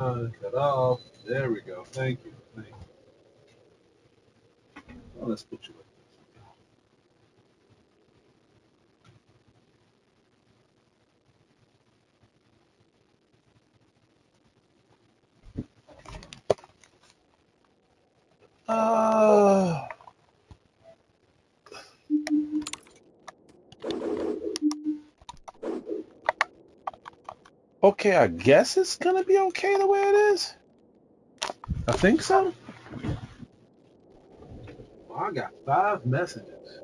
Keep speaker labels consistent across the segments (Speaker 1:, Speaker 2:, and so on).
Speaker 1: Cut off. There we go. Thank you. Thank you. Oh, let's put you like this. Uh, okay, I guess it's gonna be okay the way it is. I think so. Well, I got 5 messages.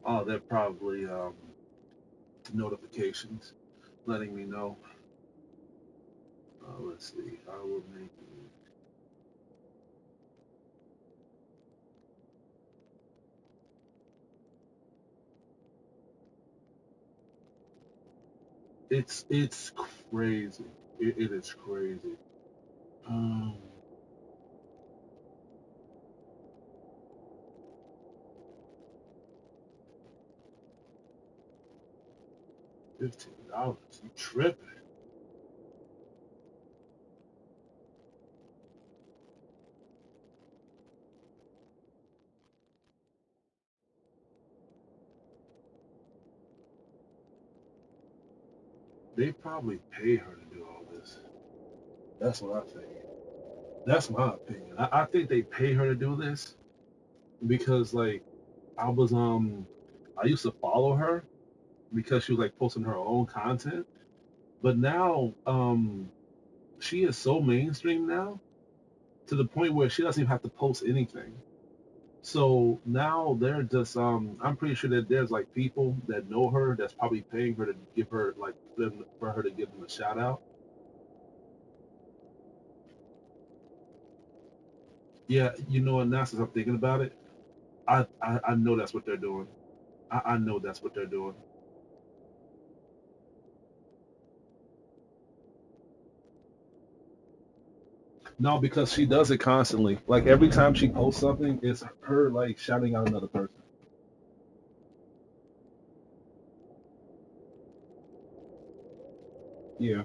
Speaker 1: Oh, they're probably notifications letting me know. Let's see. I will make it's crazy. It is crazy. Um, $15. You tripping? They probably pay her to do all this. That's what I think. That's my opinion. I think they pay her to do this because like I was I used to follow her because she was like posting her own content. But now she is so mainstream now to the point where she doesn't even have to post anything. So now they're just I'm pretty sure that there's like people that know her that's probably paying her to give her like for her to give them a shout out. Yeah, you know, and now since I'm thinking about it, I know that's what they're doing. I know that's what they're doing. No, because she does it constantly. Like every time she posts something, it's her like shouting out another person. Yeah.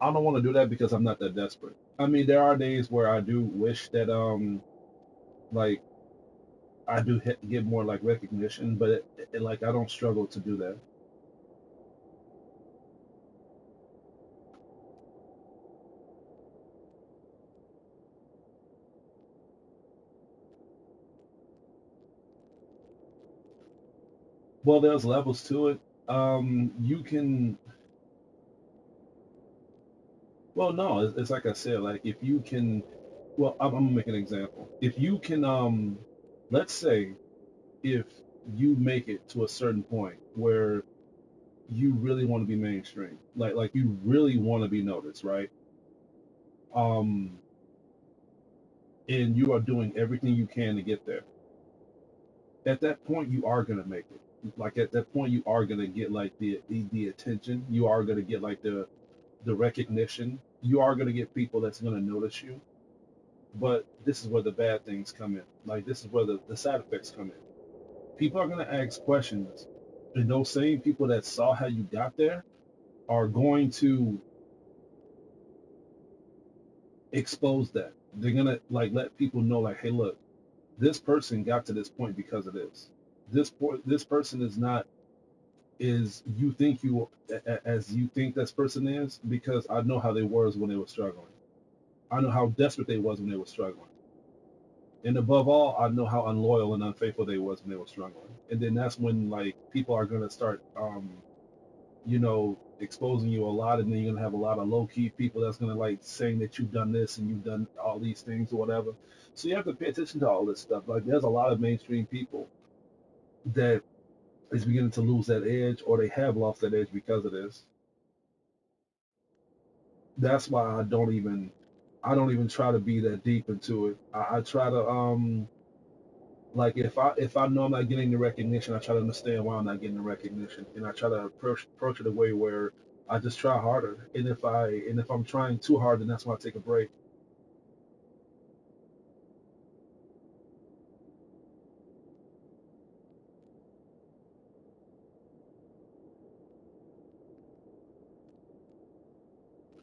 Speaker 1: I don't want to do that because I'm not that desperate. I mean, there are days where I do wish that like I do get more like recognition, but like I don't struggle to do that. Well, there's levels to it. You can well no, it's like I said, like if you can well I'm gonna make an example. If you can let's say if you make it to a certain point where you really want to be mainstream, like you really want to be noticed, right? Um, and you are doing everything you can to get there. At that point, you are gonna make it. Like at that point, you are gonna get like the attention. You are gonna get like the recognition. You are gonna get people that's gonna notice you. But this is where the bad things come in. Like this is where the side effects come in. People are gonna ask questions, and those same people that saw how you got there are going to expose that. They're gonna like let people know like, hey, look, this person got to this point because of this. This person is not is you think you as you think this person is because I know how they was when they were struggling. I know how desperate they was when they were struggling. And above all, I know how unloyal and unfaithful they was when they were struggling. And then that's when like people are gonna start exposing you a lot, and then you're gonna have a lot of low key people that's gonna like saying that you've done this and you've done all these things or whatever. So you have to pay attention to all this stuff. Like there's a lot of mainstream people that is beginning to lose that edge, or they have lost that edge because of this. That's why I don't even try to be that deep into it. I try to like if I know I'm not getting the recognition, I try to understand why I'm not getting the recognition, and I try to approach it a way where I just try harder, and if I'm trying too hard, then that's why I take a break.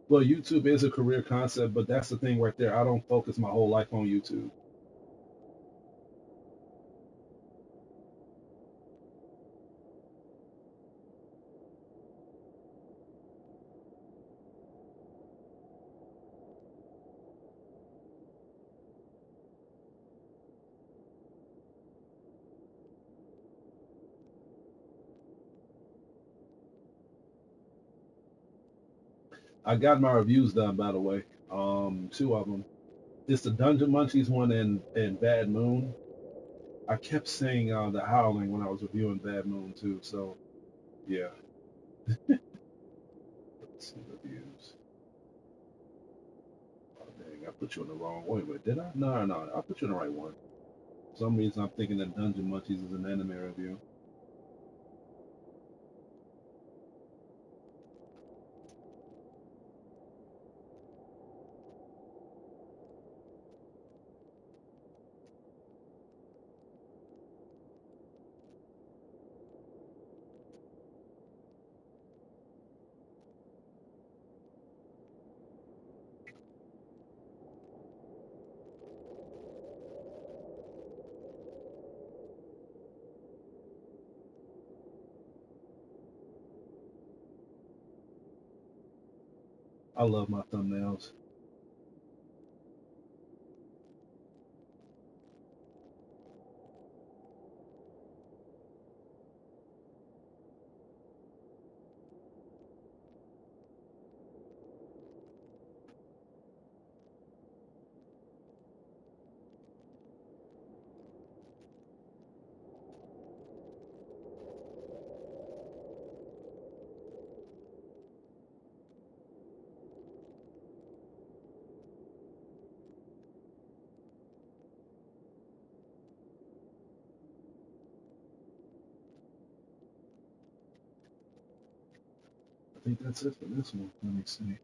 Speaker 1: Well, YouTube is a career concept, but that's the thing right there. I don't focus my whole life on YouTube. I got my reviews done, by the way. Two of them. It's the Dungeon Munchies one and Bad Moon. I kept saying the Howling when I was reviewing Bad Moon too. So yeah. Let's see reviews. Oh, dang, I put you in the wrong one. Wait, did I? No, no, I put you in the right one. For some reason, I'm thinking that Dungeon Munchies is an anime review. I love my thumbnails. I think that's it for this one. Let me see.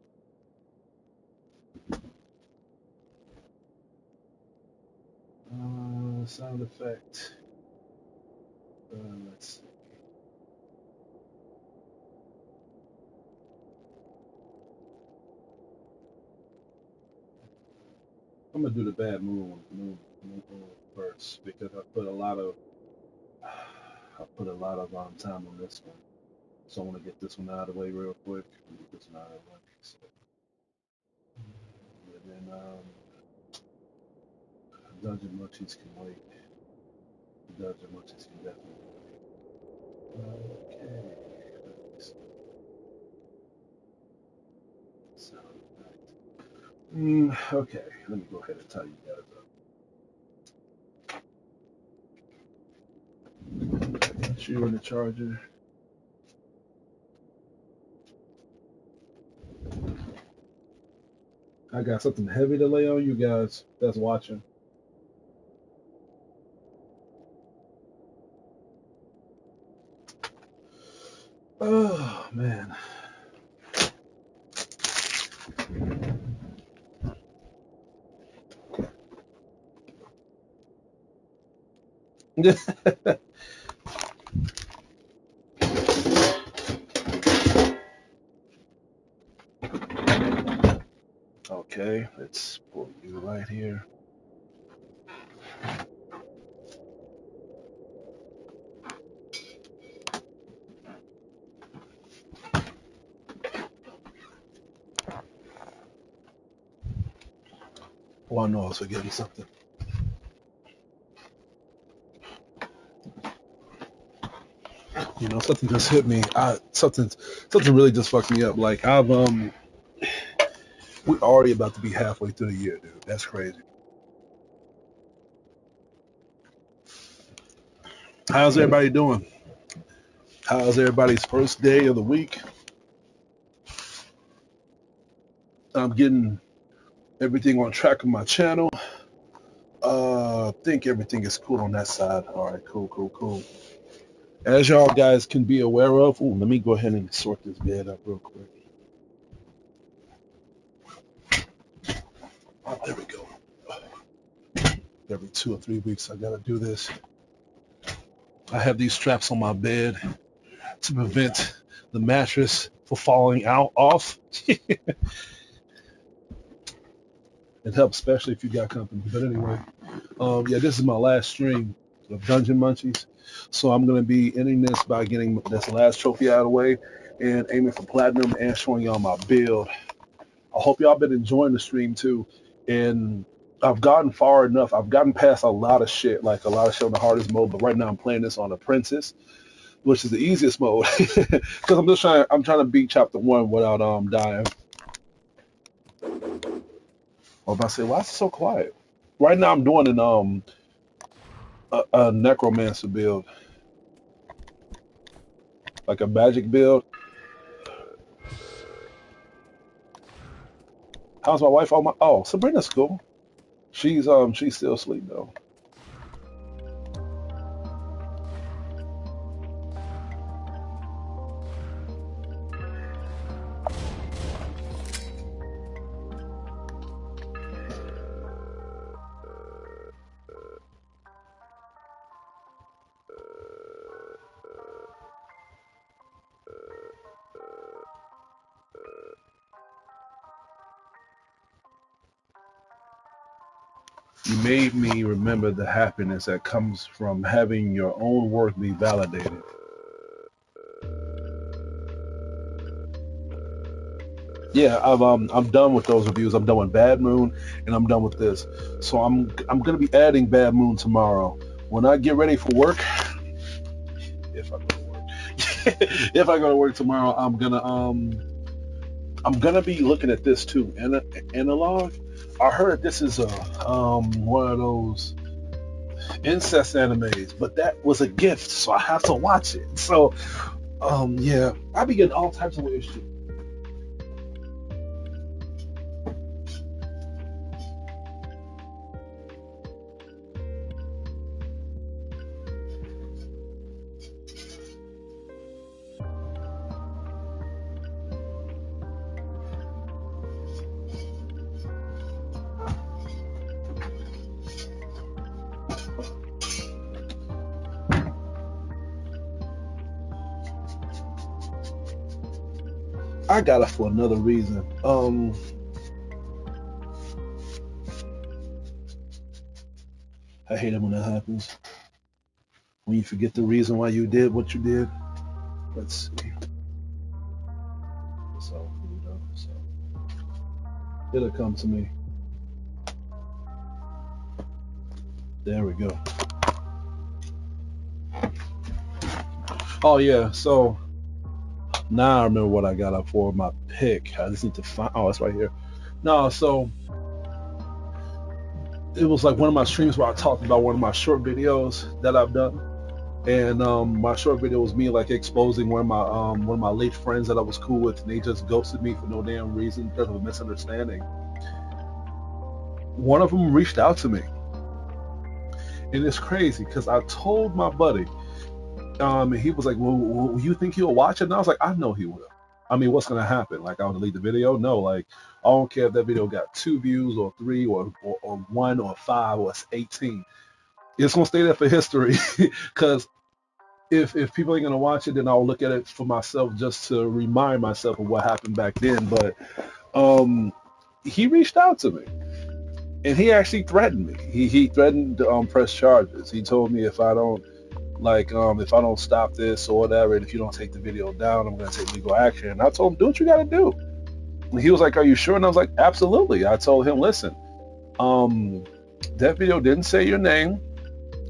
Speaker 1: Sound effect. Let's see. I'm gonna do the Bad Moon first because I put a lot of time on this one. So I want to get this one out of the way real quick. Get this one out of the way. So, and then Dungeon Munchies can wait. Dungeon Munchies can definitely wait. Okay. Sound effect. Okay, let me go ahead and tell you guys up. Got you in the charger. I got something heavy to lay on you guys that's watching. Oh man. Okay, let's pull you right here. Oh, I know I was forgetting something. You know, something just hit me. Something really just fucked me up. Like we're already about to be halfway through the year, dude. That's crazy. How's everybody doing? How's everybody's first day of the week? I'm getting everything on track on my channel. I think everything is cool on that side. All right, cool, cool, cool. As y'all guys can be aware of, let me go ahead and sort this bed up real quick. Every 2 or 3 weeks, I gotta do this. I have these straps on my bed to prevent the mattress from falling out off. It helps, especially if you got company. But anyway, yeah, this is my last stream of Dungeon Munchies. So I'm gonna be ending this by getting this last trophy out of the way and aiming for platinum and showing y'all my build. I hope y'all been enjoying the stream too. And I've gotten far enough. I've gotten past a lot of shit, like a lot of shit on the hardest mode. But right now I'm playing this on Apprentice, which is the easiest mode, because I'm trying to beat chapter 1 without dying. I was about to say, why is it so quiet? Right now I'm doing an a necromancer build, like a magic build. How's my wife? Oh, Sabrina's cool. She's still asleep though. You made me remember the happiness that comes from having your own work be validated. Yeah, I'm done with those reviews. I'm done with Bad Moon, and I'm done with this. So I'm gonna be adding Bad Moon tomorrow. When I get ready for work, if I go to work, if I go to work tomorrow, I'm gonna be looking at this too. Analog. I heard this is a one of those incest animes, but that was a gift, so I have to watch it. So yeah, I be getting all types of weird shit. I got it for another reason. I hate it when that happens. When you forget the reason why you did what you did. Let's see. It's all food up, so it'll come to me. There we go. Oh yeah, so now I remember what I got up for my pick. I just need to find. Oh, it's right here. No, so it was like one of my streams where I talked about one of my short videos that I've done, and my short video was me like exposing one of my late friends that I was cool with, and they just ghosted me for no damn reason because of a misunderstanding. One of them reached out to me, and it's crazy because I told my buddy. And he was like, well, you think he'll watch it? And I was like, I know he will. I mean, what's going to happen? Like, I'll delete the video? No, like, I don't care if that video got 2 views or 3 or 1 or 5 or 18. It's going to stay there for history. Because if people ain't going to watch it, then I'll look at it for myself just to remind myself of what happened back then. But he reached out to me. And he actually threatened me. He threatened to press charges. He told me if I don't stop this or whatever, and if you don't take the video down, I'm going to take legal action. And I told him, do what you got to do. And he was like, are you sure? And I was like, absolutely. I told him, listen, that video didn't say your name.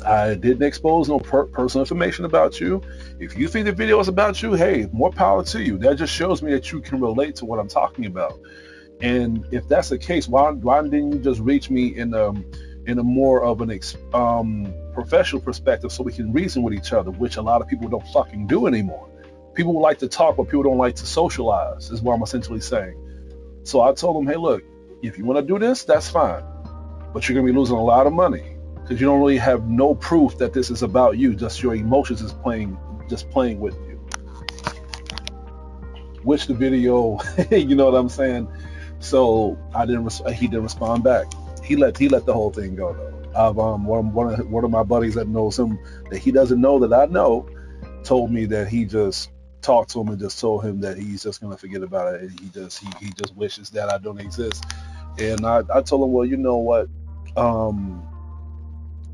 Speaker 1: I didn't expose no personal information about you. If you think the video is about you, hey, more power to you. That just shows me that you can relate to what I'm talking about. And if that's the case, why didn't you just reach me in a more of an professional perspective so we can reason with each other, which a lot of people don't fucking do anymore. People like to talk, but people don't like to socialize, is what I'm essentially saying. So I told them, hey, look, if you want to do this, that's fine. But you're going to be losing a lot of money because you don't really have no proof that this is about you. Just your emotions is playing with you. Which the video, you know what I'm saying? So he didn't respond back. He let the whole thing go though. I've one of my buddies that knows him that he doesn't know that I know told me that he just talked to him and just told him that he's just gonna forget about it, and he just wishes that I don't exist. And I told him, well, you know what, um,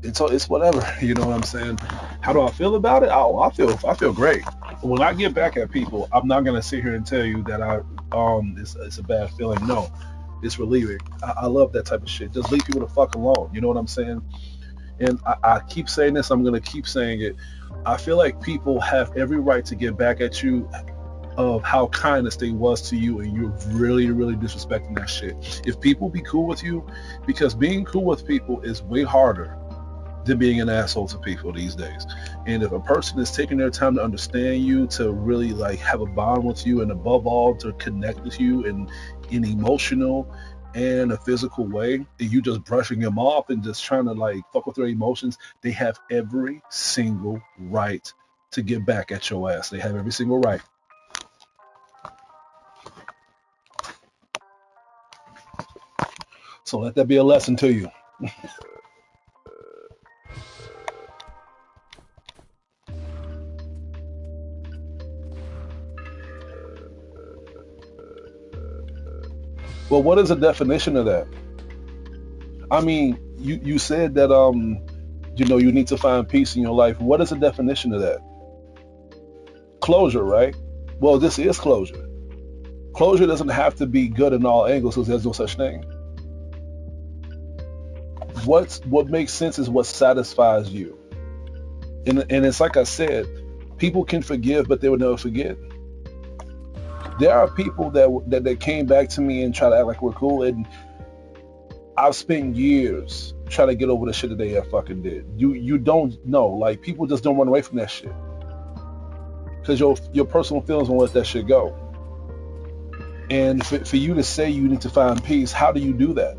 Speaker 1: it's whatever. You know what I'm saying? How do I feel about it? Oh, I feel great. When I get back at people, I'm not gonna sit here and tell you that it's a bad feeling. No, it's relieving. I love that type of shit. Just leave people the fuck alone. You know what I'm saying? And I keep saying this. I'm gonna keep saying it. I feel like people have every right to get back at you of how kindness they was to you, and you're really, really disrespecting that shit. If people be cool with you, because being cool with people is way harder than being an asshole to people these days. And if a person is taking their time to understand you, to really like have a bond with you, and above all to connect with you in emotional and a physical way, and you just brushing them off and just trying to like fuck with their emotions, they have every single right to get back at your ass. They have every single right. So let that be a lesson to you. Well, what is the definition of that? I mean, you said that you need to find peace in your life. What is the definition of that? Closure, right? Well, this is closure. Closure doesn't have to be good in all angles because there's no such thing. What makes sense is what satisfies you. And it's like I said, people can forgive, but they will never forget. There are people that came back to me and try to act like we're cool, and I've spent years trying to get over the shit that they have fucking did. You don't know, like people just don't run away from that shit because your personal feelings won't let that shit go. And for you to say you need to find peace, how do you do that?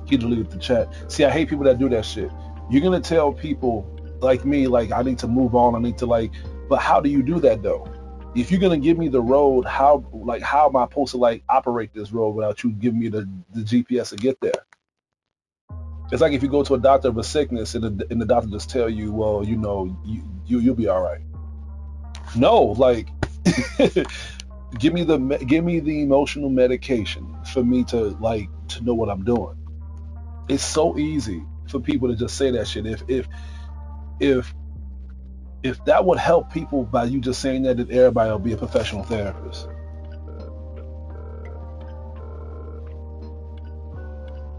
Speaker 1: He deleted the chat. See, I hate people that do that shit. You're gonna tell people like me, like I need to move on. I need to like, but how do you do that though? If you're gonna give me the road, how am I supposed to like operate this road without you giving me the GPS to get there? It's like if you go to a doctor of a sickness and the doctor just tell you, well, you'll be all right. No, like give me the emotional medication for me to know what I'm doing. It's so easy for people to just say that shit. If if that would help people by you just saying that, then everybody will be a professional therapist.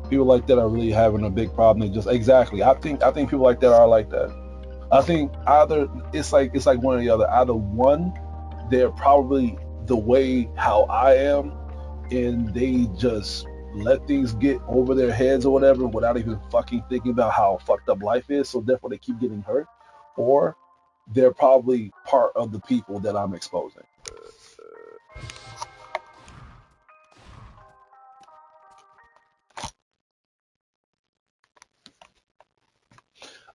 Speaker 1: People like that are really having a big problem. They just exactly. I think people like that are like that. I think either it's like one or the other. Either one, they're probably the way how I am, and they just let things get over their heads or whatever without even fucking thinking about how fucked up life is. So therefore, they keep getting hurt, or they're probably part of the people that I'm exposing.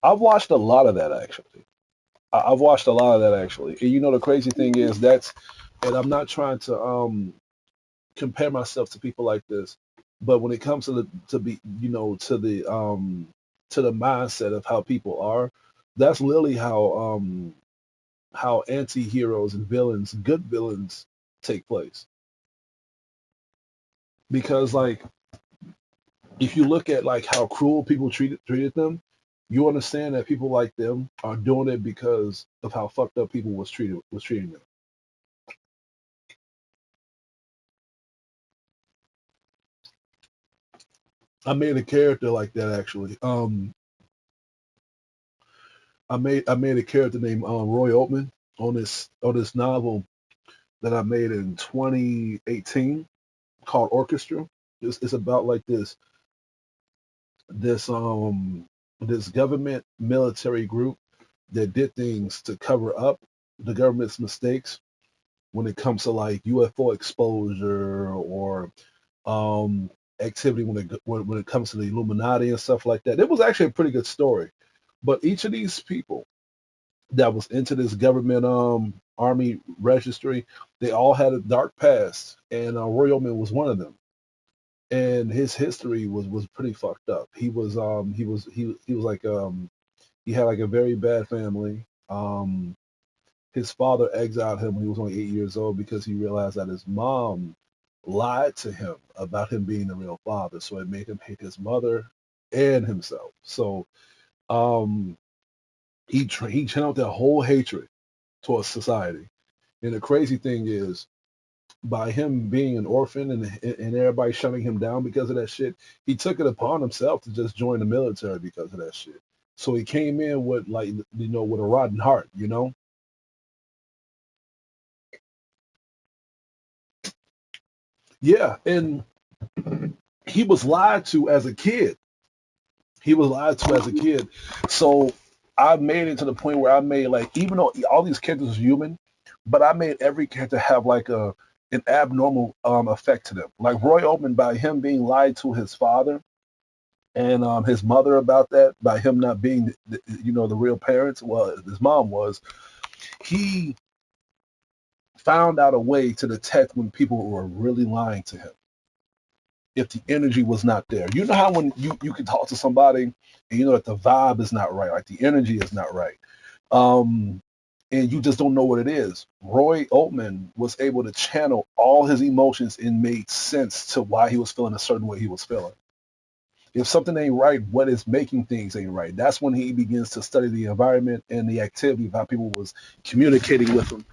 Speaker 1: I've watched a lot of that actually. I've watched a lot of that actually. And the crazy thing is and I'm not trying to compare myself to people like this, but when it comes to the to be to the mindset of how people are, that's literally how anti-heroes and villains, good villains, take place. Because like if you look at like how cruel people treated them, you understand that people like them are doing it because of how fucked up people was treating them. I made a character like that actually. I made a character named Roy Altman on this novel that I made in 2018 called Orchestra. It's about like this this government military group that did things to cover up the government's mistakes when it comes to like UFO exposure or um, activity when it comes to the Illuminati and stuff like that. It was actually a pretty good story. But each of these people that was into this government army registry, they all had a dark past, and Roy Oman was one of them. and his history was pretty fucked up. He was like he had like a very bad family. His father exiled him when he was only 8 years old because he realized that his mom lied to him about him being the real father. So it made him hate his mother and himself. So um, he channeled that whole hatred towards society. And the crazy thing is, by him being an orphan and everybody shutting him down because of that shit, he took it upon himself to just join the military because of that shit. So he came in with like with a rotten heart, you know? Yeah, and he was lied to as a kid. He was lied to as a kid. So I made it to the point where I made like even though all these characters are human, but I made every character have like a an abnormal effect to them. Like Roy Oldman, by him being lied to his father and his mother about that, by him not being the real parents. Well, his mom was. He found out a way to detect when people were really lying to him if the energy was not there. You know how when you can talk to somebody and you know that the vibe is not right, like the energy is not right, um, and you just don't know what it is. Roy Oldman was able to channel all his emotions and made sense to why he was feeling a certain way he was feeling. If something ain't right, what is making things ain't right? That's when he begins to study the environment and the activity of how people was communicating with him.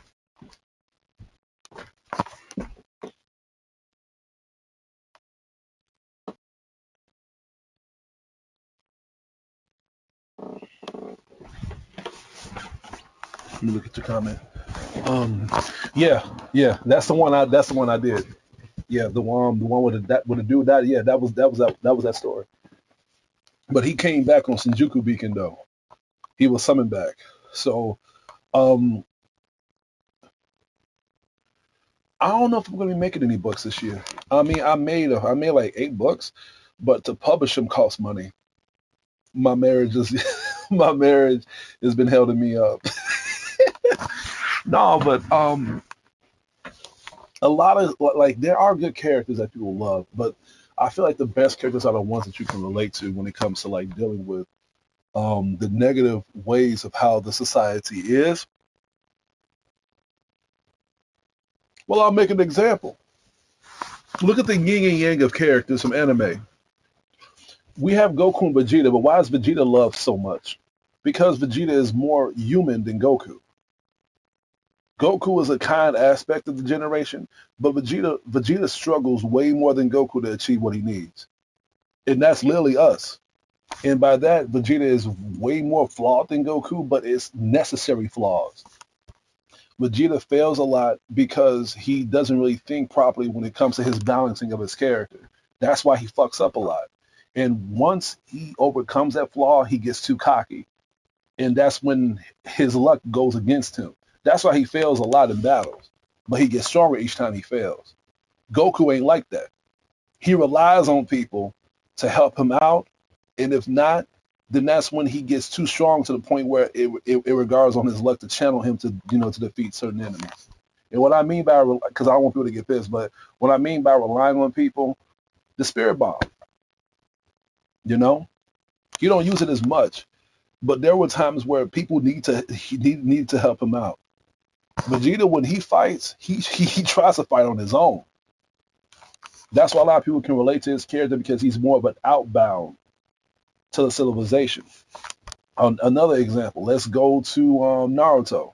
Speaker 1: Let me look at your comment. Um, yeah, yeah, that's the one I did. Yeah, the one with the dude that yeah that was that story. But he came back on Shinjuku Beacon though. He was summoned back. So um, I don't know if I'm gonna be making any books this year. I mean, I made like 8 books, but to publish them costs money. My marriage is my marriage has been holding me up. No, but a lot of like there are good characters that people love, but I feel like the best characters are the ones that you can relate to when it comes to like dealing with the negative ways of how the society is. Well, I'll make an example. Look at the yin and yang of characters from anime. We have Goku and Vegeta, but why is Vegeta loved so much? Because Vegeta is more human than Goku. Goku is a kind aspect of the generation, but Vegeta struggles way more than Goku to achieve what he needs. And that's literally us. And by that, Vegeta is way more flawed than Goku, but it's necessary flaws. Vegeta fails a lot because he doesn't really think properly when it comes to his balancing of his character. That's why he fucks up a lot. And once he overcomes that flaw, he gets too cocky. And that's when his luck goes against him. That's why he fails a lot in battles. But he gets stronger each time he fails. Goku ain't like that. He relies on people to help him out. And if not, then that's when he gets too strong to the point where it regards on his luck to channel him to to defeat certain enemies. And what I mean by because I don't want people to get pissed, but what I mean by relying on people, the spirit bomb, you know, you don't use it as much, but there were times where people need to help him out. Vegeta, when he fights, he tries to fight on his own. That's why a lot of people can relate to his character because he's more of an outbound to the civilization. Another example, let's go to Naruto.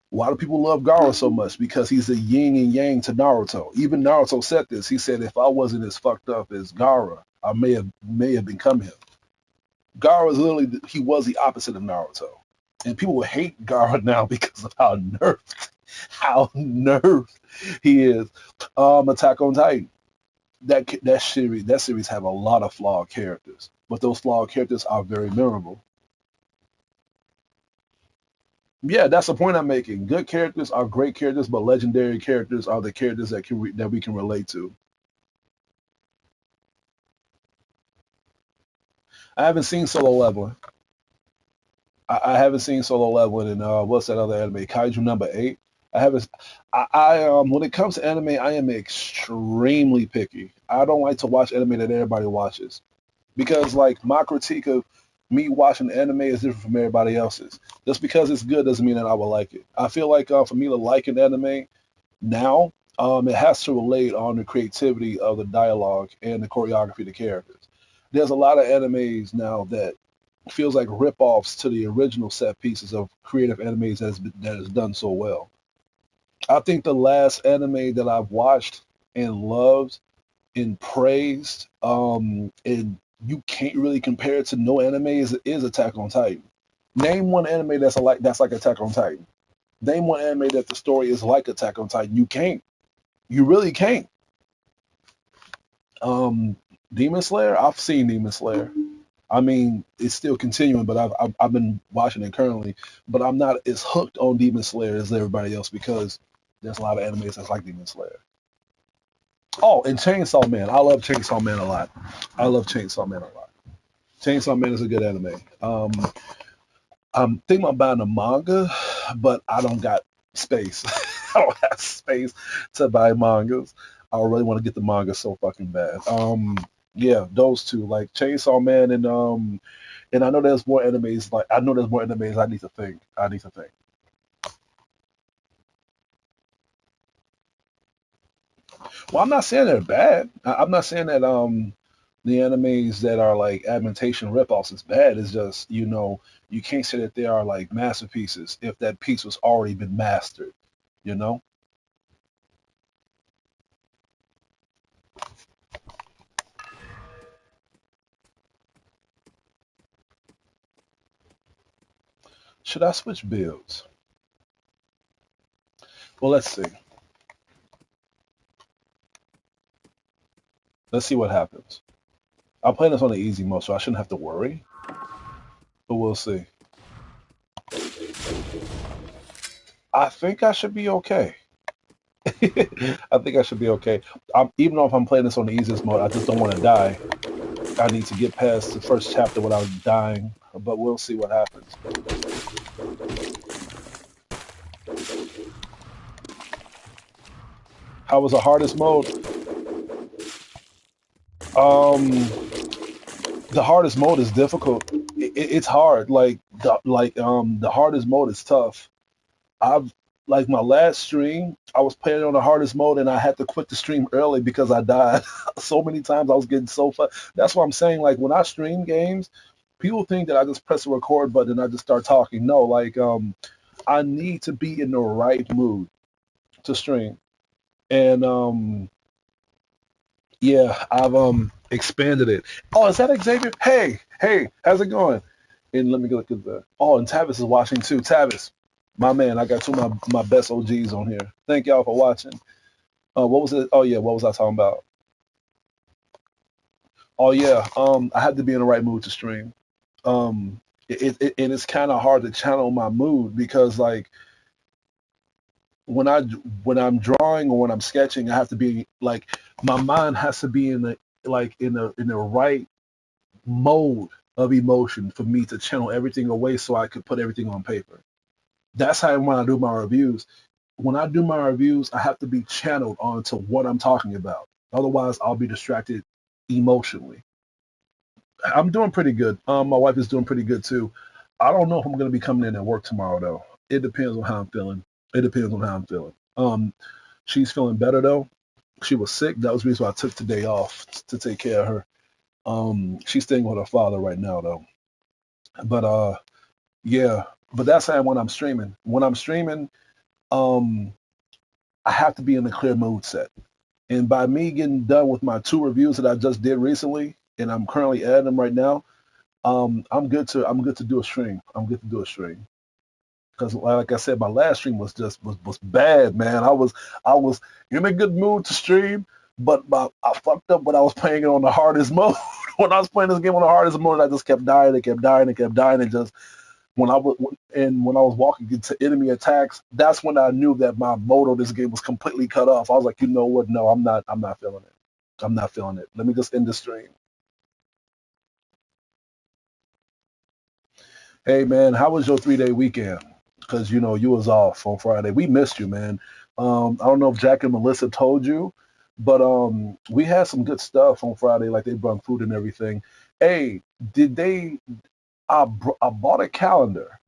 Speaker 1: Why do people love Gaara so much? Because he's the yin and yang to Naruto. Even Naruto said this. He said, "If I wasn't as fucked up as Gaara, I may have become him." Gaara is literally he was the opposite of Naruto, and people would hate Gaara now because of how nerfed he is. Attack on Titan. That series have a lot of flawed characters, but those flawed characters are very memorable. Yeah, that's the point I'm making. Good characters are great characters, but legendary characters are the characters that we can relate to. I haven't seen Solo Leveling. I haven't seen Solo Leveling, and what's that other anime? Kaiju number 8. I haven't. I when it comes to anime, I am extremely picky. I don't like to watch anime that everybody watches because like my critique of me watching anime is different from everybody else's. Just because it's good doesn't mean that I will like it. I feel like for me to like an anime now, it has to relate on the creativity of the dialogue and the choreography of the characters. There's a lot of animes now that feels like rip-offs to the original set pieces of creative animes that has done so well. I think the last anime that I've watched and loved and praised, and you can't really compare it to no anime is Attack on Titan. Name one anime that's like Attack on Titan. Name one anime that the story is like Attack on Titan. You can't. You really can't. Um, Demon Slayer. I've seen Demon Slayer. I mean, it's still continuing, but I've been watching it currently. But I'm not as hooked on Demon Slayer as everybody else because there's a lot of animes that's like Demon Slayer. Oh, and Chainsaw Man. I love Chainsaw Man a lot. I love Chainsaw Man a lot. Chainsaw Man is a good anime. I'm thinking about buying a manga, but I don't got space. I don't have space to buy mangas. I really want to get the manga so fucking bad. Yeah, those two, like Chainsaw Man and I know there's more animes. Like I know there's more animes. I need to think. I need to think. Well, I'm not saying they're bad. I'm not saying that the animes that are like adaptation ripoffs is bad. It's just you can't say that they are like masterpieces if that piece was already been mastered. You know, should I switch builds? Well, let's see. Let's see what happens. I'm playing this on the easy mode, so I shouldn't have to worry. But we'll see. I think I should be okay. I think I should be okay. Even though if I'm playing this on the easiest mode, I just don't want to die. I need to get past the first chapter without dying, but we'll see what happens. How was the hardest mode? Um, the hardest mode is difficult. It's hard. The hardest mode is tough. I've like my last stream, I was playing on the hardest mode and I had to quit the stream early because I died so many times. I was getting so fun. That's what I'm saying. Like when I stream games, people think that I just press the record button and I just start talking. No, I need to be in the right mood to stream. And yeah, I've expanded it. Oh, is that Xavier? Hey, hey, how's it going? And let me look at the. Oh, and Tavis is watching too. Tavis, my man, I got two of my best OGs on here. Thank y'all for watching. What was it? Oh yeah, what was I talking about? Oh yeah, I had to be in the right mood to stream. And it's kind of hard to channel my mood because like when I when I'm drawing or when I'm sketching, I have to be like my mind has to be in the right mode of emotion for me to channel everything away so I could put everything on paper. That's how when I do my reviews. When I do my reviews, I have to be channeled onto what I'm talking about. Otherwise, I'll be distracted emotionally. I'm doing pretty good. My wife is doing pretty good too. I don't know if I'm going to be coming in and work tomorrow though. It depends on how I'm feeling. It depends on how I'm feeling. She's feeling better though. She was sick. That was the reason why I took today off to take care of her. She's staying with her father right now though. But yeah. But that's how when I'm streaming. When I'm streaming, um, I have to be in a clear mood set. And by me getting done with my two reviews that I just did recently, and I'm currently editing them right now, I'm good to do a stream. I'm good to do a stream because, like I said, my last stream was bad, man. I was in a good mood to stream, but I fucked up when I was playing it on the hardest mode. When I was playing this game on the hardest mode, I just kept dying and kept dying and kept dying, and just when I was walking into enemy attacks, that's when I knew that my mode of this game was completely cut off. I was like, you know what? No, I'm not. I'm not feeling it. I'm not feeling it. Let me just end the stream. Hey man, how was your 3 day weekend? because you know you was off on Friday. We missed you, man. I don't know if Jack and Melissa told you, but we had some good stuff on Friday. Like they brought food and everything. Hey, did they? I bought a calendar.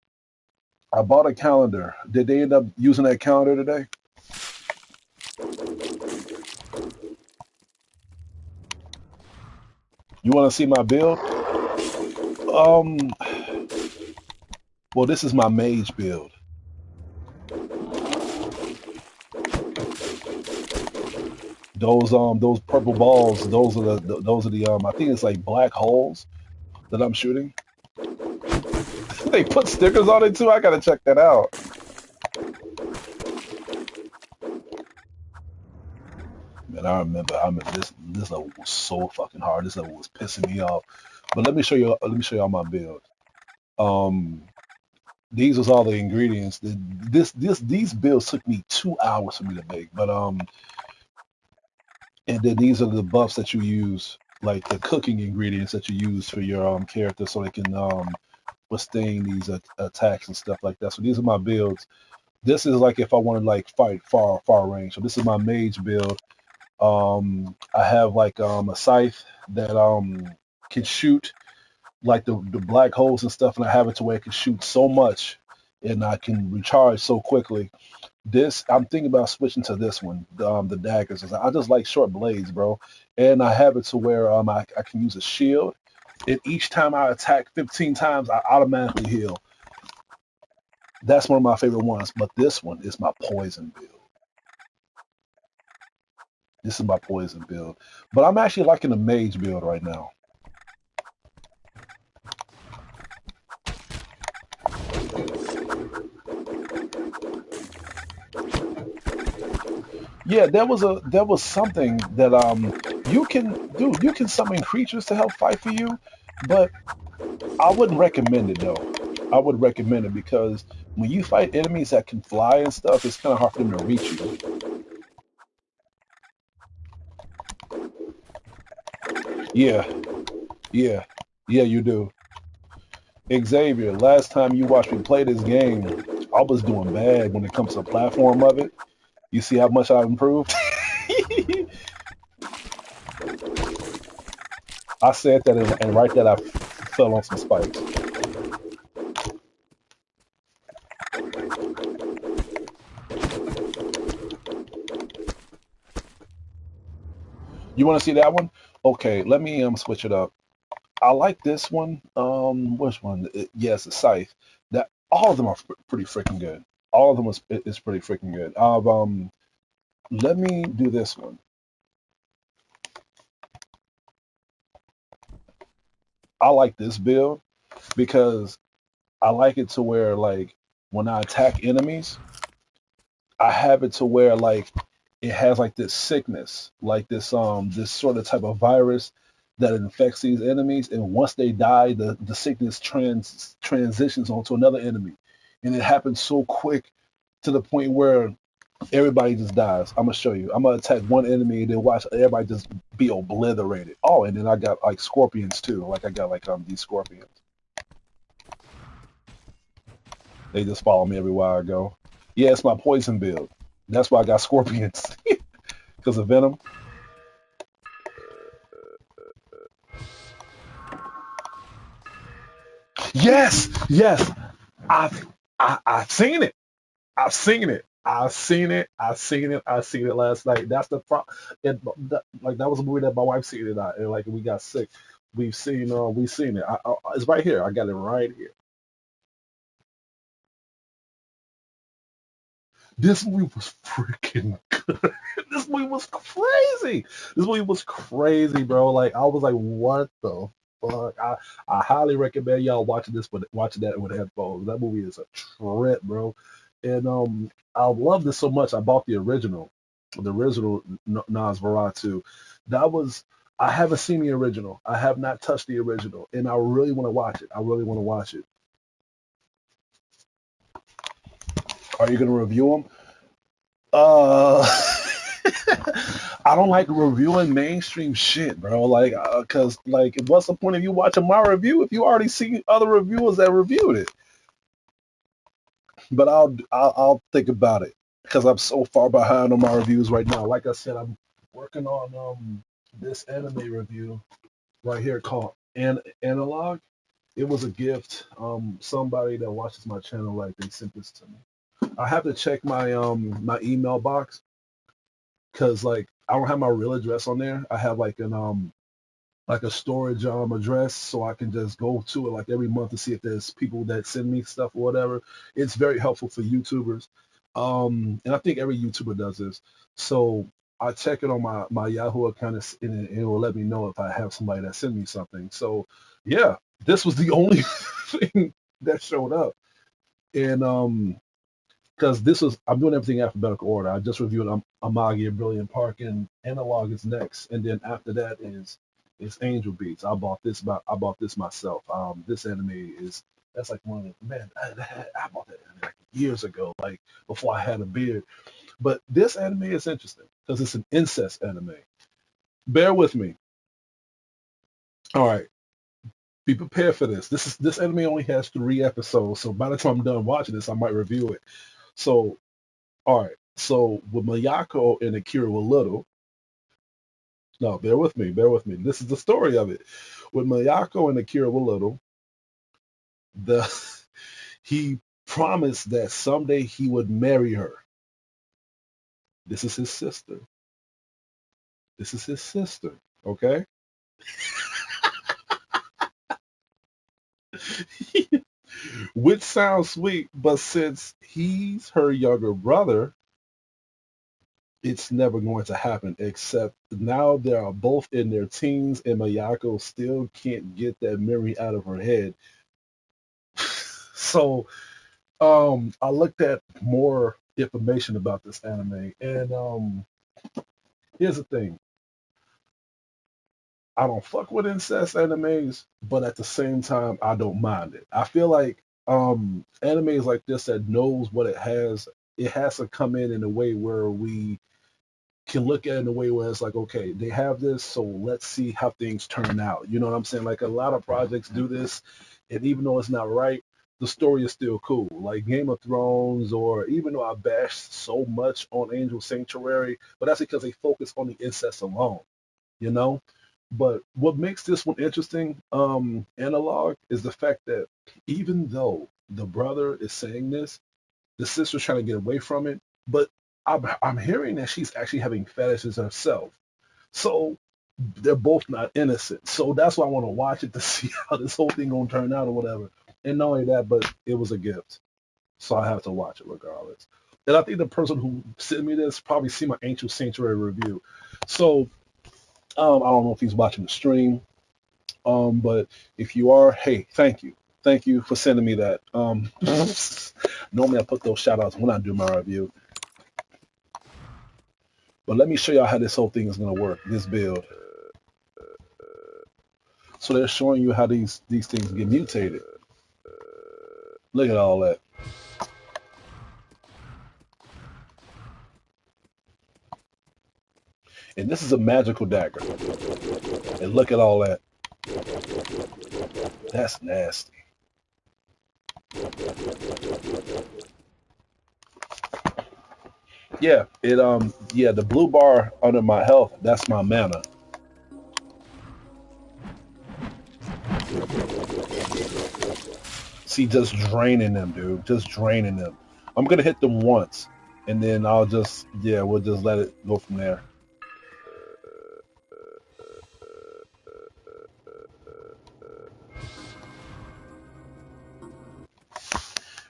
Speaker 1: I bought a calendar. Did they end up using that calendar today? You want to see my build? Um, well, this is my mage build. Those purple balls. Those are the I think it's like black holes that I'm shooting. They put stickers on it too. I gotta check that out. Man, I remember this level was so fucking hard. This level was pissing me off. But let me show y'all my build. Um, these was all the ingredients. These builds took me 2 hours for me to make. But and then these are the buffs that you use, like the cooking ingredients that you use for your character, so they can withstand these attacks and stuff like that. So these are my builds. This is like if I want to like fight far range. So this is my mage build. I have like a scythe that can shoot like the black holes and stuff, and I have it to where it can shoot so much, and I can recharge so quickly. This I'm thinking about switching to this one, the daggers. I just like short blades, bro, and I have it to where I can use a shield, and each time I attack 15 times, I automatically heal. That's one of my favorite ones, but this one is my poison build. This is my poison build, but I'm actually liking the mage build right now. Yeah, there was something that you can do. You can summon creatures to help fight for you, but I wouldn't recommend it though. I would recommend it because when you fight enemies that can fly and stuff, it's kind of hard for them to reach you. Yeah, yeah, yeah, you do. Xavier, last time you watched me play this game, I was doing bad when it comes to the platform of it. You see how much I've improved? I said that, and right that I fell on some spikes. You want to see that one? Okay, let me switch it up. I like this one. Which one? Yes, the scythe. That all of them are pretty freaking good. All of them is pretty freaking good. Let me do this one. I like this build because I like it to where like when I attack enemies, I have it to where like it has like this sickness, like this sort of type of virus that infects these enemies, and once they die, the sickness transitions onto another enemy, and it happens so quick to the point where everybody just dies. I'm gonna show you. I'm gonna attack one enemy and then watch everybody just be obliterated. Oh, and then I got like scorpions too. Like I got like these scorpions. They just follow me everywhere I go. Yeah, it's my poison build. That's why I got scorpions because of venom. Yes, yes. I've I've seen it. I've seen it. I've seen it. I've seen it. I seen it last night. That's the pro. Like that was a movie that my wife seen it at, and like we got sick. We've seen it. It's right here. I got it right here. This movie was freaking good. This movie was crazy. This movie was crazy, bro. Like I was like, what the fuck? I highly recommend y'all watching this, but watching that with headphones. That movie is a trip, bro. And I love this so much. I bought the original Nosferatu. That was I haven't seen the original. I have not touched the original, and I really want to watch it. I really want to watch it. Are you gonna review them? Uh, I don't like reviewing mainstream shit, bro. Like, cause like, what's the point of you watching my review if you already seen other reviewers that reviewed it? but I'll think about it because I'm so far behind on my reviews right now. Like I said, I'm working on this anime review right here called Analog. It was a gift. Somebody that watches my channel, like they sent this to me. I have to check my email box because like I don't have my real address on there. I have like a storage address so I can just go to it like every month to see if there's people that send me stuff or whatever. It's very helpful for YouTubers. And I think every YouTuber does this. So I check it on my Yahoo account and it will let me know if I have somebody that sent me something. So yeah, this was the only thing that showed up. And because this was I'm doing everything in alphabetical order. I just reviewed Amagi and Brilliant Park, and Analog is next, and then after that is Angel Beats. I bought this myself. This anime is that's like one of the man. I bought that anime like years ago, like before I had a beard. But this anime is interesting because it's an incest anime. Bear with me. All right, be prepared for this. This anime only has 3 episodes, so by the time I'm done watching this, I might review it. So all right. So with Mayako and Akira were little, no, bear with me, bear with me. This is the story of it. When Mayako and Akira were little, the he promised that someday he would marry her. This is his sister. This is his sister. Okay? Which sounds sweet, but since he's her younger brother, it's never going to happen. Except now they are both in their teens, and Mayako still can't get that memory out of her head. So I looked at more information about this anime, and here's the thing: I don't fuck with incest animes, but at the same time, I don't mind it. I feel like animes like this that knows what it has to come in a way where we can look at it in a way where it's like, okay, they have this, so let's see how things turn out. You know what I'm saying? Like a lot of projects do this, and even though it's not right, the story is still cool. Like Game of Thrones, or even though I bashed so much on Angel Sanctuary, but that's because they focus on the incest alone, you know? But what makes this one interesting, analog, is the fact that even though the brother is saying this, the sister's trying to get away from it, but I'm hearing that she's actually having fetishes herself. So they're both not innocent. So that's why I want to watch it to see how this whole thing gonna turn out or whatever. And not only that, but it was a gift, so I have to watch it regardless. And I think the person who sent me this probably see my Ancient Sanctuary review. So I don't know if he's watching the stream, but if you are, hey, thank you. Thank you for sending me that. Normally I put those shout outs when I do my review. But let me show y'all how this whole thing is going to work, this build. So they're showing you how these things get mutated. Look at all that. And this is a magical dagger. And look at all that. That's nasty. Yeah, yeah, the blue bar under my health, that's my mana. See, just draining them, dude. Just draining them. I'm gonna hit them once, and then I'll just, yeah, we'll just let it go from there.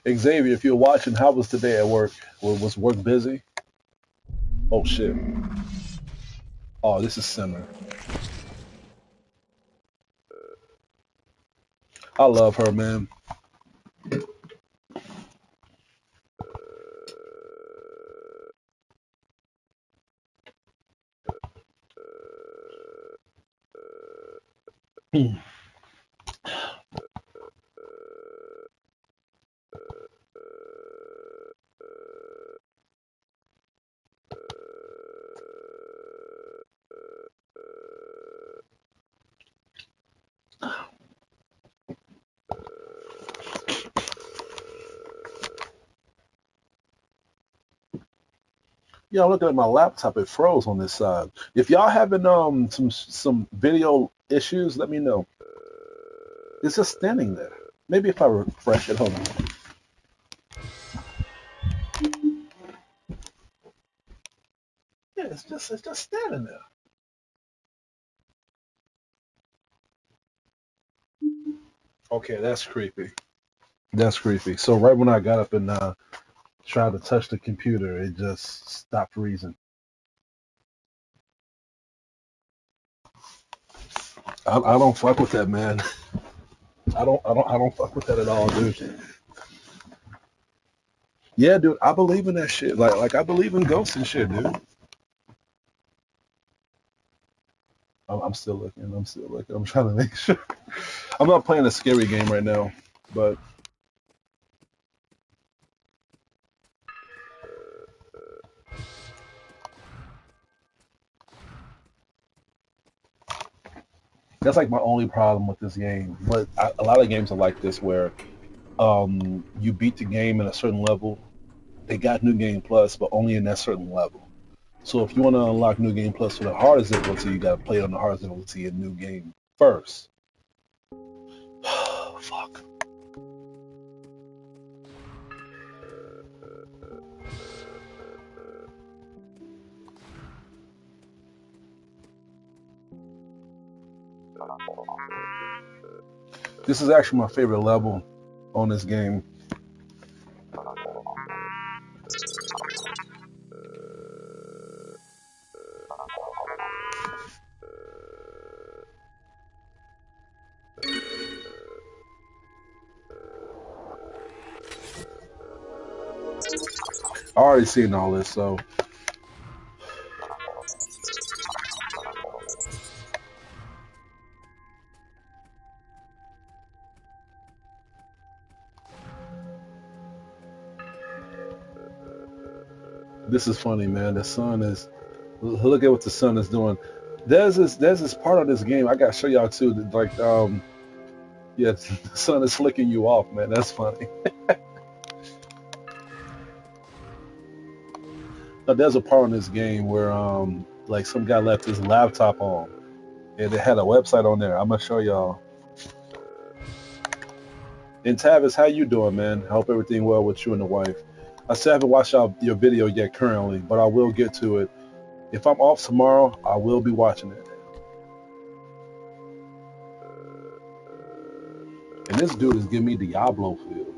Speaker 1: Xavier, if you're watching, how was today at work? Was work busy? Oh shit. Oh, this is Simmer. I love her, man. Yeah, I'm looking at my laptop. It froze on this side. If y'all having some video issues, let me know. It's just standing there. Maybe if I refresh it, hold on. Yeah, it's just standing there. Okay, that's creepy. That's creepy. So right when I got up and tried to touch the computer, it just stopped freezing. I don't fuck with that, man. I don't fuck with that at all, dude. Yeah, dude, I believe in that shit. Like I believe in ghosts and shit, dude. I'm still looking. I'm still looking. I'm trying to make sure. I'm not playing a scary game right now, but that's like my only problem with this game. But a lot of games are like this where you beat the game at a certain level. They got New Game Plus, but only in that certain level. So if you want to unlock New Game Plus for the hardest difficulty, you got to play it on the hardest difficulty in New Game first. Fuck. This is actually my favorite level on this game. I already seen all this, so this is funny, man. The sun is look at what the sun is doing. There's this part of this game I gotta show y'all too. That, like yeah, the sun is flicking you off, man. That's funny. Now, there's a part in this game where like some guy left his laptop on and it had a website on there. I'm gonna show y'all. And Tavis, how you doing, man? I hope everything well with you and the wife. I still haven't watched your video yet currently, but I will get to it. If I'm off tomorrow, I will be watching it. And this dude is giving me Diablo feels.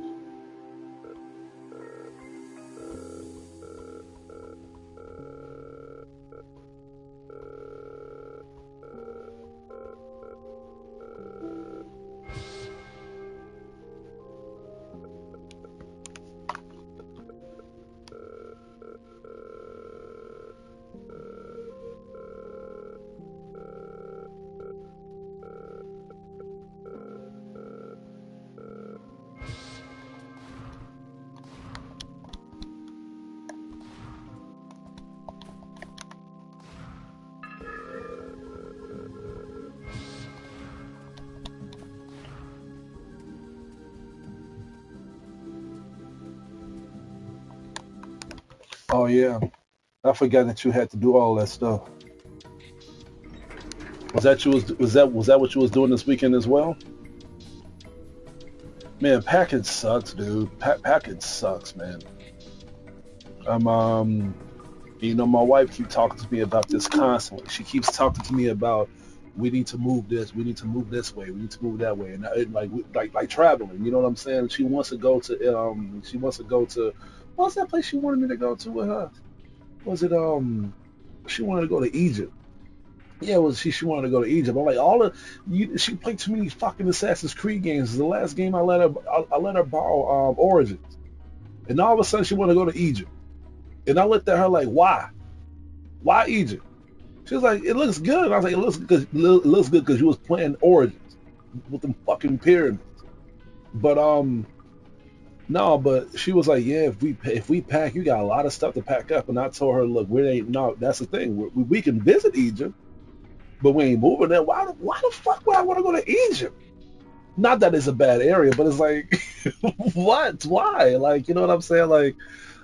Speaker 1: Oh yeah, I forgot that you had to do all that stuff. Was that what you was doing this weekend as well? Man, packing sucks, dude. Packing sucks, man. I'm my wife keeps talking to me about this constantly. She keeps talking to me about we need to move this, we need to move this way, we need to move that way, and like traveling. You know what I'm saying? She wants to go to what's that place she wanted me to go to with her? Was it she wanted to go to Egypt? Yeah, it was she wanted to go to Egypt. I'm like she played too many fucking Assassin's Creed games. The last game I let her borrow Origins, and all of a sudden she wanted to go to Egypt, and I looked at her like why? Why Egypt? She was like, it looks good. And I was like, it looks good because you was playing Origins with them fucking pyramids. But no, but she was like, yeah, if we pack, you got a lot of stuff to pack up. And I told her, look, we ain't no. That's the thing. We can visit Egypt, but we ain't moving there. Why the fuck would I want to go to Egypt? Not that it's a bad area, but it's like, what? Why? Like, you know what I'm saying? Like,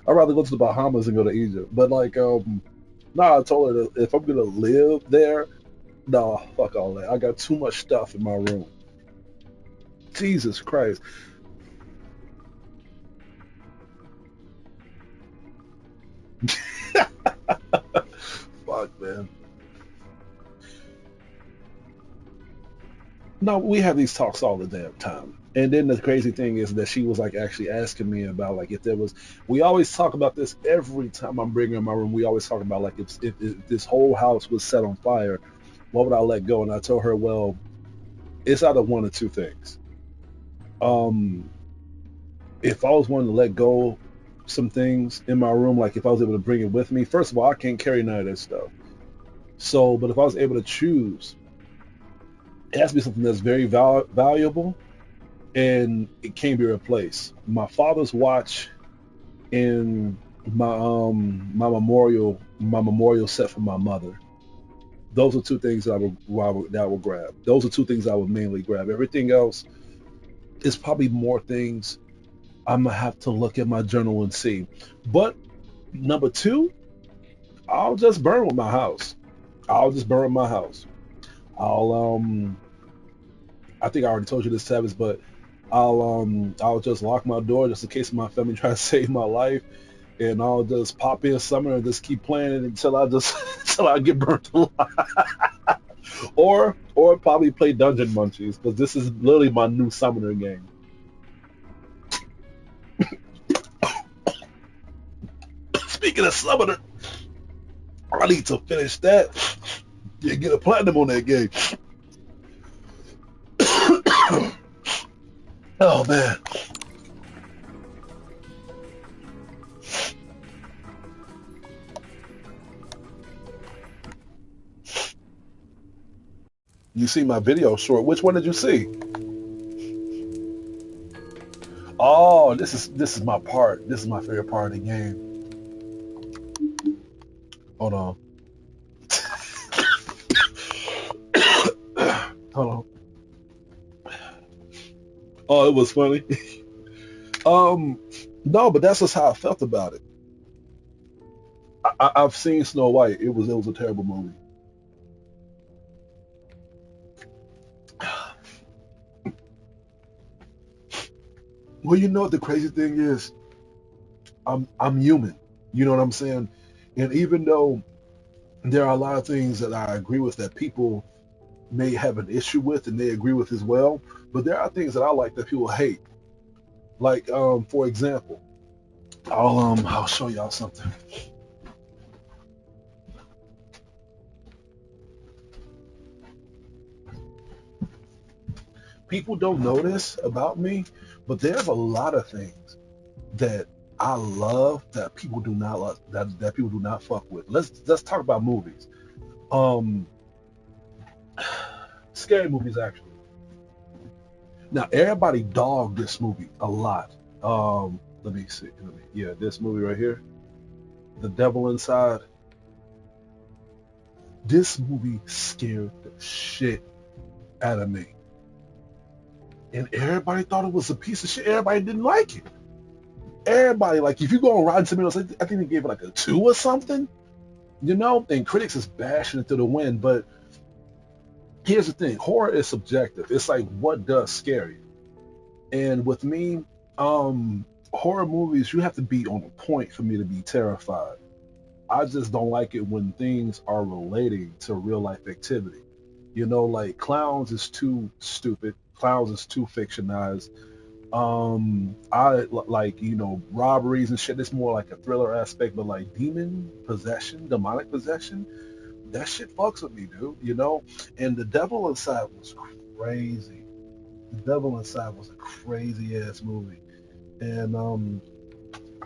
Speaker 1: I'd rather go to the Bahamas than go to Egypt. But like, nah, I told her that if I'm gonna live there, nah, fuck all that. I got too much stuff in my room. Jesus Christ. Fuck, man. No, we have these talks all the damn time. And then the crazy thing is that she was like actually asking me about like if there was. We always talk about this every time I'm bringing her in my room. We always talk about like if this whole house was set on fire, what would I let go? And I told her, well, it's either one or two things. Um, if I was wanting to let go some things in my room, like if I was able to bring it with me, first of all, I can't carry none of this stuff. So, but if I was able to choose, it has to be something that's very valuable and it can't be replaced. My father's watch and my memorial set for my mother. Those are two things that I would grab. Those are two things I would mainly grab. Everything else is probably more things I'm gonna have to look at my journal and see. But number two, I'll just burn with my house. I'll just burn my house. I'll I think I already told you this, Travis, but I'll just lock my door just in case my family try to save my life, and I'll just pop in summer and just keep playing it until I just until I get burnt alive. Or probably play Dungeon Munchies because this is literally my new summoner game. Speaking of summoner, I need to finish that. Yeah, get a platinum on that game. Oh man. You see my video short. Which one did you see? Oh, this is my part. This is my favorite part of the game. Hold on. Hold on. Oh, it was funny. um, no, but that's just how I felt about it. I've seen Snow White. It was a terrible movie. Well, you know what the crazy thing is? I'm human. You know what I'm saying? And even though there are a lot of things that I agree with that people may have an issue with and they agree with as well, but there are things that I like that people hate. Like for example, I'll show y'all something. People don't know this about me, but there's a lot of things that I love that people do not love, that people do not fuck with. Let's talk about movies. Um, Scary movies actually. Now everybody dogged this movie a lot. Let me see. Yeah, this movie right here, The Devil Inside. This movie scared the shit out of me, and everybody thought it was a piece of shit. Everybody didn't like it. Everybody like if you go on Rotten Tomatoes, I think they gave it like a two or something. You know, and critics is bashing it to the wind. But here's the thing: horror is subjective. It's like what does scare you. And with me, horror movies, you have to be on a point for me to be terrified. I just don't like it when things are relating to real life activity. You know, like clowns is too stupid. Clowns is too fictionalized. Like robberies and shit. It's more like a thriller aspect, but like demon possession, demonic possession, that shit fucks with me, dude. And The Devil Inside was crazy. The Devil Inside was a crazy ass movie. And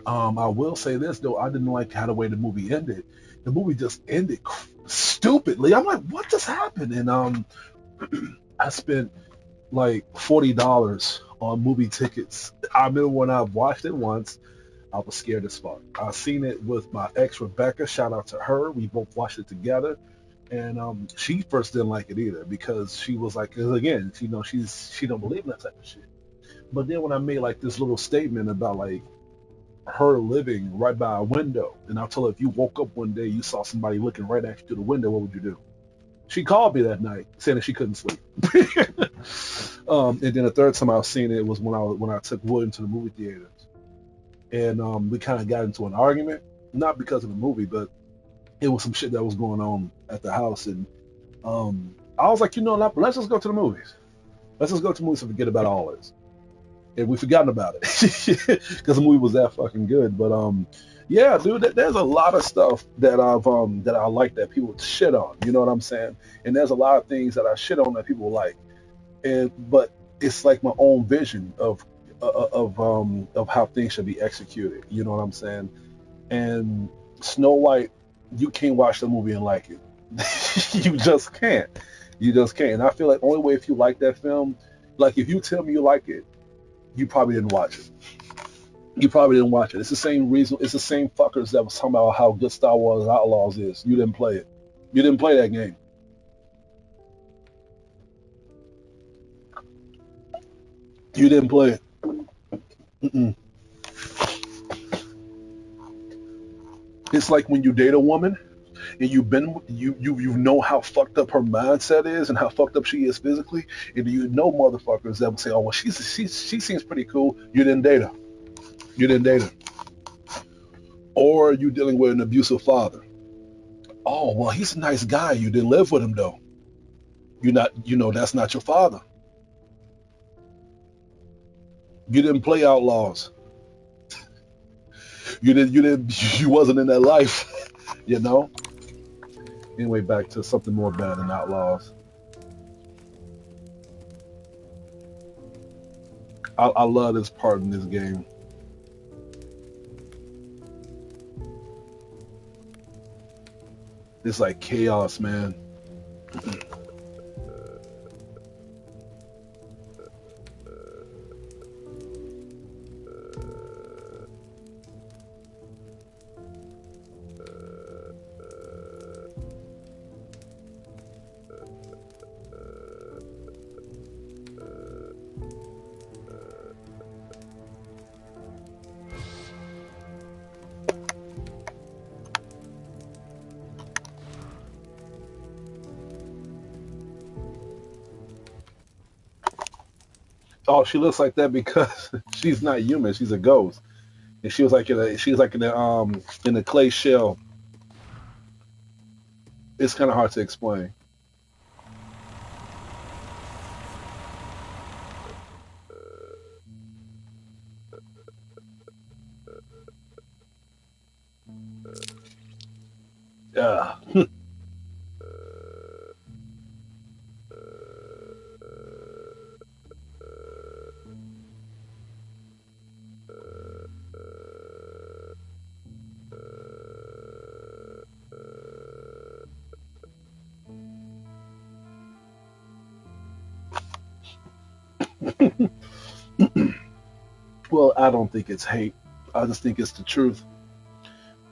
Speaker 1: I will say this though, I didn't like how the way the movie ended. The movie just ended stupidly. I'm like, what just happened? And I spent like $40 on movie tickets. I remember when I watched it once, I was scared as fuck. I seen it with my ex Rebecca. Shout out to her. We both watched it together, and she first didn't like it either because she was like, cause again, she don't believe in that type of shit. But then when I made like this little statement about like her living right by a window. And I told her, if you woke up one day, you saw somebody looking right at you through the window, what would you do? She called me that night saying that she couldn't sleep. And then the third time I was seeing it was when I took William to the movie theaters, and we kind of got into an argument, not because of the movie, but it was some shit that was going on at the house, and I was like, let's just go to the movies. Let's just go to the movies and forget about all this. And we forgotten about it because the movie was that fucking good. But yeah, dude, there's a lot of stuff that that I like that people shit on. You know what I'm saying? And there's a lot of things that I shit on that people like. But it's like my own vision of how things should be executed. You know what I'm saying? And Snow White, you can't watch the movie and like it. You just can't. You just can't. And I feel like the only way if you like that film, like if you tell me you like it, you probably didn't watch it. You probably didn't watch it. It's the same reason. It's the same fuckers that was talking about how good Star Wars Outlaws is. You didn't play it. You didn't play that game. You didn't play it. Mm-mm. It's like when you date a woman and you know how fucked up her mindset is and how fucked up she is physically, and you know motherfuckers that will say, "Oh well, she seems pretty cool." You didn't date her. You didn't date her. Or you dealing with an abusive father. Oh well, he's a nice guy. You didn't live with him though. You're not. You know that's not your father. You didn't play Outlaws. You didn't. You didn't. You wasn't in that life. You know. Anyway, back to something more better than Outlaws. I love this part in this game. It's like chaos, man. Oh, she looks like that because she's not human. She's a ghost, and she was like in a clay shell. It's kind of hard to explain. Yeah. Well, I don't think it's hate. I just think it's the truth.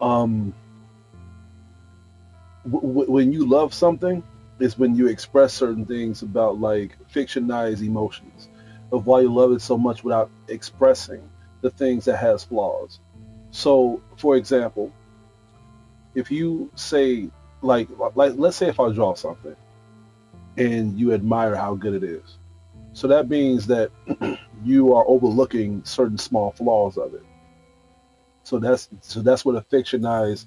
Speaker 1: Um, when you love something, is when you express certain things about like fictionized emotions of why you love it so much without expressing the things that has flaws. So, for example, if you say like let's say if I draw something and you admire how good it is, so that means that you are overlooking certain small flaws of it. So that's where the fictionized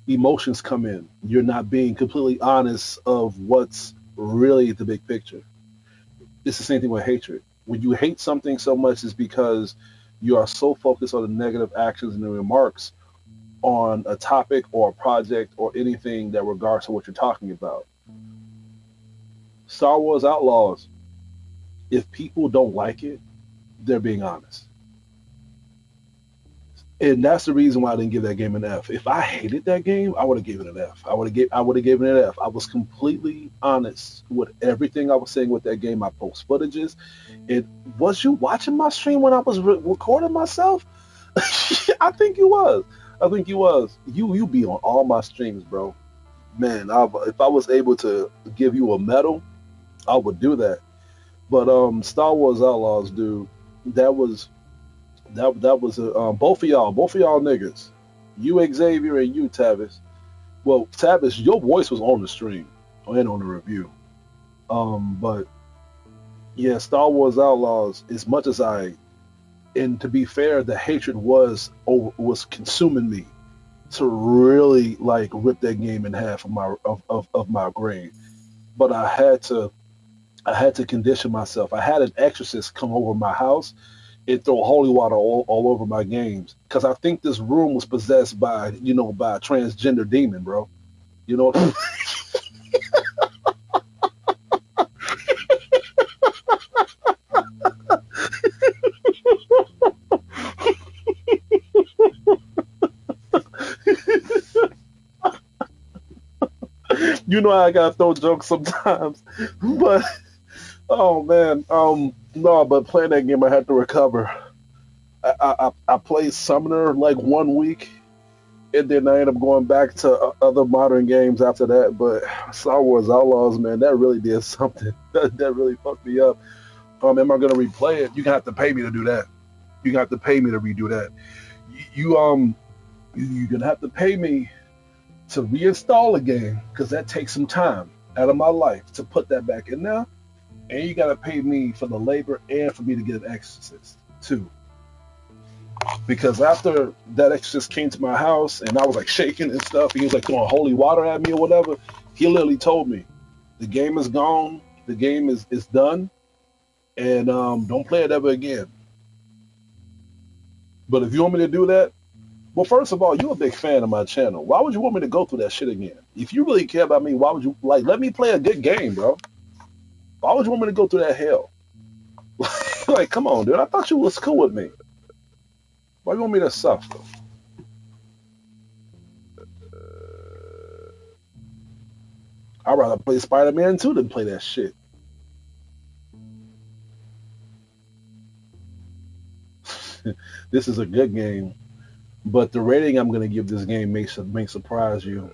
Speaker 1: emotions come in. You're not being completely honest of what's really the big picture. It's the same thing with hatred. When you hate something so much, is because you are so focused on the negative actions and the remarks on a topic or a project or anything that regards to what you're talking about. Star Wars Outlaws, if people don't like it, they're being honest. And that's the reason why I didn't give that game an F. If I hated that game, I would have given it an F. I would have given it an F. I was completely honest with everything I was saying with that game. I post footages. It was you watching my stream when I was recording myself? I think you was. I think you was. You be on all my streams, bro. Man, if I was able to give you a medal, I would do that. But Star Wars Outlaws, dude, that was That was both of y'all niggas, you Xavier and you Tavis. Well, Tavis, your voice was on the stream and on the review. But yeah, Star Wars Outlaws. As much as and to be fair, the hatred was consuming me to really like rip that game in half of my brain. But I had to condition myself. I had an exorcist come over my house and throw holy water all over my games because I think this room was possessed by by a transgender demon, bro. You know. You know I gotta throw jokes sometimes, but oh man, no, but playing that game I had to recover. I played Summoner like 1 week, and then I ended up going back to other modern games after that. But Star Wars Outlaws, man, that really did something. That really fucked me up. Am I gonna replay it? You gonna have to pay me to do that. You gonna have to pay me to redo that. You're gonna have to pay me to reinstall a game because that takes some time out of my life to put that back in there, and you gotta pay me for the labor and for me to get an exorcist too. Because after that exorcist came to my house and I was like shaking and stuff, and he was like throwing holy water at me or whatever, he literally told me the game is gone, the game is done, and don't play it ever again. But if you want me to do that, well, first of all, you're a big fan of my channel. Why would you want me to go through that shit again? If you really care about me, why would you let me play a good game, bro? Why would you want me to go through that hell? Like, come on, dude. I thought you was cool with me. Why you want me to suffer? I'd rather play Spider-Man 2 than play that shit. This is a good game, but the rating I'm going to give this game may surprise you.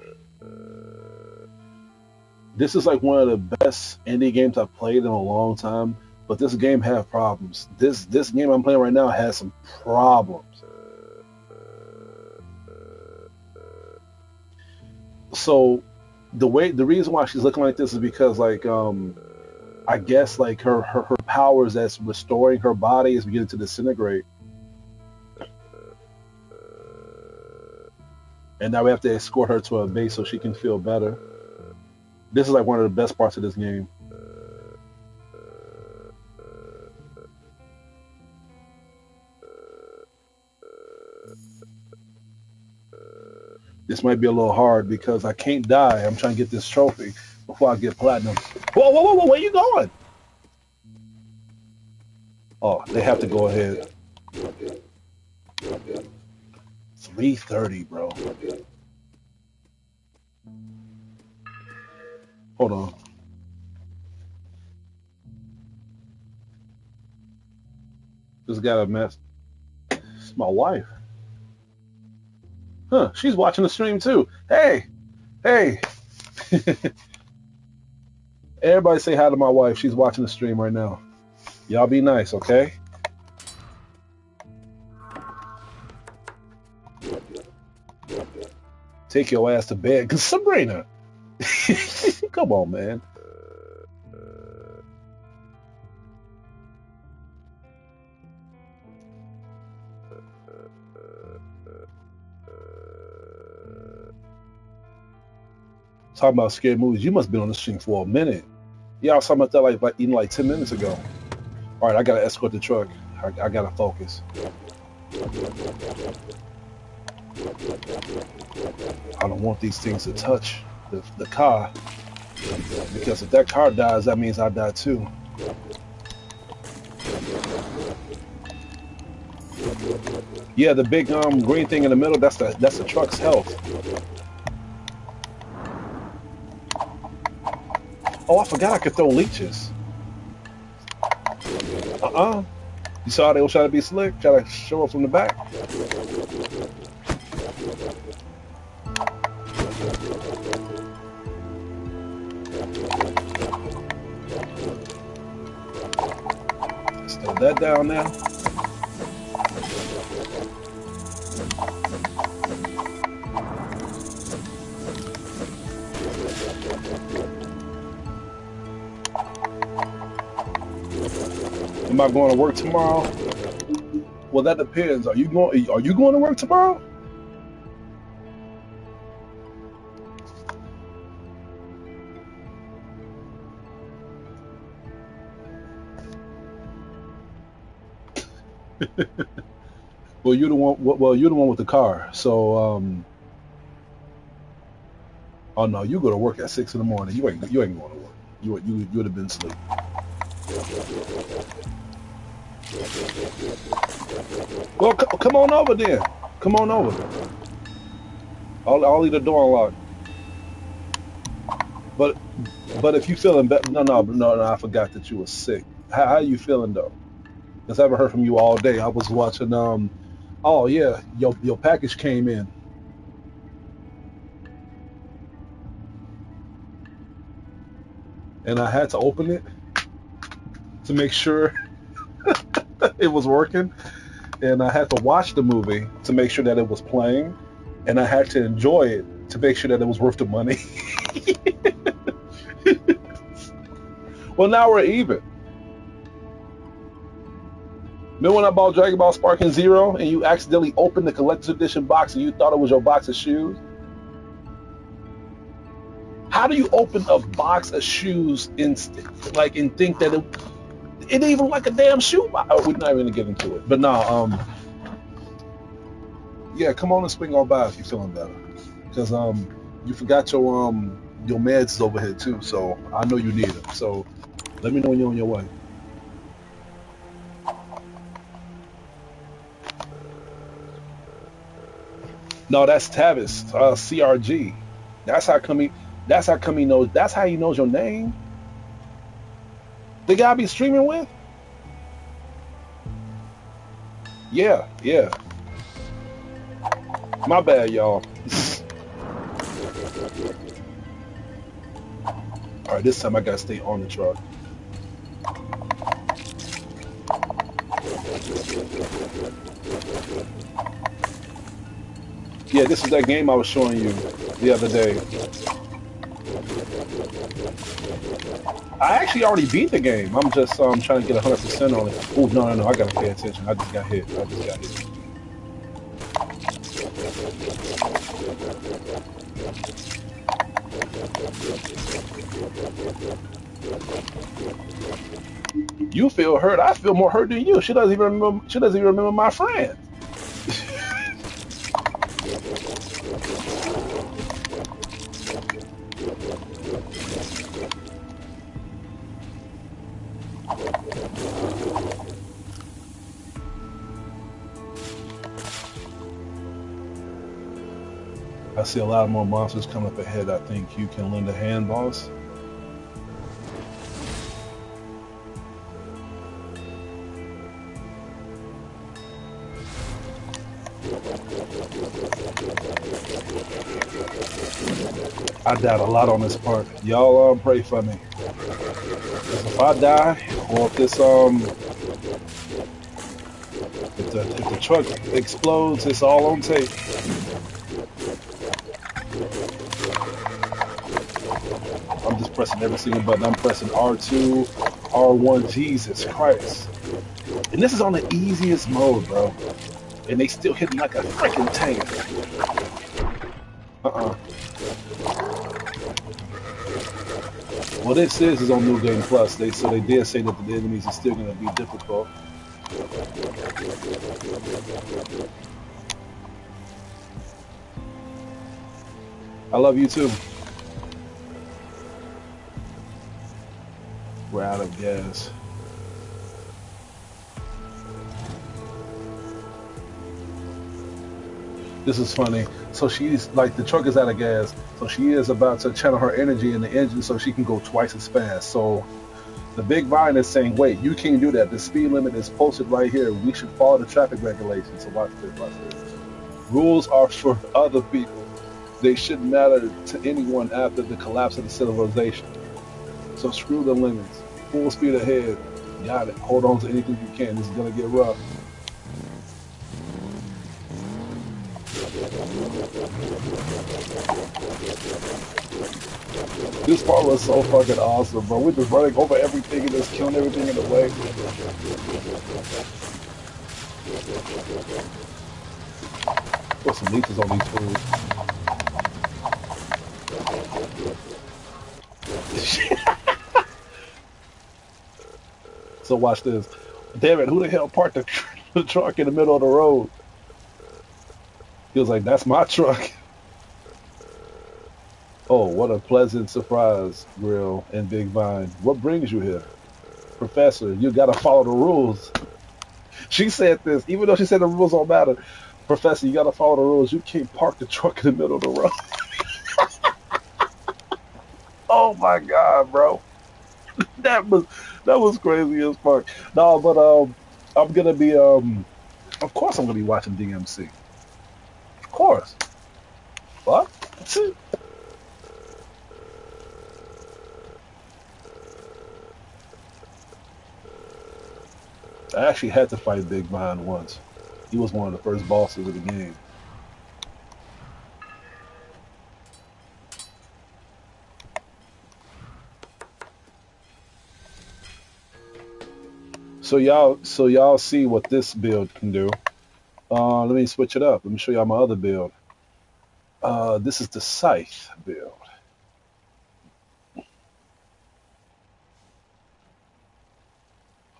Speaker 1: This is like one of the best indie games I've played in a long time, but this game has problems. This game I'm playing right now has some problems. So the reason why she's looking like this is because I guess like her powers that's restoring her body is beginning to disintegrate. And now we have to escort her to a base so she can feel better. This is like one of the best parts of this game. This might be a little hard because I can't die. I'm trying to get this trophy before I get platinum. Whoa, whoa, whoa, whoa, where you going? Oh, they have to go ahead. 330, bro. Hold on. Just got a mess. It's my wife. Huh, she's watching the stream too. Hey, hey. Everybody say hi to my wife. She's watching the stream right now. Y'all be nice, okay? Take your ass to bed. Cause Sabrina. Come on, man. Talking about scary movies. You must have been on the stream for a minute. Yeah, I was talking about that like even like 10 minutes ago. All right, I gotta escort the truck. I gotta focus. I don't want these things to touch the car, because if that car dies, that means I die too. Yeah, the big green thing in the middle, that's the truck's health. Oh, I forgot I could throw leeches. You saw they were trying to be slick, try to show up from the back. Let's throw that down now. Am I going to work tomorrow? Well, that depends. Are you going to work tomorrow? Well, you're the one. Well, you're the one with the car. So, oh no, you go to work at 6 in the morning. You ain't going to work. You would have been asleep. Well, come on over then. Come on over. I'll leave the door unlocked. But if you feeling better, no, I forgot that you were sick. How you feeling though? Because I haven't heard from you all day. I was watching. Oh yeah, your package came in, and I had to open it to make sure it was working, and I had to watch the movie to make sure that it was playing, and I had to enjoy it to make sure that it was worth the money. Well, now we're even. Remember when I bought Dragon Ball Sparking Zero and you accidentally opened the collector's edition box and you thought it was your box of shoes? How do you open a box of shoes and think that it ain't even like a damn shoe box? Oh, we're not even gonna get into it. But no, yeah, come on and swing on by if you're feeling better. Because you forgot your meds is over here too, so I know you need them. So let me know when you're on your way. No, that's Tavis, CRG. That's how come he knows. That's how he knows your name. The guy I be streaming with. Yeah. My bad, y'all. All right, this time I gotta stay on the truck. Yeah, this is that game I was showing you the other day. I actually already beat the game. I'm just trying to get 100% on it. Oh, no, I gotta pay attention. I just got hit. You feel hurt. I feel more hurt than you. She doesn't even remember my friend. I see a lot more monsters coming up ahead. I think you can lend a hand, boss. I died a lot on this part. Y'all pray for me. If I die, or if this if the truck explodes, it's all on tape. I'm just pressing every single button. I'm pressing R2, R1. Jesus Christ! And this is on the easiest mode, bro. And they still hitting like a freaking tank. Well, this is on New Game Plus. They did say that the enemies are still going to be difficult. I love you too. We're out of gas. This is funny. So she's like, the truck is out of gas. So she is about to channel her energy in the engine so she can go twice as fast. So the big vine is saying, wait, you can't do that. The speed limit is posted right here. We should follow the traffic regulations. So watch this. Rules are for other people. They shouldn't matter to anyone after the collapse of the civilization. So screw the limits. Full speed ahead. Got it. Hold on to anything you can. This is going to get rough. This part was so fucking awesome, bro. We're just running over everything and just killing everything in the way. Put some leeches on these fools. So watch this. Damn it, who the hell parked the truck in the middle of the road? He was like, that's my truck. Oh, what a pleasant surprise, Grill and Big Vine. What brings you here? Professor, you gotta follow the rules. She said this, even though she said the rules don't matter. Professor, you gotta follow the rules. You can't park the truck in the middle of the road. Oh my god, bro. That was crazy as fuck. No, but I'm gonna be of course I'm gonna be watching DMC. Of course. What? I actually had to fight Big Vine once. He was one of the first bosses of the game. So y'all see what this build can do. Let me switch it up. Let me show y'all my other build. This is the Scythe build.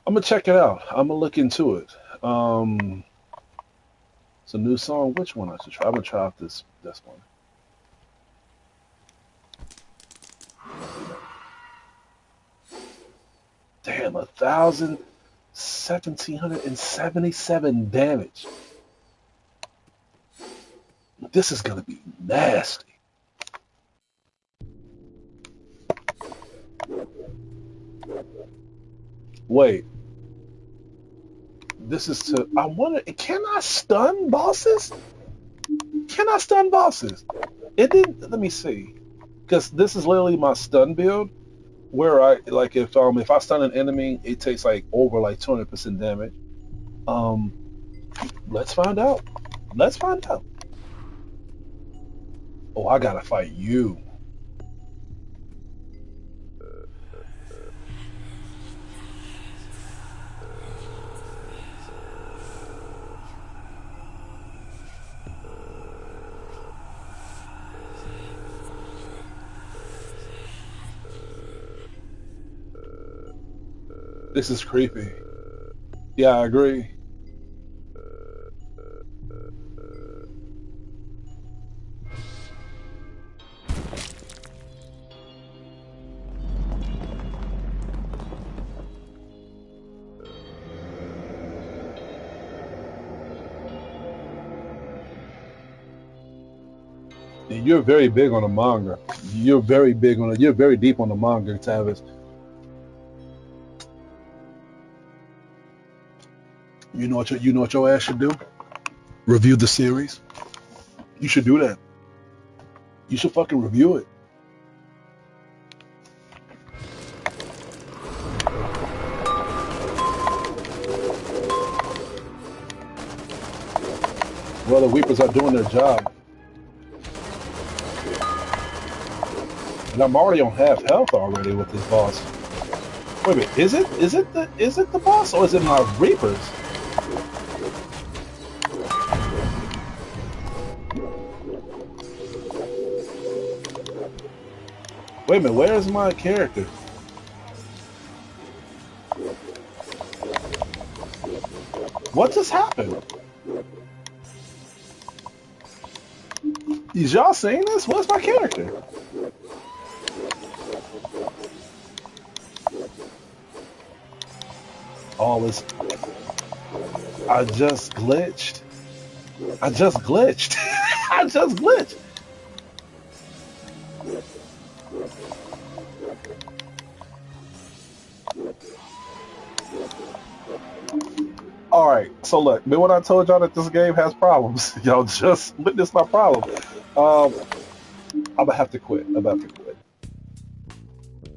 Speaker 1: I'm gonna check it out. I'm gonna look into it. It's a new song. Which one I should try? I'm gonna try out this one. Damn, 1,777 damage. This is gonna be nasty. Wait. This is to. I wonder. Can I stun bosses? Can I stun bosses? It didn't. Let me see. Because this is literally my stun build, where I like if I stun an enemy, it takes like over like 200% damage. Um, let's find out. Let's find out. Oh, I gotta fight you. This is creepy. Yeah, I agree. And you're very big on the manga. You're very big on it. You're very deep on the manga, Tavis. You know what your ass should do? Review the series. You should do that. You should fucking review it. Well, the Weepers are doing their job. And I'm already on half health already with this boss. Wait a minute, is it the boss or is it my Reapers? Wait a minute, where's my character? What just happened? Is y'all seeing this? What's my character? All this. I just glitched. I just glitched. I just glitched. All right, so look, remember what I told y'all that this game has problems? Y'all just witnessed my problem. I'm gonna have to quit. I'm about to quit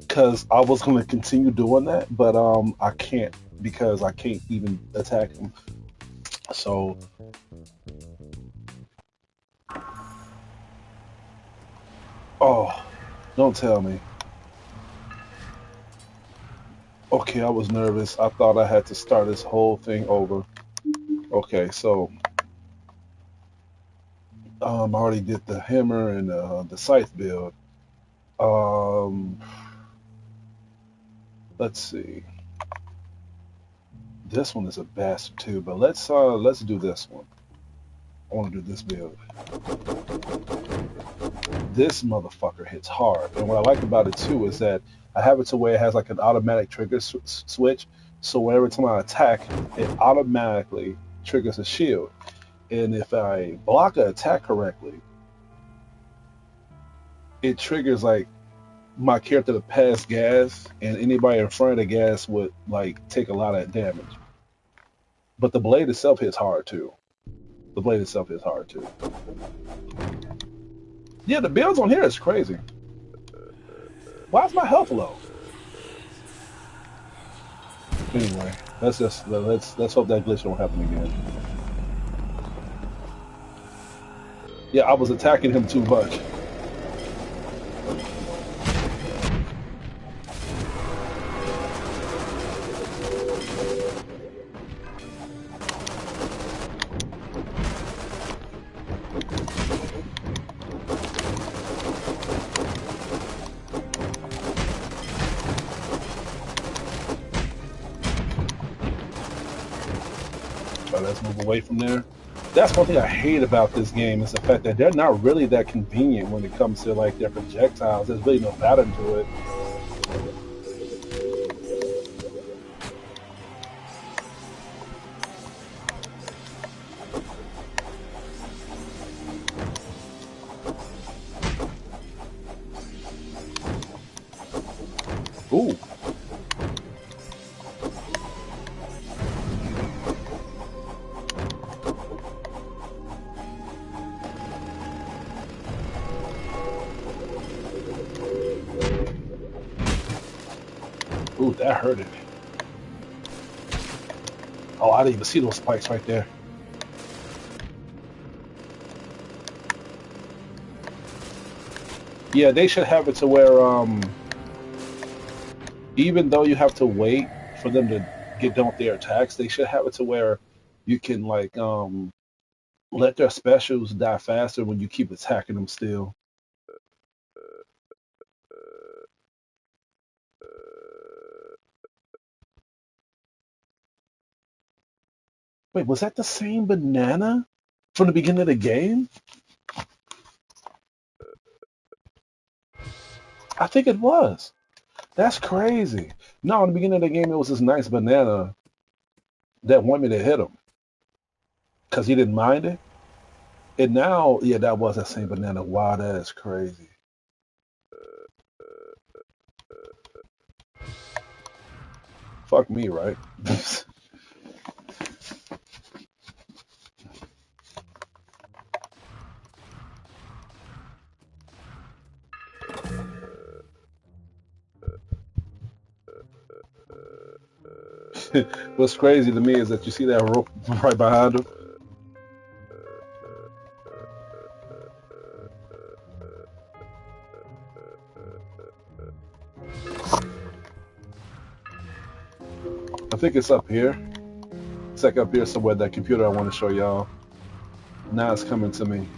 Speaker 1: because I was gonna continue doing that, but I can't because I can't even attack him. So Oh, don't tell me. Okay, I was nervous. I thought I had to start this whole thing over. Okay, so I already did the hammer and the scythe build. Um, let's see. This one is a bastard too, but let's do this one. I want to do this build. This motherfucker hits hard, and what I like about it too is that I have it to where it has like an automatic trigger switch. So whenever time I attack, it automatically triggers a shield. And if I block an attack correctly, it triggers like my character to pass gas, and anybody in front of the gas would like take a lot of damage. But the blade itself hits hard too. The blade itself hits hard too. Yeah, the builds on here is crazy. Why is my health low? Anyway, let's hope that glitch don't happen again. Yeah, I was attacking him too much. But let's move away from there. That's one thing I hate about this game is the fact that they're not really that convenient when it comes to like their projectiles. There's really no pattern to it. Ooh. Ooh, that hurted. Oh, I didn't even see those spikes right there. Yeah, they should have it to where even though you have to wait for them to get done with their attacks, they should have it to where you can like let their specials die faster when you keep attacking them still. Wait, was that the same banana from the beginning of the game? I think it was. That's crazy. No, in the beginning of the game, it was this nice banana that wanted me to hit him because he didn't mind it. And now, yeah, that was that same banana. Wow, that is crazy. Fuck me, right? What's crazy to me is that you see that rope right behind him. I think it's up here. It's like up here somewhere. That computer I want to show y'all. Now it's coming to me.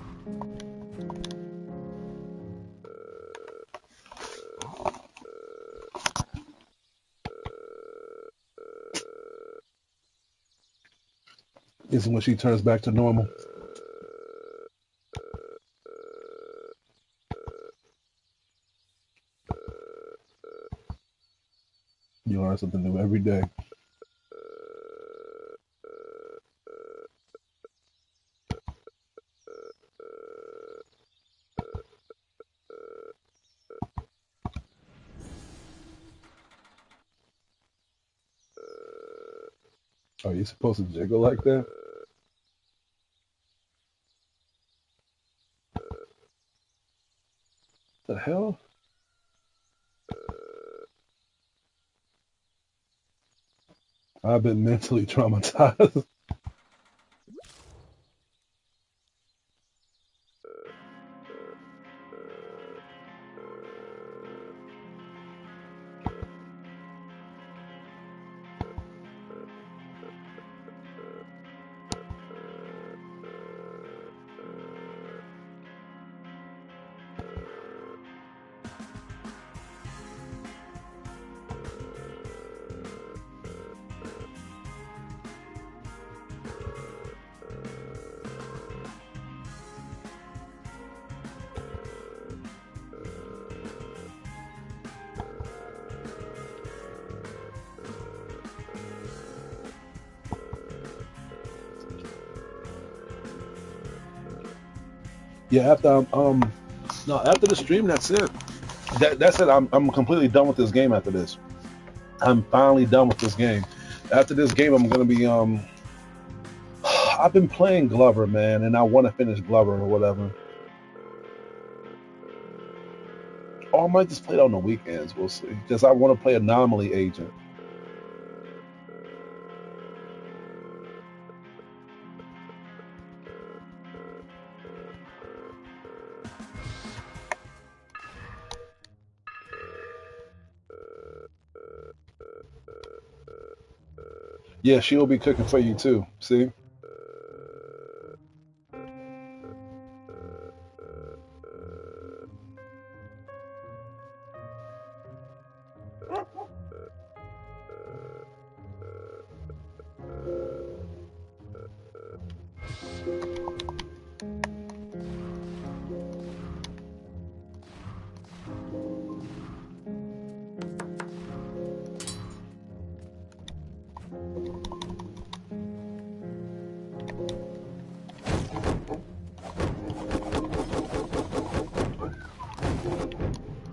Speaker 1: This is when she turns back to normal. You learn something new every day. Are you supposed to jiggle like that? The hell? I've been mentally traumatized. Yeah, no, after the stream, that's it. That's it. I'm completely done with this game after this. I'm finally done with this game. After this game, I'm gonna be I've been playing Glover, man, and I want to finish Glover or whatever. Or I might just play it on the weekends. We'll see. Because I want to play Anomaly Agent. Yeah, she'll be cooking for you too. See?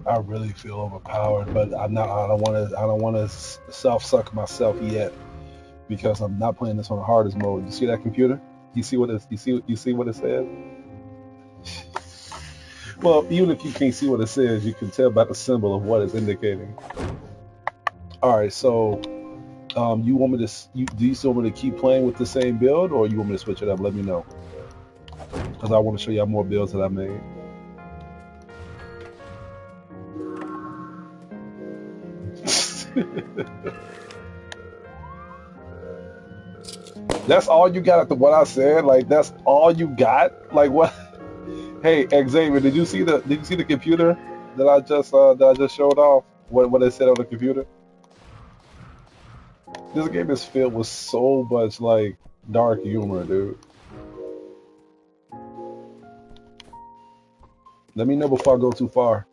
Speaker 1: I really feel overpowered, but I'm not. I don't want to. I don't want to self suck myself yet because I'm not playing this on the hardest mode. You see that computer? You see what it? You see what it says? Well, even if you can't see what it says, you can tell by the symbol of what it's indicating. All right, so you want me to? Do you still want me to keep playing with the same build, or you want me to switch it up? Let me know, because I want to show you more builds that I made. That's all you got after what I said? Like that's all you got? Like what? Hey, Xavier, did you see the computer that I just showed off? What it said on the computer? This game is filled with so much like dark humor, dude. Let me know before I go too far.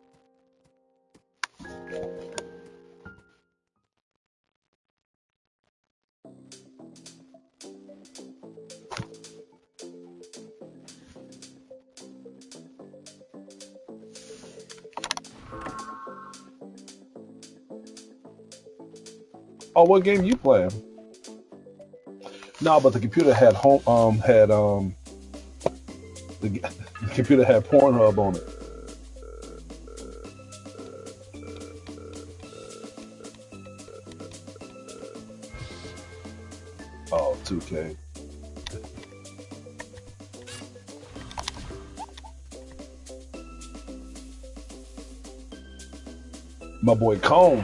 Speaker 1: Oh, what game you playing? No, but the computer had the computer had Pornhub on it. Oh, 2K. My boy Comb.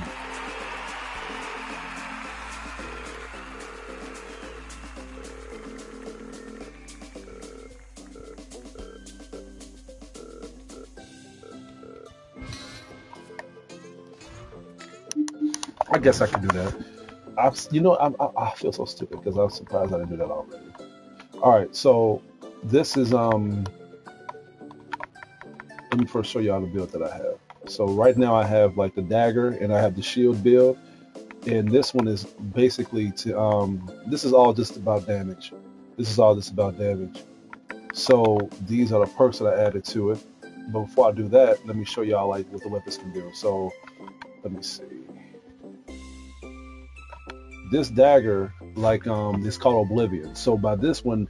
Speaker 1: I guess I can do that. I feel so stupid because I was surprised I didn't do that already. All right, so this is Let me first show y'all the build that I have. So right now I have like the dagger and I have the shield build, and this one is basically this is all just about damage. This is all just about damage. So these are the perks that I added to it. But before I do that, let me show y'all like what the weapons can do. So let me see. This dagger, like it's called Oblivion. So by this one,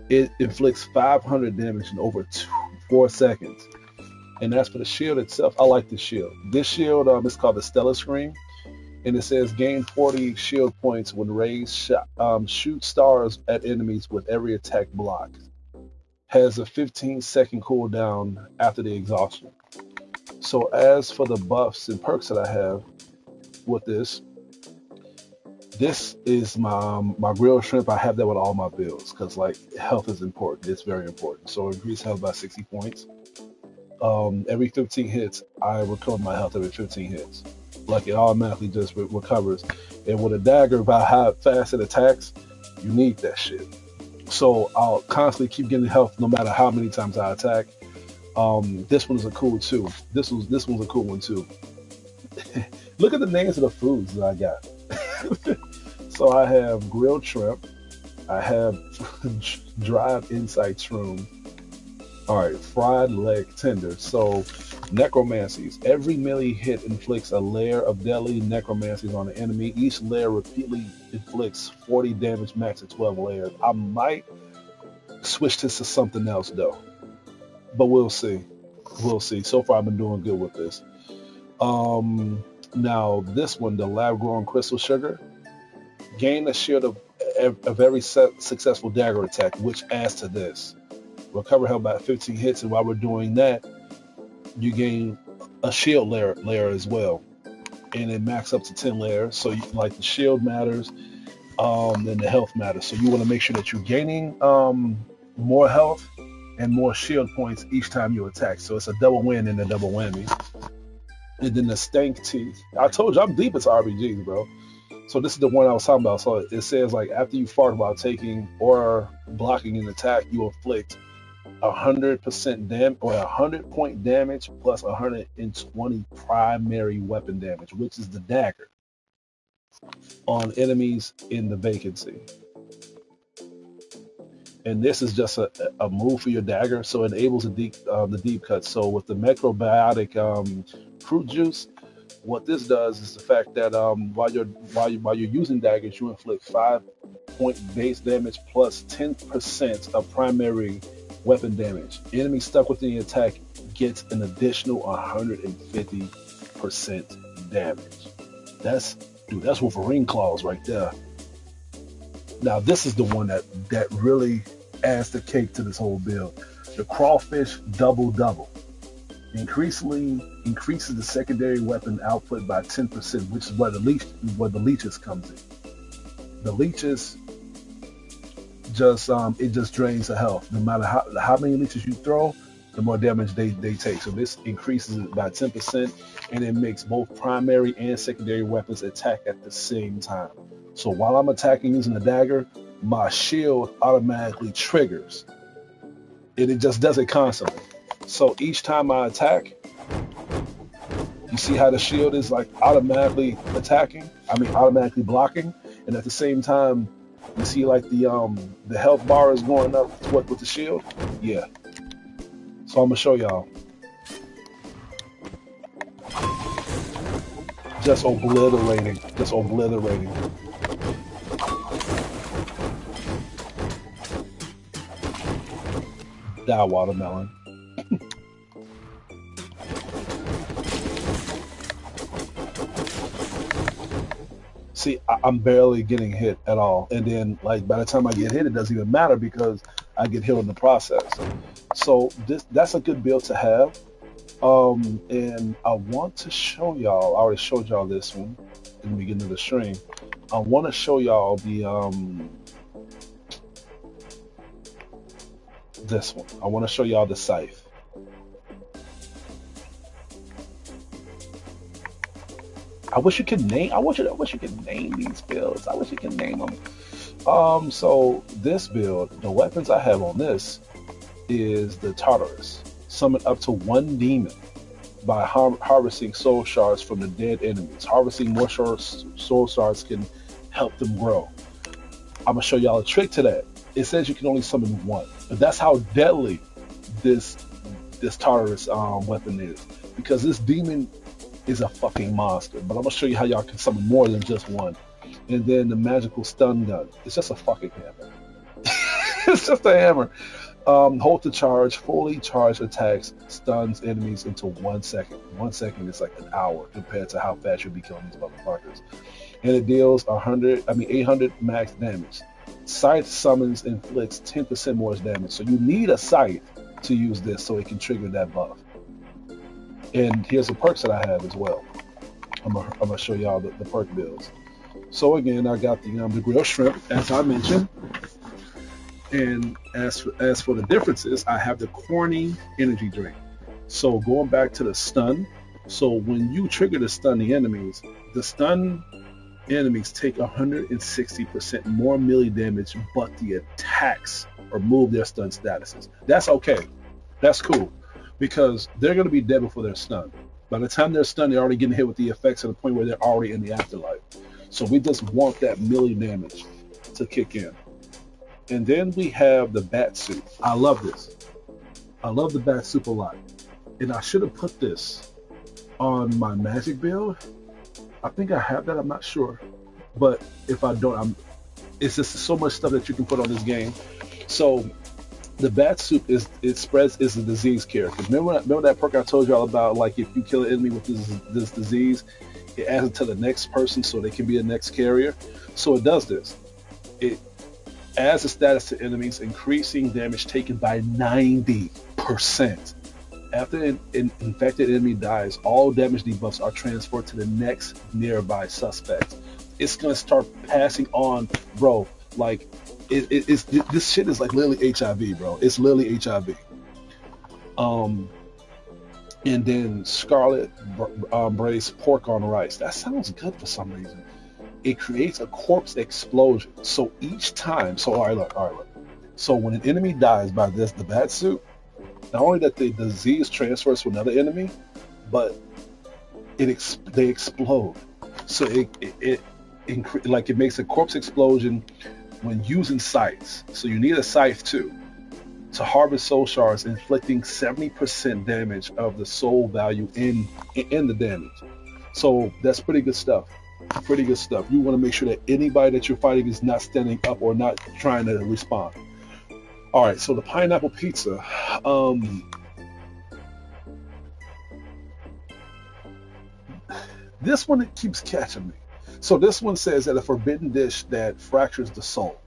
Speaker 1: it inflicts 500 damage in over 4 seconds. And as for the shield itself, I like this shield. This shield is called the Stellar Scream, and it says gain 40 shield points when raised. Shoot stars at enemies with every attack blocked. Has a 15-second cooldown after the exhaustion. So as for the buffs and perks that I have with this is my grilled shrimp. I have that with all my builds because like health is important. It's very important. So increase health by 60 points. Every 15 hits, I recover my health every 15 hits. Like it automatically just recovers. And with a dagger, by how fast it attacks, you need that shit. So I'll constantly keep getting health no matter how many times I attack. This one is a cool too. This one's a cool one too. Look at the names of the foods that I got. So I have grilled shrimp. I have dried inside shroom. All right, fried leg tender. So, necromancies. Every melee hit inflicts a layer of deadly necromancies on the enemy. Each layer repeatedly inflicts 40 damage, max at 12 layers. I might switch this to something else though, but we'll see. We'll see. So far, I've been doing good with this. Now this one, the lab-grown crystal sugar, gain a shield of every successful dagger attack, which adds to this. Recover health by 15 hits, and while we're doing that, you gain a shield layer as well, and it max up to 10 layers. So like the shield matters, and the health matters. So you want to make sure that you're gaining more health and more shield points each time you attack. So it's a double win and a double whammy. And then the stank teeth. I told you I'm deep into RPGs, bro. So this is the one I was talking about. So it says like after you fart while taking or blocking an attack, you inflict 100% damage or 100-point damage plus 120 primary weapon damage, which is the dagger, on enemies in the vacancy. And this is just a move for your dagger, so it enables the deep cut. So with the macrobiotic fruit juice, what this does is the fact that while you're using daggers, you inflict 5-point base damage plus 10% of primary weapon damage. Enemy stuck within the attack gets an additional 150% damage. That's Wolverine claws right there. Now this is the one that really adds the cake to this whole build. The crawfish double. Increases the secondary weapon output by 10%, which is where the leeches comes in. The leeches just it just drains the health. No matter how many leeches you throw, the more damage they take. So this increases it by 10%, and it makes both primary and secondary weapons attack at the same time. So while I'm attacking using a dagger, my shield automatically triggers, and it just does it constantly. So each time I attack, you see how the shield is like automatically automatically blocking, and at the same time, you see like the health bar is going up with the shield. Yeah. So I'm gonna show y'all. Just obliterating. Die, watermelon. See, I'm barely getting hit at all. And then, like, by the time I get hit, it doesn't even matter because I get hit in the process. So that's a good build to have. And I want to show y'all, I already showed y'all this one in the beginning of the stream. I want to show y'all this one. I want to show y'all the scythe. I wish you could name these builds. I wish you could name them. So this build, the weapons I have on this is the Tartarus. Summon up to 1 demon by harvesting soul shards from the dead enemies. Harvesting more soul shards can help them grow. I'm gonna show y'all a trick to that. It says you can only summon 1, but that's how deadly this Tartarus weapon is, because this demon is a fucking monster. But I'm gonna show you how y'all can summon more than just 1. And then the magical stun gun. It's just a fucking hammer. It's just a hammer. Hold to charge. Fully charged attacks stuns enemies into 1 second. 1 second is like an hour compared to how fast you'll be killing these motherfuckers. And it deals 800 max damage. Scythe summons inflicts 10% more damage. So you need a scythe to use this so it can trigger that buff. And here's the perks that I have as well. I'm gonna show y'all the perk builds. So again, I got the grilled shrimp, as I mentioned. And as for the differences, I have the corny energy drink. So going back to the stun, so when you trigger the stun the enemies take 160% more melee damage, but the attacks remove their stun statuses. That's okay. That's cool, because they're going to be dead before they're stunned. By the time they're stunned, they're already getting hit with the effects to the point where they're already in the afterlife. So we just want that melee damage to kick in. And then we have the bat suit. I love this. I love the bat soup a lot. And I should have put this on my magic build. I think I have that, I'm not sure. But if I don't, it's just so much stuff that you can put on this game. So the bat soup is it spreads is a disease character. Remember that perk I told you all about? Like if you kill an enemy with this disease, it adds it to the next person so they can be a next carrier. So it does this. It adds a status to enemies, increasing damage taken by 90%. After an infected enemy dies, all damage debuffs are transferred to the next nearby suspect. It's gonna start passing on, bro. Like it's this shit is like literally HIV, bro. It's literally HIV. Um, and then Scarlet Brace pork on rice. That sounds good for some reason. It creates a corpse explosion. So each time, so all right, look. So when an enemy dies by the bat soup, not only that the disease transfers to another enemy, but they explode. So it makes a corpse explosion when using scythes. So you need a scythe too to harvest soul shards, inflicting 70% damage of the soul value in the damage. So that's pretty good stuff. Pretty good stuff. You want to make sure that anybody that you're fighting is not standing up or not trying to respond. All right, so the pineapple pizza. This one, it keeps catching me. So this one says that a forbidden dish that fractures the soul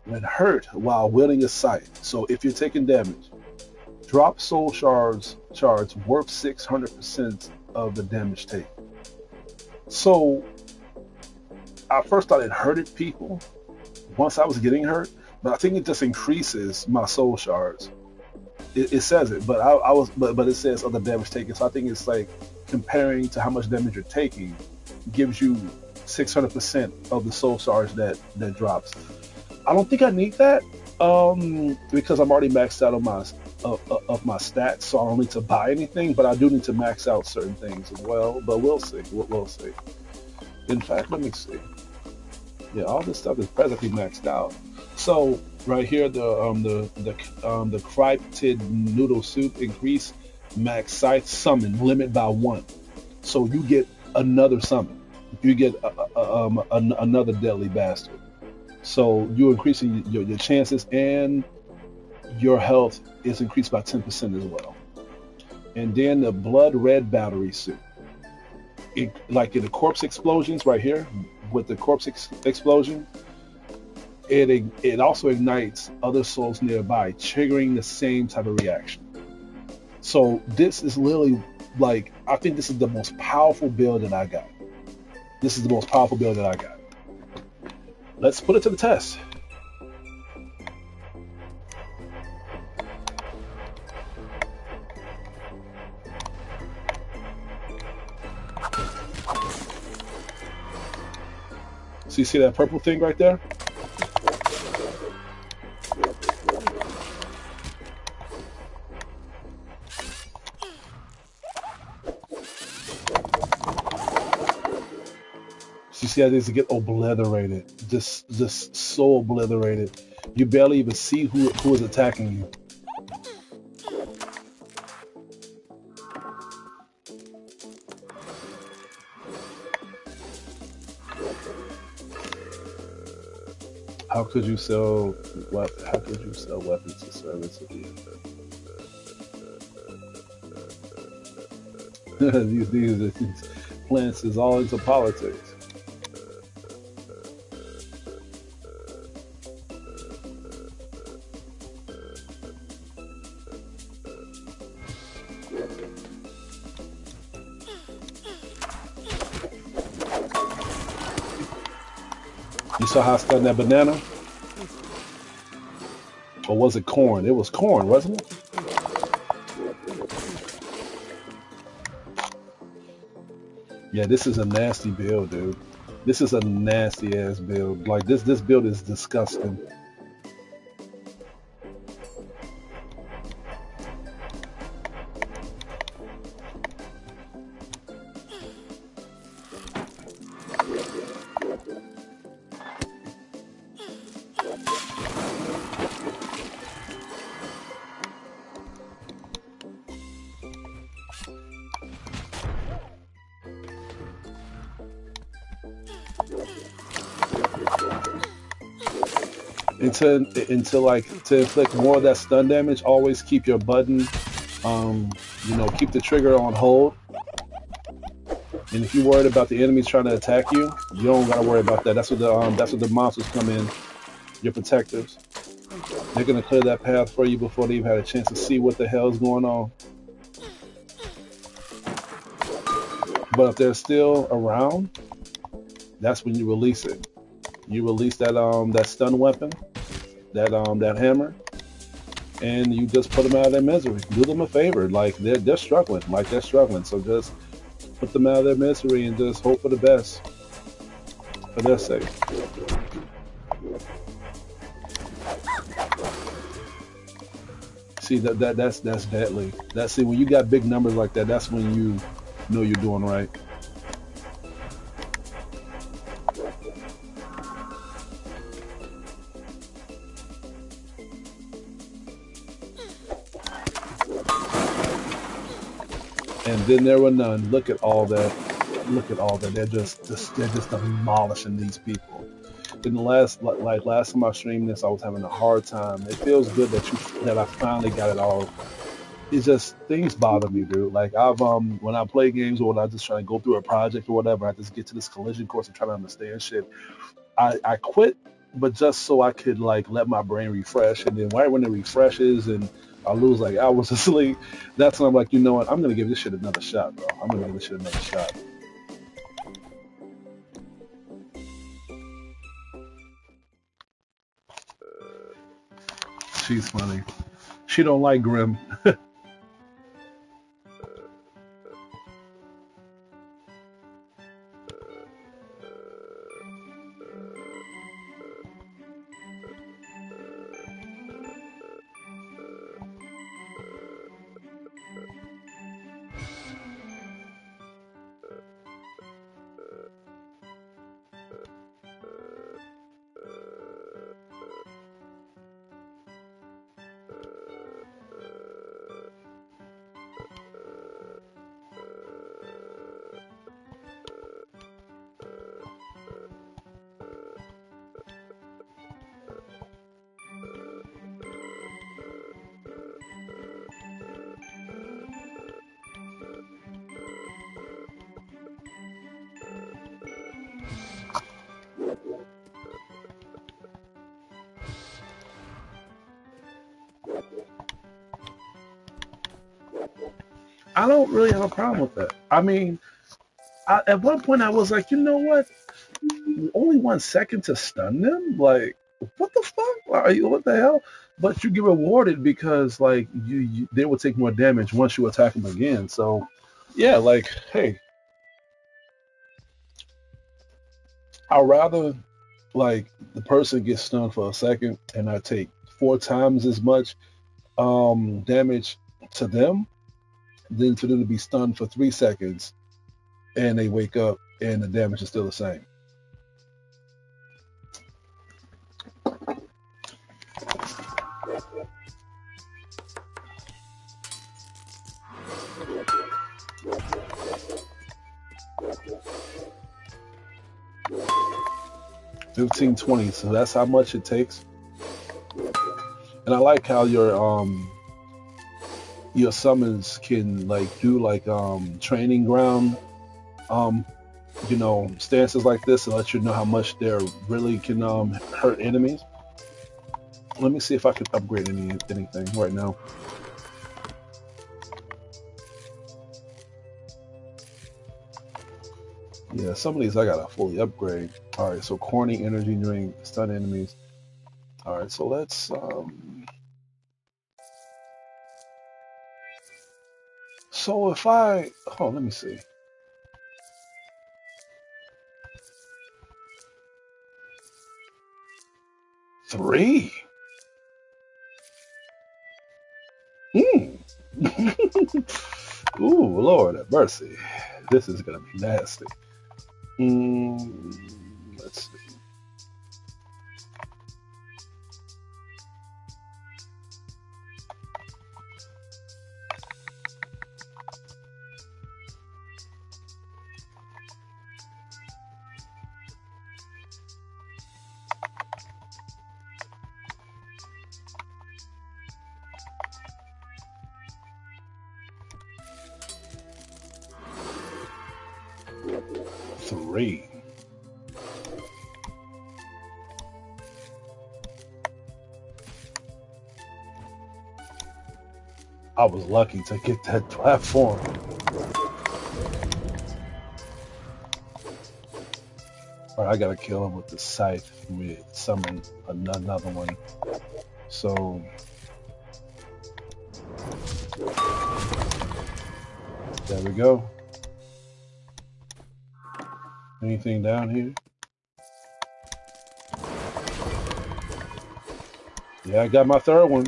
Speaker 1: when hurt while wielding a scythe. So if you're taking damage, drop soul shards worth 600% of the damage taken. So I first thought it hurted people once I was getting hurt, but I think it just increases my soul shards. It says it, but but it says other damage taken. So I think it's like comparing to how much damage you're taking gives you 600% of the soul shards that drops. I don't think I need that because I'm already maxed out on my of my stats, so I don't need to buy anything. But I do need to max out certain things as well. But we'll see. We'll see. In fact, let me see. Yeah, all this stuff is presently maxed out. So right here, the cryptid noodle soup increase max scythe summon limit by 1. So you get another summon. You get another deadly bastard. So you're increasing your chances, and your health is increased by 10% as well. And then the blood red battery suit. Like in the corpse explosions right here, with the corpse explosion, it also ignites other souls nearby, triggering the same type of reaction. So this is literally like, I think this is the most powerful build that I got. This is the most powerful build that I got. Let's put it to the test. So you see that purple thing right there? You see how these get obliterated, just so obliterated. You barely even see who is attacking you. How could you sell weapons to servants of the these plants is all into politics. You saw how I stunned that banana? Or was it corn? It was corn, wasn't it? Yeah, this is a nasty build, dude. This is a nasty ass build. Like this build is disgusting. To inflict more of that stun damage, always keep your button, um, keep the trigger on hold. And if you're worried about the enemies trying to attack you, you don't gotta worry about that. That's what the monsters come in, your protectors. They're gonna clear that path for you before they even had a chance to see what the hell's going on. But if they're still around, that's when you release it. You release that stun weapon, that hammer, and you just put them out of their misery. Do them a favor, like they're struggling, So just put them out of their misery and just hope for the best for their sake. See that's deadly. See when you got big numbers like that, that's when you know you're doing right. And then there were none. Look at all that. Look at all that. They're just demolishing these people. In the last time I streamed this, I was having a hard time. It feels good that I finally got it all. It's just things bother me, dude. Like I've when I play games or when I just try to go through a project or whatever, I just get to this collision course and try to understand shit. I quit, but just so I could like let my brain refresh, and then right when it refreshes and I lose like hours of sleep, that's when I'm like, you know what? I'm gonna give this shit another shot, bro. I'm gonna give this shit another shot. She's funny. She don't like Grim. 'Cause I don't really have a problem with that. I mean, at one point I was like, you know what? Only 1 second to stun them? Like, what the fuck? What the hell? But you get rewarded because like they will take more damage once you attack them again. So yeah, like, hey, I'd rather like the person gets stunned for a second and I take 4 times as much damage to them than for them to be stunned for 3 seconds and they wake up and the damage is still the same. 15, 20. So that's how much it takes. And I like how your summons can like do like training ground stances like this and let you know how much they really can hurt enemies. Let me see if I can upgrade anything right now. Yeah, some of these I gotta fully upgrade. All right, so corny energy during stun enemies. All right, so let's so if let me see. 3. Hmm. Ooh, Lord have mercy. This is gonna be nasty. Let's see. 3. I was lucky to get that platform. All right, I gotta kill him with the scythe. We summon another one. So there we go. Anything down here? Yeah, I got my third one.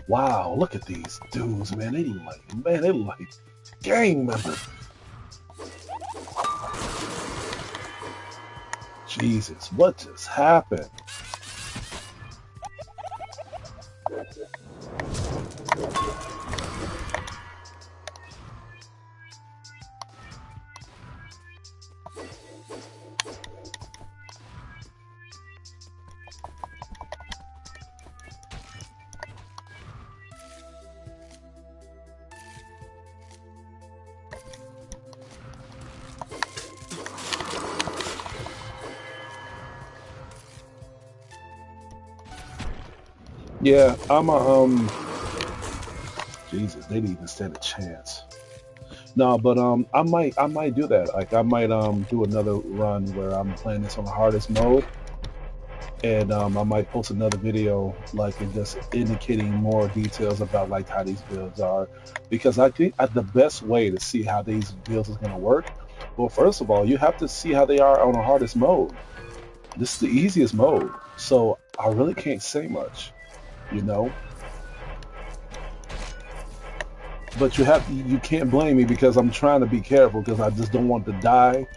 Speaker 1: Wow, look at these dudes, man. They look like gang members. Jesus, what just happened? Yeah, I'm a Jesus, they didn't even stand a chance. No, but I might do that. Like I might do another run where I'm playing this on the hardest mode, and I might post another video like and just indicating more details about like how these builds are, because I think the best way to see how these builds is gonna work. Well, first of all, you have to see how they are on the hardest mode. This is the easiest mode, so I really can't say much, you know. But you can't blame me because I'm trying to be careful because I just don't want to die.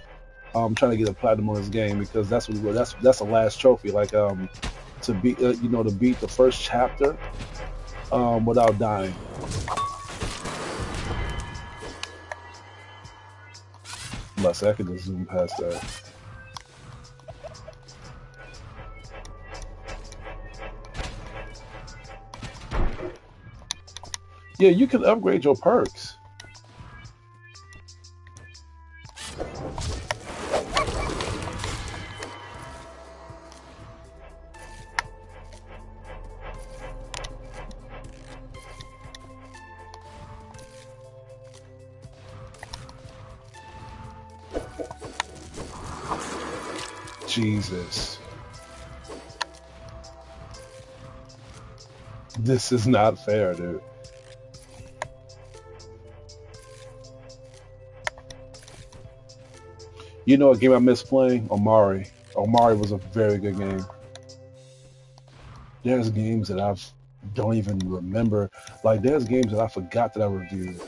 Speaker 1: I'm trying to get a platinum on this game because that's the last trophy. Like to beat to beat the first chapter without dying. Unless I could just zoom past that. Yeah, you can upgrade your perks. Jesus. This is not fair, dude. You know a game I miss playing? Omari. Omari was a very good game. There's games that I don't even remember. Like there's games that I forgot that I reviewed.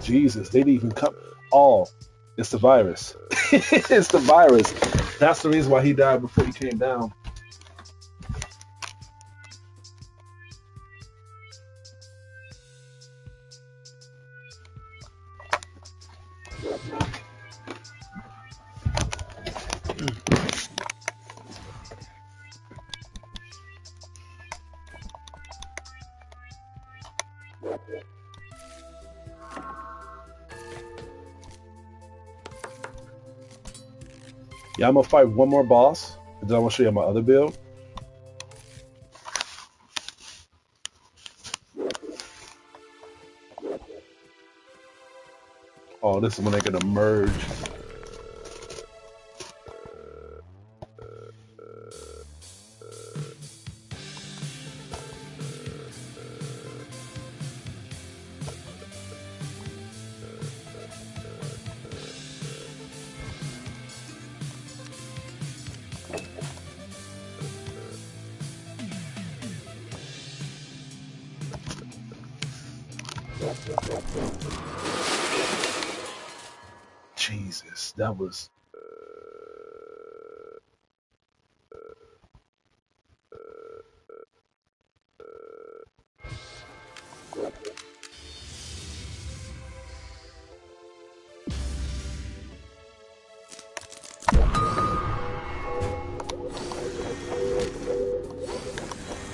Speaker 1: Jesus, they didn't even come. Oh, it's the virus. It's the virus. That's the reason why he died before he came down. Yeah, I'm gonna fight one more boss, and then I'm gonna show you my other build. Oh, this is when they're gonna merge. Jesus, that was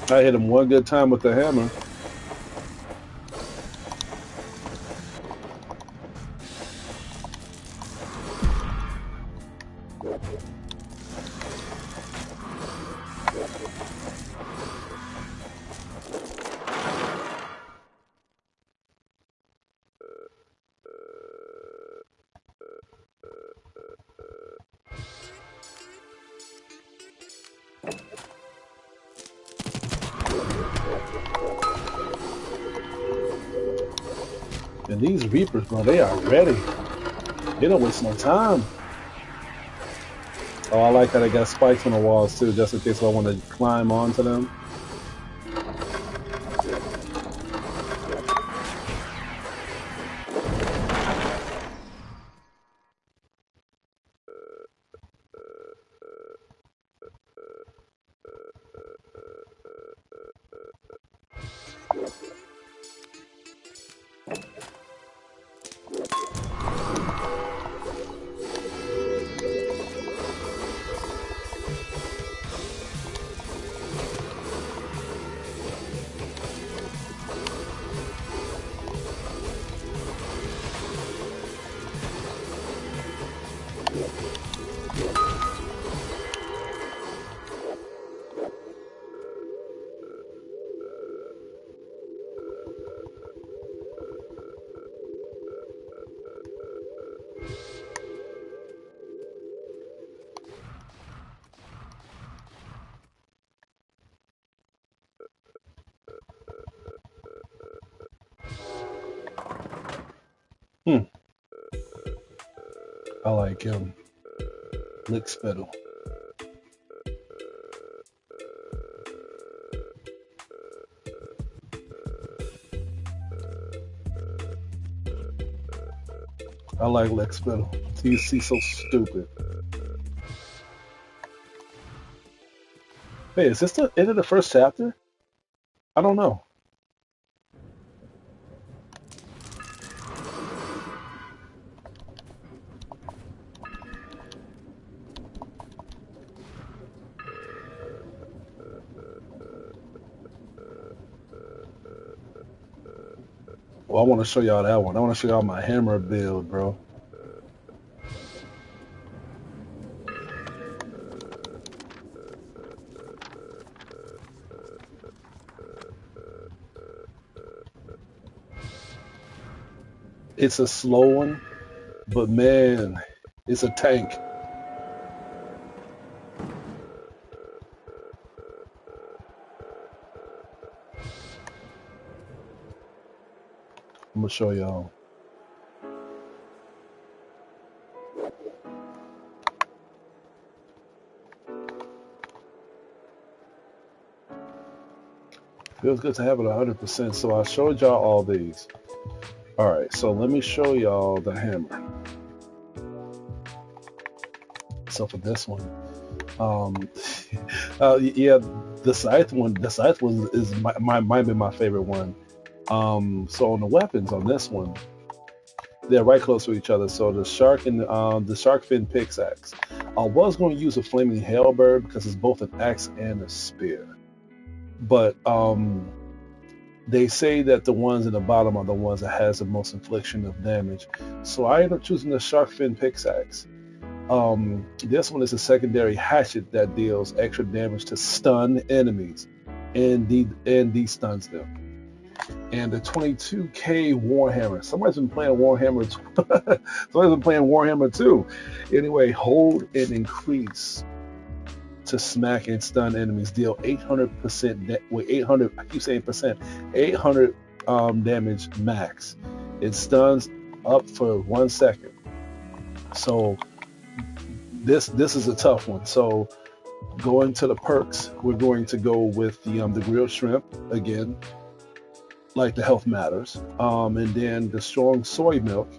Speaker 1: I hit him one good time with the hammer. And these Reapers, bro, they are ready. They don't waste no time. Oh, I like how they got spikes on the walls too, just in case I want to climb onto them. Hmm. I like him. Lick spittle. I like lick spittle. TC so stupid. Hey, is this the end of the first chapter? I don't know. Well, I want to show y'all that one. I want to show y'all my hammer build, bro. It's a slow one, but man, it's a tank. I'm gonna show y'all. Feels good to have it 100%. So I showed y'all all these. All right, so let me show y'all the hammer. So for this one, um, yeah, the scythe one. The scythe one is might be my favorite one. So on the weapons on this one, they're right close to each other. So the shark and the shark fin pickaxe. I was going to use a flaming halberd because it's both an axe and a spear. But they say that the ones in the bottom are the ones that has the most infliction of damage. So I ended up choosing the shark fin pickaxe. This one is a secondary hatchet that deals extra damage to stun enemies and de-stuns them. And the 22K Warhammer. Somebody's been playing Warhammer. Somebody's been playing Warhammer too. Anyway, hold and increase to smack and stun enemies. Deal 800%. With 800, I keep saying percent. 800 damage max. It stuns up for 1 second. So this is a tough one. So going to the perks, we're going to go with the grilled shrimp again. Like the health matters, and then the strong soy milk,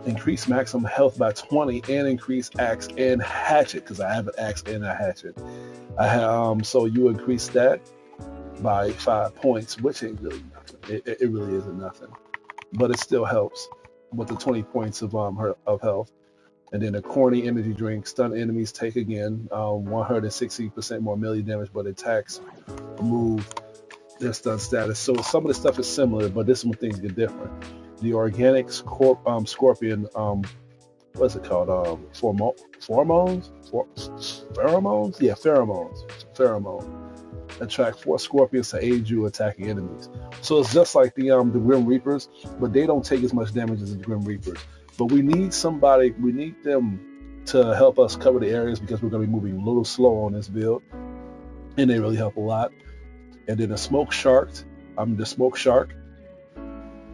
Speaker 1: increase maximum health by 20, and increase axe and hatchet because I have an axe and a hatchet. I have so you increase that by 5 points, which ain't really nothing. It really isn't nothing, but it still helps with the 20 points of health. And then the corny energy drink, stun enemies, take again 160% more melee damage, but attacks remove their stun status. So some of the stuff is similar, but this one things get different. The organic scorpion, what's it called? Pheromones? Pheromones? Yeah, pheromones. Pheromone. Attract 4 scorpions to aid you attacking enemies. So it's just like the Grim Reapers, but they don't take as much damage as the Grim Reapers. But we need them to help us cover the areas because we're going to be moving a little slow on this build, and they really help a lot. And then the smoke shark,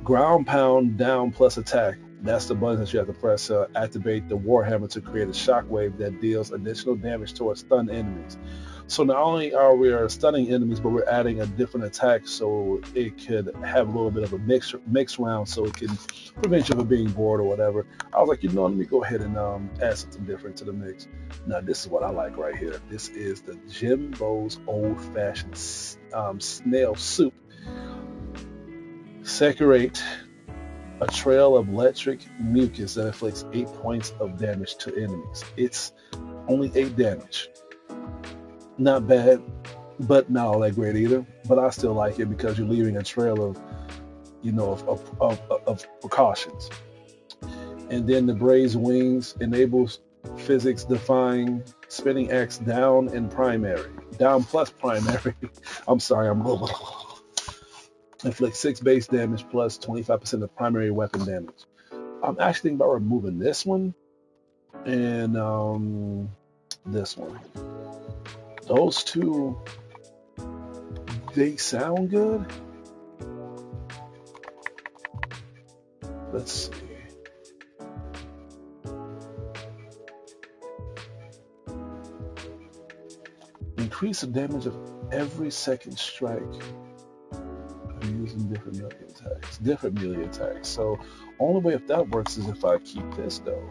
Speaker 1: ground pound down plus attack. That's the button that you have to press to activate the Warhammer to create a shockwave that deals additional damage towards stunned enemies. So not only are we stunning enemies, but we're adding a different attack so it could have a little bit of a mix round so it can prevent you from being bored or whatever. I was like, let me go ahead and add something different to the mix. Now, this is what I like right here. This is the Jimbo's Old-Fashioned Snail Soup. Saturate a trail of electric mucus that inflicts 8 points of damage to enemies. It's only 8 damage. Not bad, but not all that great either. But I still like it because you're leaving a trail of, of precautions. And then the Braze Wings enables physics-defying spinning X down plus primary. I'm sorry, inflicts 6 base damage plus 25% of primary weapon damage. I'm actually thinking about removing this one and this one. Those two, they sound good. Let's see. Increase the damage of every second strike using different melee attacks. So only way if that works is if I keep this though.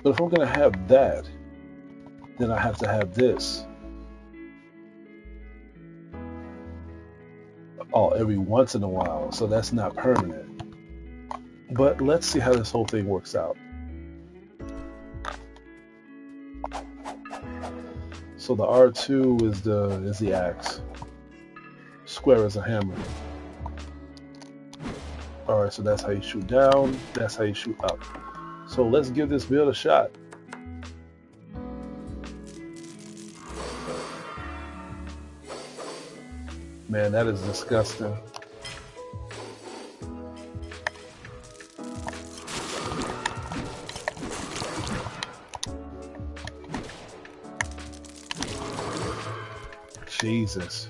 Speaker 1: But if I'm going to have that, then I have to have this. Every once in a while. So that's not permanent. But let's see how this whole thing works out. So the R2 is the axe. Square is a hammer. Alright, so that's how you shoot down. That's how you shoot up. So let's give this build a shot. Man, that is disgusting. Jesus.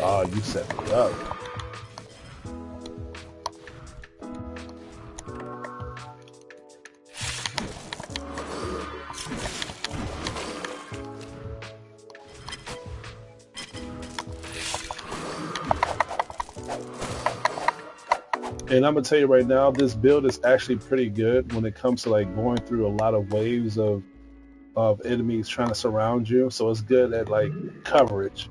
Speaker 1: Oh, you set me up. And I'm gonna tell you right now, this build is actually pretty good when it comes to like going through a lot of waves of enemies trying to surround you. So it's good at like coverage,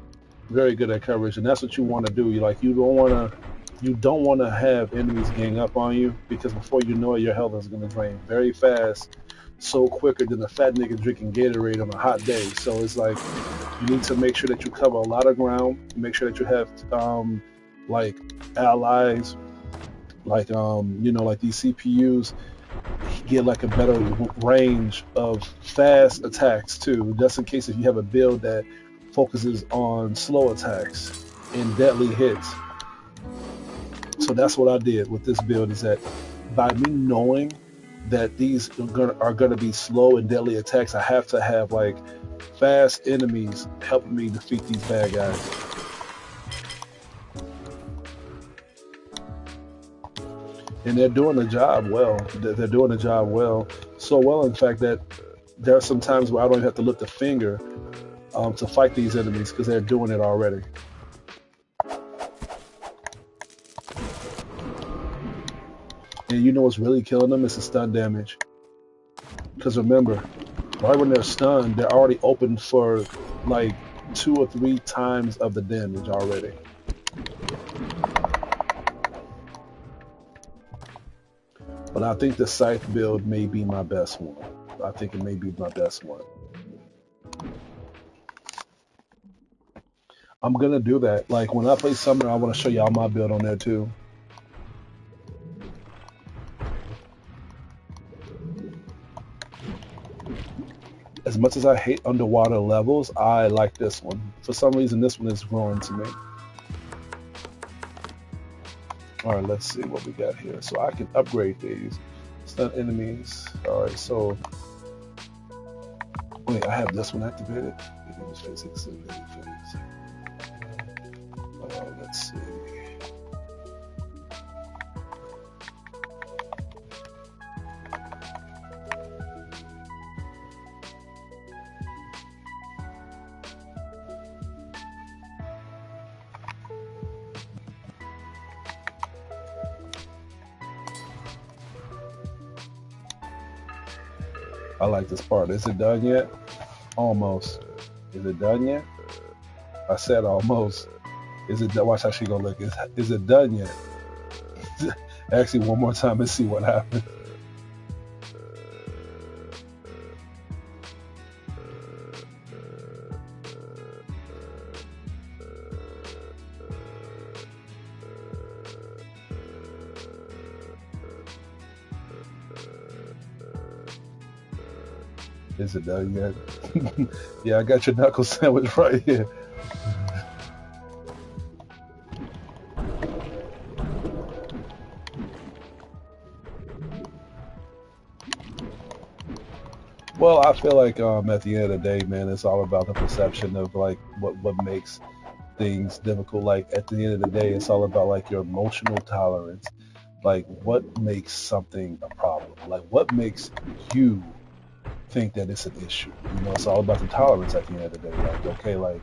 Speaker 1: very good at coverage, and that's what you want to do. You don't want to have enemies gang up on you because before you know it, your health is gonna drain very fast, so quicker than a fat nigga drinking Gatorade on a hot day. So it's like you need to make sure that you cover a lot of ground. Make sure that you have like allies. Like like these CPUs get like a better range of fast attacks too, just in case if you have a build that focuses on slow attacks and deadly hits. So that's what I did with this build, is that by me knowing that these are gonna be slow and deadly attacks, I have to have like fast enemies helping me defeat these bad guys. And they're doing the job well. They're doing the job well. So well, in fact, that there are some times where I don't even have to lift a finger to fight these enemies because they're doing it already. And you know what's really killing them is the stun damage. Because remember, right when they're stunned, they're already open for like 2 or 3 times of the damage already. But I think the Scythe build may be my best one. I think it may be my best one. I'm gonna do that. Like when I play Summoner, I want to show y'all my build on there too. As much as I hate underwater levels, I like this one. For some reason, this one is growing to me. All right, let's see what we got here. So I can upgrade these. Stun enemies. All right, so wait, I have this one activated. Let's see. I like this part. Is it done yet? Almost. Is it done yet? I said almost. Is it done? Watch how she gonna look. Is it done yet? Actually, one more time and see what happens. Is it done yet? Yeah, I got your knuckle sandwich right here. Well, I feel like at the end of the day, man, it's all about the perception of like what makes things difficult. Like at the end of the day, it's all about like your emotional tolerance. Like what makes something a problem? Like what makes you think that it's an issue? You know, it's all about the tolerance at the end of the day. Like, okay, like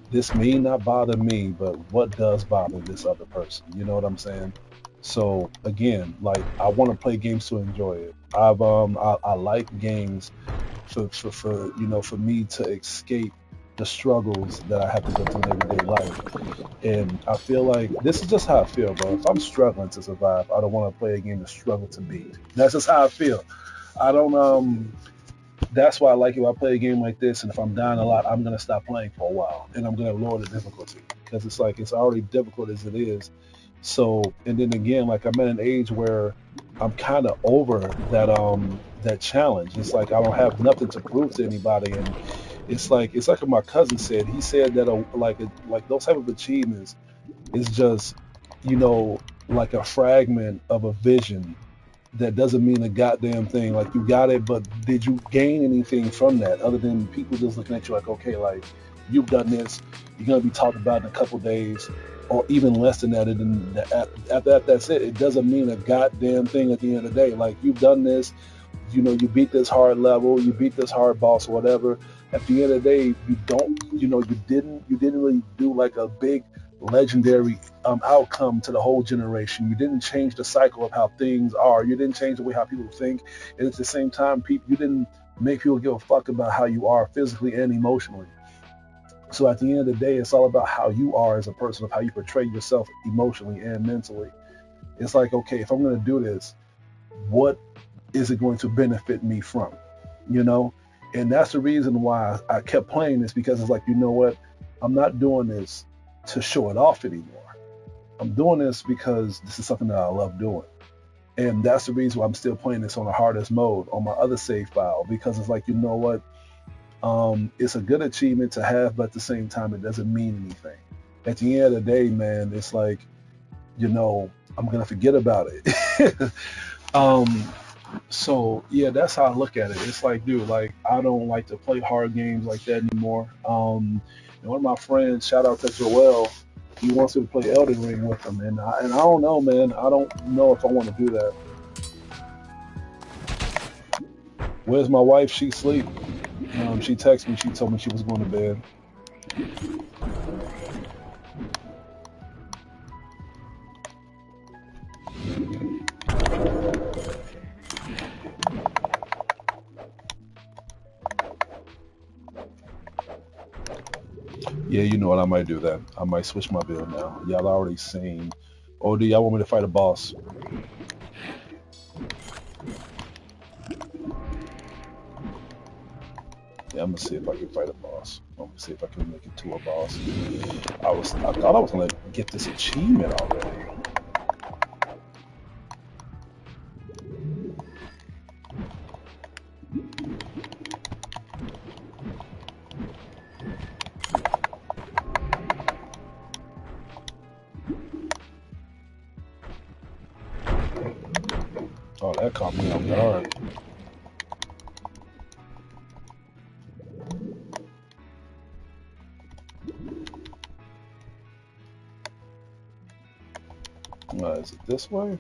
Speaker 1: this may not bother me, but what does bother this other person? You know what I'm saying? So again, like I want to play games to enjoy it. I like games for you know, for me to escape the struggles that I have to go through in everyday life. And I feel like this is just how I feel, bro. If I'm struggling to survive, I don't want to play a game to struggle to beat. That's just how I feel. I don't that's why I like it when I play a game like this, and if I'm dying a lot, I'm gonna stop playing for a while and I'm gonna lower the difficulty because it's like it's already difficult as it is. So, and then again, like I'm at an age where I'm kind of over that challenge. It's like I don't have nothing to prove to anybody, and it's like what my cousin said. He said that like those type of achievements is just, you know, like a fragment of a vision that doesn't mean a goddamn thing. Like you got it, but did you gain anything from that other than people just looking at you like, okay, like you've done this, you're gonna be talked about in a couple days, or even less than that. And then after that, that's it. It doesn't mean a goddamn thing at the end of the day. Like you've done this, you know, you beat this hard level, you beat this hard boss or whatever. At the end of the day, you don't, you know, you didn't really do like a big legendary outcome to the whole generation. You didn't change the cycle of how things are. You didn't change the way how people think. And at the same time, you didn't make people give a fuck about how you are physically and emotionally. So at the end of the day, it's all about how you are as a person, of how you portray yourself emotionally and mentally. It's like, okay, if I'm going to do this, what is it going to benefit me from? You know? And that's the reason why I kept playing this, because it's like, you know what? I'm not doing this to show it off anymore. I'm doing this because this is something that I love doing. And that's the reason why I'm still playing this on the hardest mode on my other save file, because it's like, you know what? It's a good achievement to have, but at the same time, it doesn't mean anything. At the end of the day, man, it's like, you know, I'm going to forget about it. So yeah, that's how I look at it. It's like, dude, like I don't like to play hard games like that anymore. And one of my friends, shout out to Joel, he wants to play Elden Ring with him, and I don't know, man. I don't know if I want to do that. Where's my wife? She sleep. She texted me. She told me she was going to bed. Yeah, you know what? I might do that. I might switch my build now. Y'all already seen. Or do y'all want me to fight a boss? Yeah, I'm gonna see if I can fight a boss. I'm gonna see if I can make it to a boss. I thought I was gonna get this achievement already. Oh, that caught me off guard. Is it this way?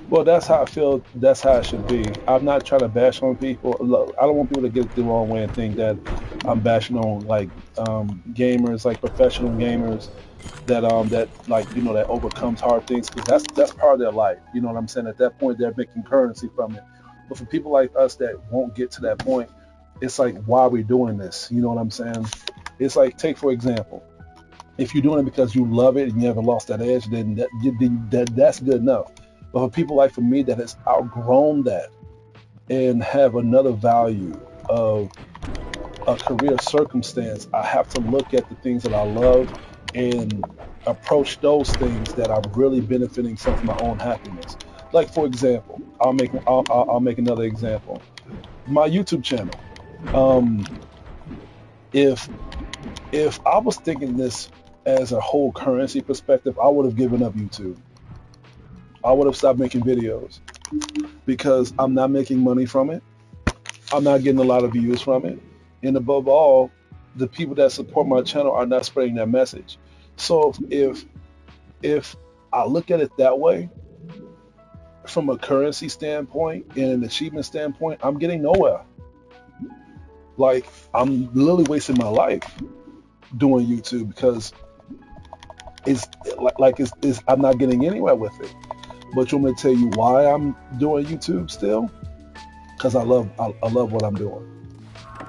Speaker 1: Well, that's how I feel. That's how it should be. I'm not trying to bash on people. Look, I don't want people to get it the wrong way and think that I'm bashing on like gamers, like professional gamers that like that overcomes hard things because that's part of their life. You know what I'm saying? At that point, they're making currency from it. But for people like us that won't get to that point, it's like why are we doing this? You know what I'm saying? It's like take for example, if you're doing it because you love it and you haven't lost that edge, then that's good enough. But for people like for me that has outgrown that and have another value of a career circumstance, I have to look at the things that I love and approach those things that are really benefiting from my own happiness. Like for example, I'll make another example. My YouTube channel. Um, if if I was thinking this as a whole currency perspective, I would have given up YouTube. I would have stopped making videos because I'm not making money from it. I'm not getting a lot of views from it. And above all, the people that support my channel are not spreading that message. So if I look at it that way, from a currency standpoint and an achievement standpoint, I'm getting nowhere. Like I'm literally wasting my life doing YouTube because it's it's I'm not getting anywhere with it. But you want me to tell you why I'm doing YouTube still? Because I love what I'm doing.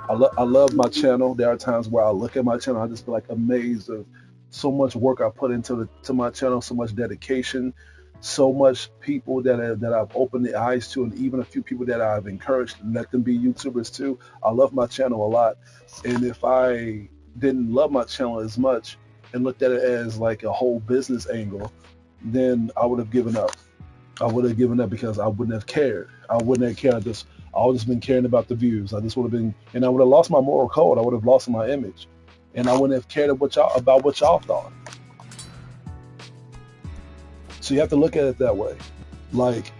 Speaker 1: I love my channel. There are times where I look at my channel, I just be like amazed of so much work I put into to my channel, so much dedication, so much people that I've opened the eyes to, and even a few people that I've encouraged and let them be YouTubers too. I love my channel a lot, and if I didn't love my channel as much and looked at it as like a whole business angle, then I would have given up. I would have given up because I wouldn't have cared. I wouldn't have cared. I would have just been caring about the views. I just would have been, and I would have lost my moral code. I would have lost my image, and I wouldn't have cared about what y'all thought. So you have to look at it that way. Like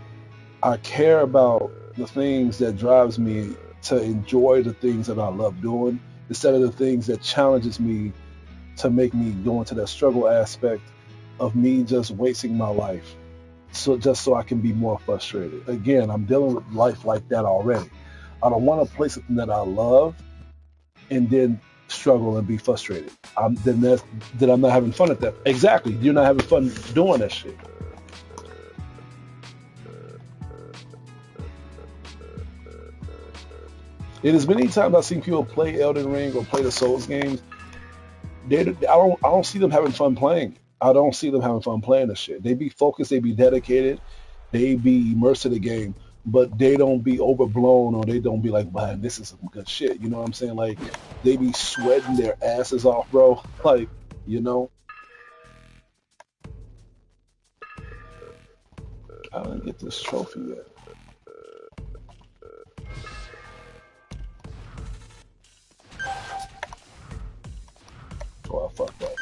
Speaker 1: I care about the things that drives me to enjoy the things that I love doing instead of the things that challenges me to make me go into that struggle aspect of me just wasting my life. So just so I can be more frustrated. Again, I'm dealing with life like that already. I don't want to play something that I love and then struggle and be frustrated. Then I'm not having fun at that. Exactly, you're not having fun doing that shit. It is many times I've seen people play Elden Ring or play the Souls games. I don't see them having fun playing. I don't see them having fun playing this shit. They be focused, they be dedicated, they be immersed in the game, but they don't be overblown or they don't be like, man, this is some good shit. You know what I'm saying? Like they be sweating their asses off, bro. Like, you know, I didn't get this trophy yet. Oh, I fucked up.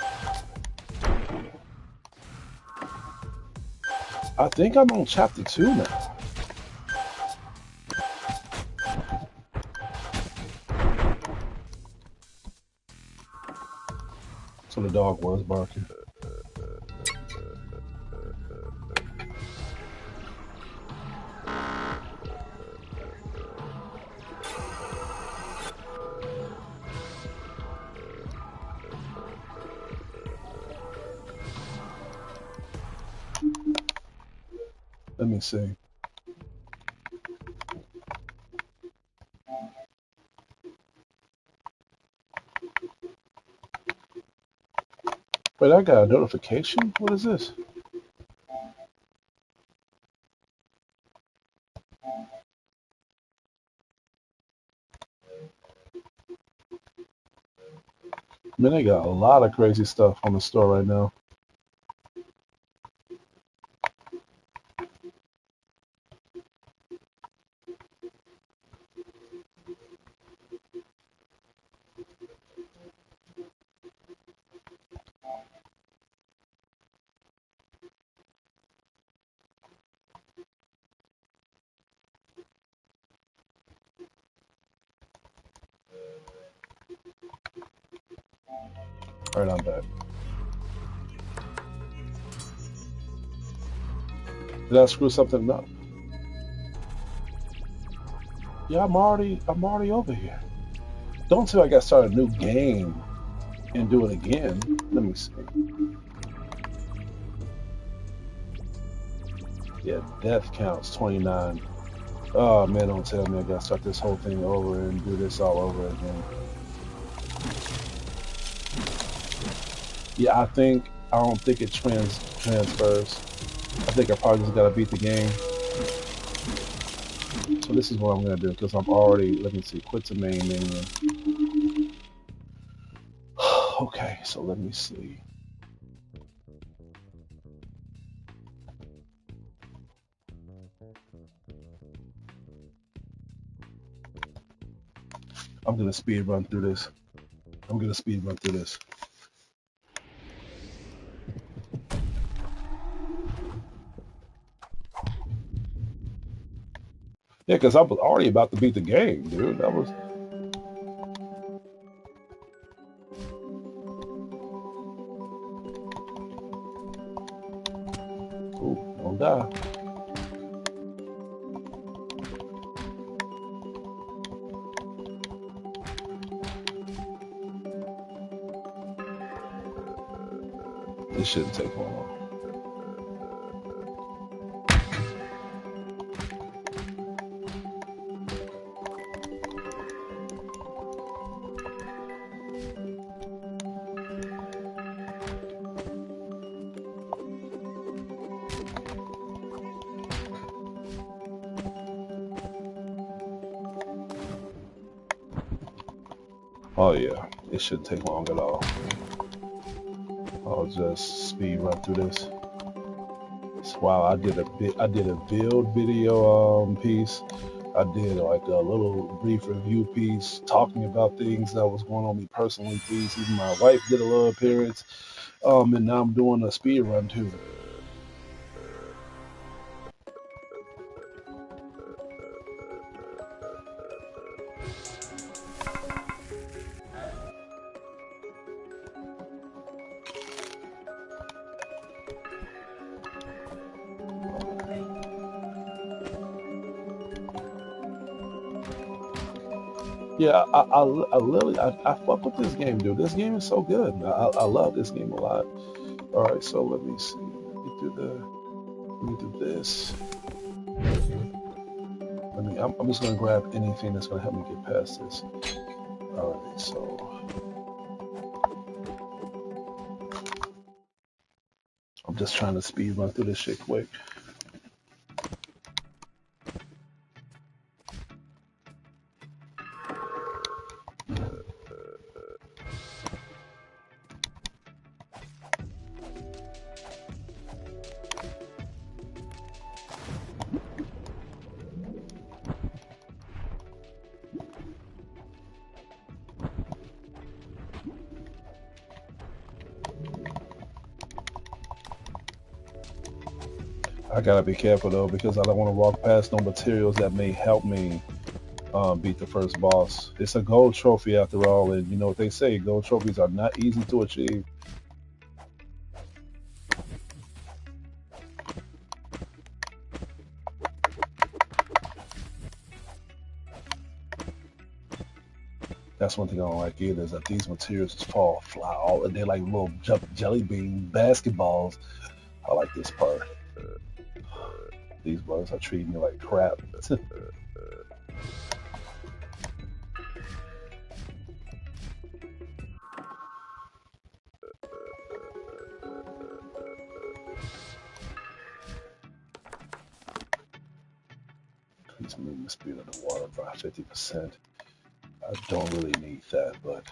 Speaker 1: I think I'm on chapter 2 now. So the dog was barking. Let me see. Wait, I got a notification? What is this? Man, they got a lot of crazy stuff on the store right now. All right, I'm back. Did I screw something up? Yeah, I'm already over here. Don't tell me I got to start a new game and do it again. Let me see. Yeah, death counts 29. Oh man, don't tell me I got to start this whole thing over and do this all over again. Yeah, I don't think it transfers. I think I probably just got to beat the game. So this is what I'm gonna do because I'm already. Let me see. Quit the main menu. Okay, so let me see. I'm gonna speed run through this. Yeah, because I was already about to beat the game, dude. That was. Ooh, don't die. This shouldn't take long. Oh yeah, it shouldn't take long at all. I'll just speed run through this. Wow, I did a build video piece. I did like a little brief review piece talking about things that was going on me personally piece. Even my wife did a little appearance. And now I'm doing a speed run too. Yeah, I fuck with this game, dude. This game is so good. I love this game a lot. All right, so let me see. Let me do this. I'm just gonna grab anything that's gonna help me get past this. All right, so I'm just trying to speed run through this shit quick. I gotta be careful though because I don't want to walk past no materials that may help me beat the first boss. It's a gold trophy after all, and you know what they say: gold trophies are not easy to achieve. That's one thing I don't like either is that these materials just fly all. They're like little jelly bean basketballs. I like this part. These bugs are treating me like crap. Increase movement speed of the water by 50%. I don't really need that, but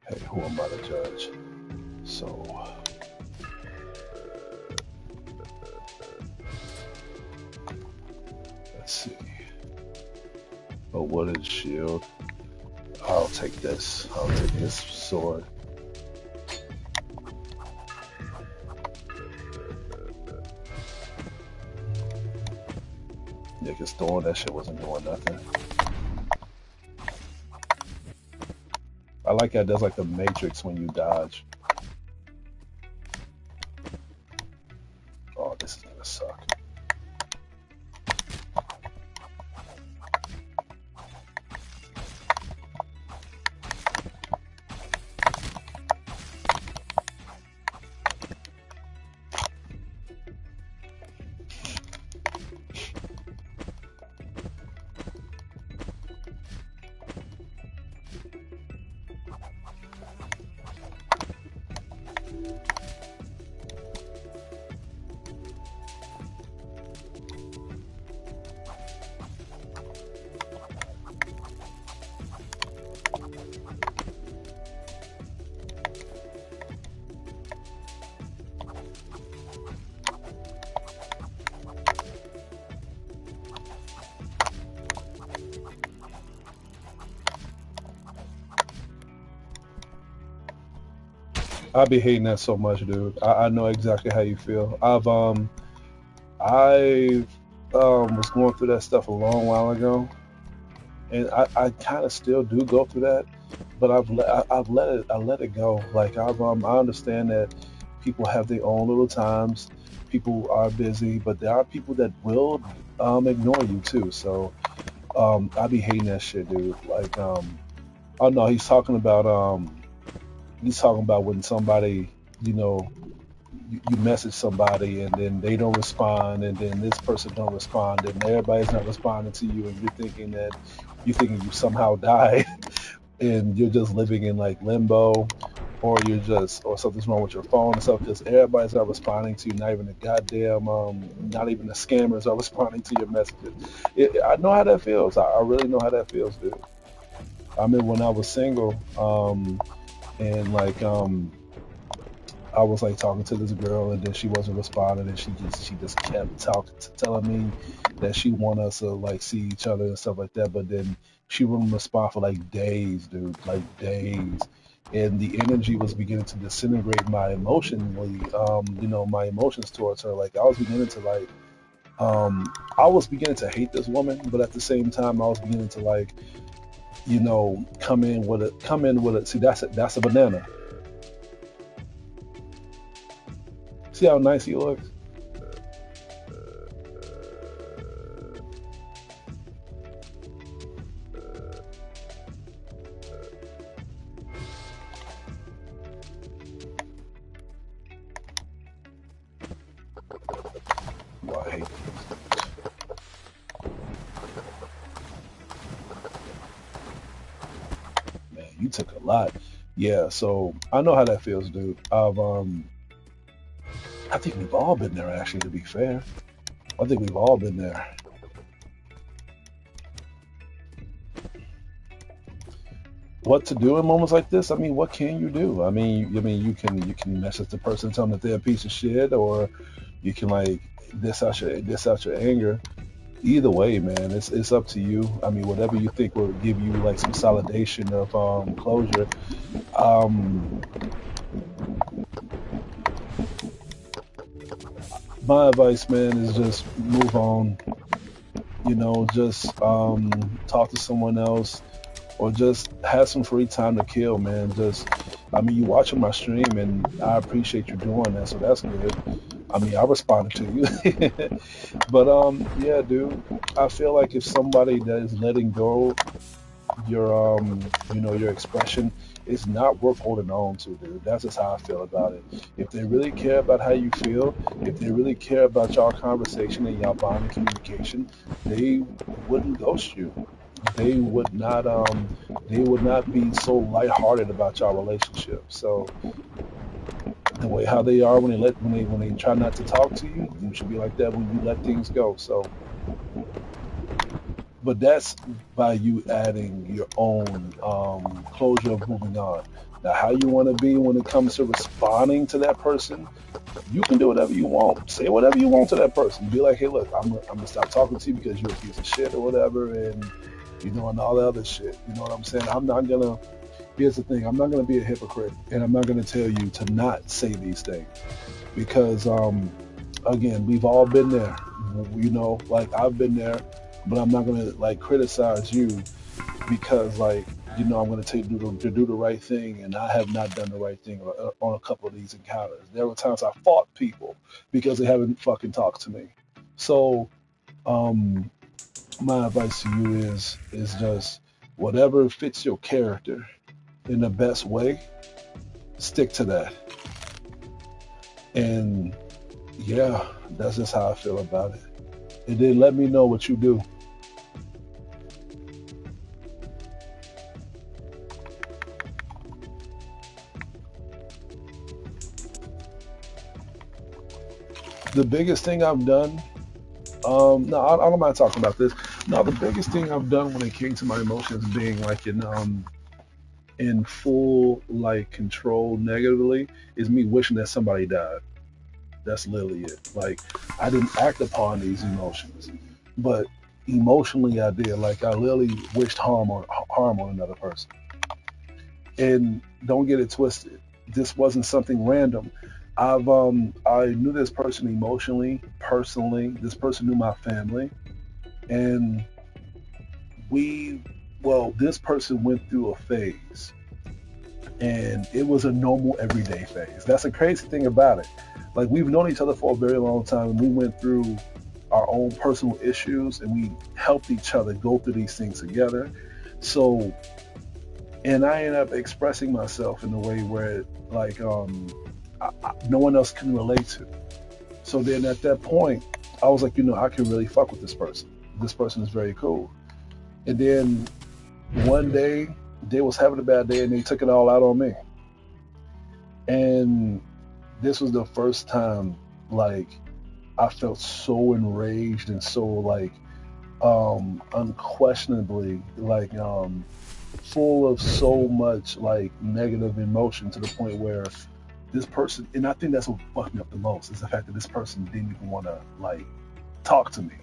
Speaker 1: hey, who am I to judge? So, let's see. A wooded shield. I'll take this. I'll take this sword. Yeah, because throwing that shit wasn't doing nothing. I like how it does like the Matrix when you dodge. Oh, this is gonna suck. I be hating that so much, dude. I know exactly how you feel. I was going through that stuff a long while ago, and I kind of still do go through that, but I've let it go. Like I understand that people have their own little times. People are busy, but there are people that will ignore you too. So I be hating that shit, dude. Like oh no, he's talking about when somebody, you know, you message somebody and then they don't respond and then this person don't respond and everybody's not responding to you and you're thinking you somehow died and you're just living in like limbo or something's wrong with your phone and stuff because everybody's not responding to you, not even the goddamn not even the scammers are responding to your messages. I know how that feels. I really know how that feels, dude. I mean when I was single, and like I was like talking to this girl and then she wasn't responding and she just kept telling me that she want us to like see each other and stuff like that, but then she wouldn't respond for like days, dude, like days. And the energy was beginning to disintegrate my emotionally, my emotions towards her. Like um I was beginning to hate this woman, but at the same time I was beginning to like, come in with it. See, that's a banana. See how nice he looks? Oh, I hate man, you took a lot. Yeah, so I know how that feels, dude. I think we've all been there actually, to be fair. I think we've all been there. What to do in moments like this? I mean, what can you do? You can message the person, tell them that they're a piece of shit, or you can like diss out your anger. Either way, man, it's up to you. I mean, whatever you think will give you like some solidation of closure. Um, my advice, man, is just move on. Just talk to someone else or just have some free time to kill, man. You watching my stream and I appreciate you doing that, so that's good. I mean, I responded to you. But yeah, dude, I feel like if somebody that is letting go your expression,
Speaker 2: it's not worth holding on to, dude. That's just how I feel about it. If they really care about how you feel, if they really care about y'all conversation and y'all bond and communication, they wouldn't ghost you. They would not they would not be so lighthearted about y'all relationship. So the way how they are when they try not to talk to you, you should be like that when you let things go. So but that's by you adding your own closure of moving on. Now, how you want to be when it comes to responding to that person, you can do whatever you want. Say whatever you want to that person. Be like, hey, look, I'm gonna stop talking to you because you're a piece of shit or whatever, and you know, and all the other shit. You know what I'm saying? I'm not gonna. Here's the thing. I'm not gonna be a hypocrite, and I'm not gonna tell you to not say these things because again, we've all been there. You know, like I've been there, but I'm not gonna like criticize you because like you know I'm gonna take to do the right thing, and I have not done the right thing on a couple of these encounters. There were times I fought people because they haven't fucking talked to me. So um, my advice to you is just whatever fits your character in the best way, stick to that. And yeah, that's just how I feel about it. And then let me know what you do. The biggest thing I've done, no, I don't mind talking about this. No, the biggest thing I've done when it came to my emotions being like in full like control negatively is me wishing that somebody died. That's literally it. Like I didn't act upon these emotions, but emotionally I did. Like I literally wished harm on another person. And don't get it twisted. This wasn't something random. I knew this person emotionally, personally. This person knew my family, and we well, this person went through a phase, and it was a normal everyday phase. That's the crazy thing about it. Like we've known each other for a very long time, and we went through our own personal issues, and we helped each other go through these things together. So and I ended up expressing myself in a way where like no one else can relate to. So then at that point, I was like, you know, I can really fuck with this person. This person is very cool. And then one day they was having a bad day and they took it all out on me. And this was the first time like I felt so enraged and so like unquestionably like full of so much like negative emotion to the point where this person, and I think that's what fucked me up the most, is the fact that this person didn't even want to like talk to me,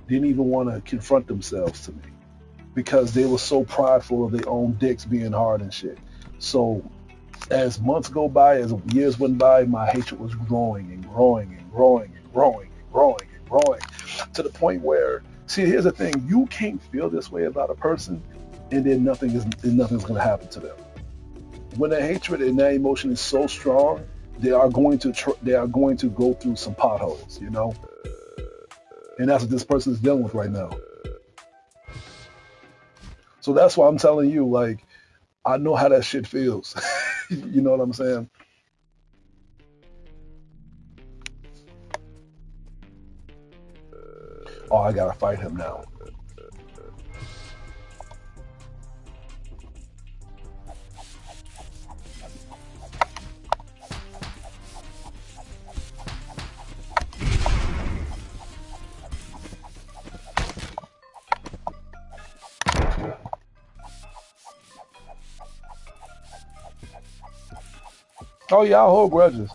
Speaker 2: didn't even want to confront themselves to me because they were so prideful of their own dicks being hard and shit. So as months go by, as years went by, my hatred was growing and growing and growing and growing and growing and growing to the point where, see, here's the thing: you can't feel this way about a person, and then nothing's going to happen to them. When the hatred and that emotion is so strong, they are going to go through some potholes, you know, and that's what this person is dealing with right now. So that's why I'm telling you, like, I know how that shit feels. You know what I'm saying? Oh, I gotta fight him now. Oh yeah, I hold grudges.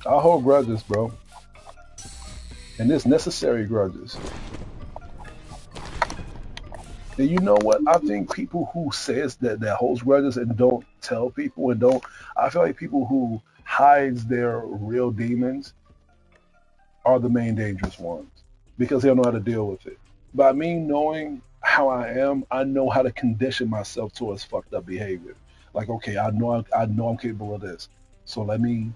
Speaker 2: I hold grudges, bro, and it's necessary grudges. And you know what? I think people who says that holds grudges and don't tell people and don't, I feel like people who hides their real demons are the main dangerous ones because they don't know how to deal with it. By me knowing how I am, I know how to condition myself towards fucked up behavior. Like, okay, I know I'm capable of this, so let me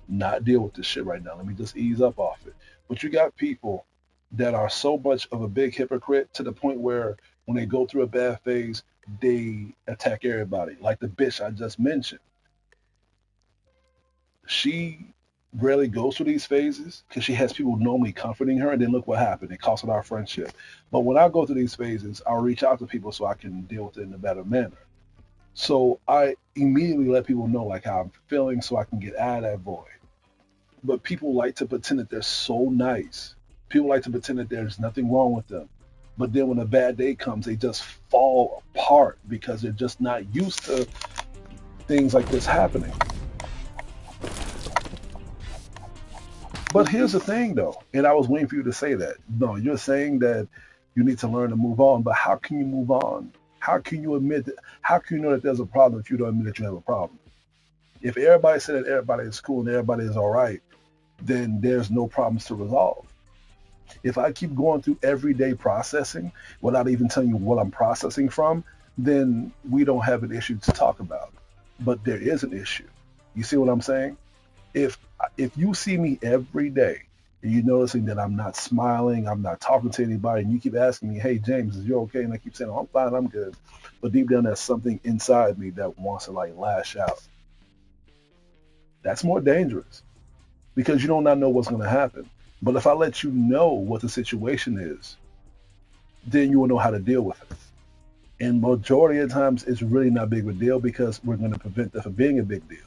Speaker 2: not deal with this shit right now. Let me just ease up off it. But you got people that are so much of a big hypocrite to the point where when they go through a bad phase, they attack everybody. Like the bitch I just mentioned, she rarely goes through these phases because she has people normally comforting her, and then look what happened. It costed our friendship. But when I go through these phases, I'll reach out to people so I can deal with it in a better manner. So I immediately let people know like how I'm feeling so I can get out of that void. But people like to pretend that they're so nice. People like to pretend that there's nothing wrong with them. But then when a bad day comes, they just fall apart because they're just not used to things like this happening. But here's the thing though, and I was waiting for you to say that. No, you're saying that you need to learn to move on, but how can you move on? How can you admit that, how can you know that there's a problem if you don't admit that you have a problem? If everybody said that everybody is cool and everybody is all right, then there's no problems to resolve. If I keep going through everyday processing without even telling you what I'm processing from, then we don't have an issue to talk about. But there is an issue. You see what I'm saying? If if you see me every day and you're noticing that I'm not smiling, I'm not talking to anybody, and you keep asking me, "Hey James, is you okay?" And I keep saying, "Oh, I'm fine, I'm good," but deep down there's something inside me that wants to like lash out. That's more dangerous because you do not know what's going to happen. But if I let you know what the situation is, then you will know how to deal with it. And majority of the times, it's really not big of a deal because we're going to prevent that from being a big deal.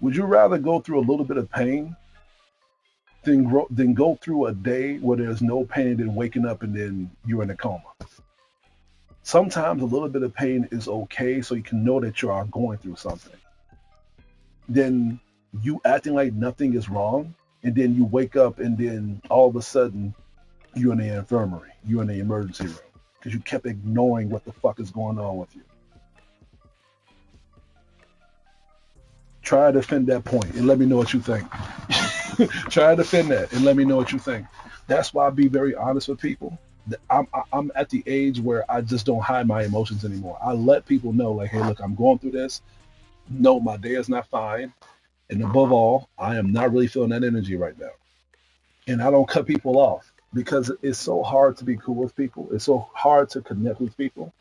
Speaker 2: Would you rather go through a little bit of pain than go through a day where there's no pain and then waking up and then you're in a coma? Sometimes a little bit of pain is okay, so you can know that you are going through something. Then you acting like nothing is wrong, and then you wake up and then all of a sudden you're in the infirmary, you're in the emergency room because you kept ignoring what the fuck is going on with you. Try to defend that point and let me know what you think. Try to defend that and let me know what you think. That's why I be very honest with people. I'm at the age where I just don't hide my emotions anymore. I let people know, like, hey, look, I'm going through this. No, my day is not fine. And above all, I am not really feeling that energy right now. And I don't cut people off because it's so hard to be cool with people. It's so hard to connect with people.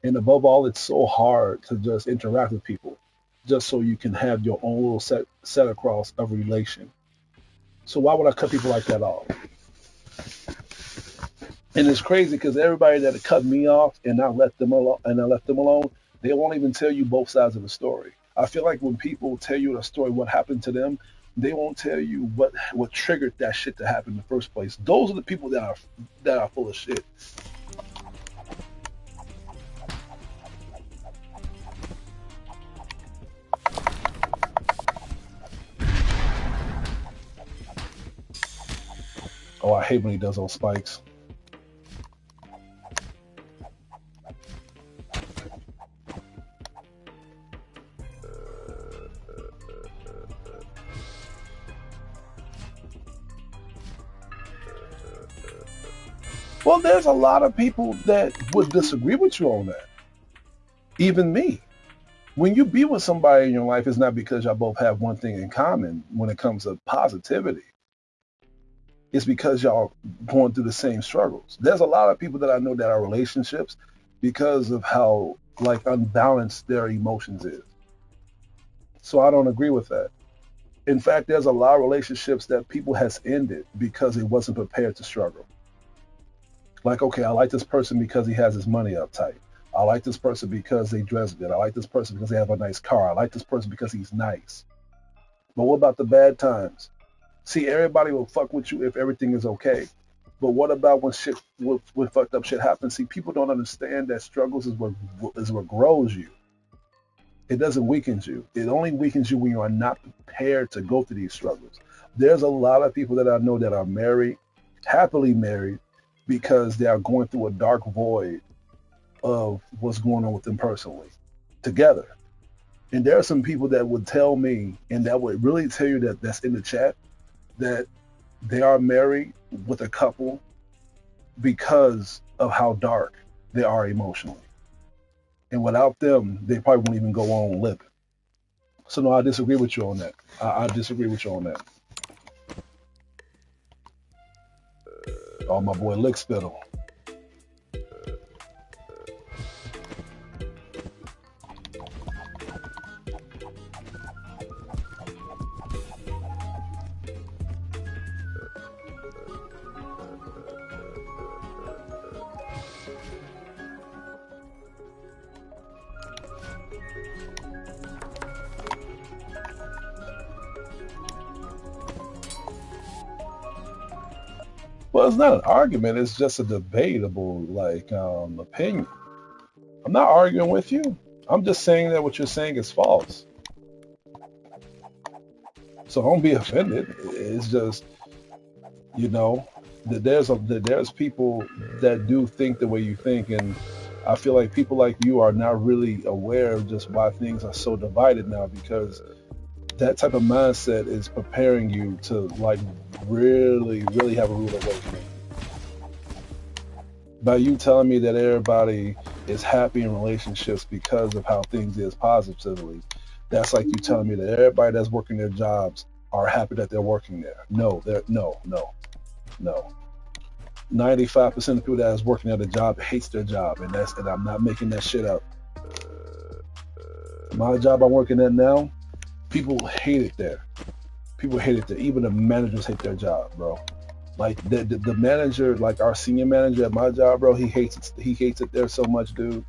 Speaker 2: And above all, it's so hard to just interact with people just so you can have your own little set across of relation. So why would I cut people like that off? And it's crazy because everybody that cut me off and I left them alone, they won't even tell you both sides of the story. I feel like when people tell you the story, what happened to them, they won't tell you what triggered that shit to happen in the first place. Those are the people that are full of shit. Oh, I hate when he does those spikes. Well, there's a lot of people that would disagree with you on that. Even me. When you be with somebody in your life, it's not because y'all both have one thing in common when it comes to positivity. It's because y'all going through the same struggles. There's a lot of people that I know that are relationships because of how like unbalanced their emotions is. So I don't agree with that. In fact, there's a lot of relationships that people has ended because they wasn't prepared to struggle. Like, okay, I like this person because he has his money up tight. I like this person because they dress good. I like this person because they have a nice car. I like this person because he's nice. But what about the bad times? See, everybody will fuck with you if everything is okay. But what about when fucked up shit happens? See, people don't understand that struggles is what grows you. It doesn't weaken you. It only weakens you when you are not prepared to go through these struggles. There's a lot of people that I know that are married, happily married, because they are going through a dark void of what's going on with them personally together. And there are some people that would tell me, and that would really tell you that's in the chat, that they are married with a couple because of how dark they are emotionally. And without them, they probably won't even go on living. So no, I disagree with you on that. I disagree with you on that. Oh, my boy Lick Spittle. Well, it's not an argument. It's just a debatable like opinion. I'm not arguing with you. I'm just saying that what you're saying is false. So don't be offended. It's just, you know, that there's people that do think the way you think, and I feel like people like you are not really aware of just why things are so divided now, because that type of mindset is preparing you to like really, really have a rude awakening. By you telling me that everybody is happy in relationships because of how things is positively, that's like you telling me that everybody that's working their jobs are happy that they're working there. No, they're no. 95% of people that is working at a job hates their job, and I'm not making that shit up. My job I'm working at now, people hate it there. People hate it there. Even the managers hate their job, bro. Like the manager, like our senior manager at my job, bro, he hates it. He hates it there so much, dude.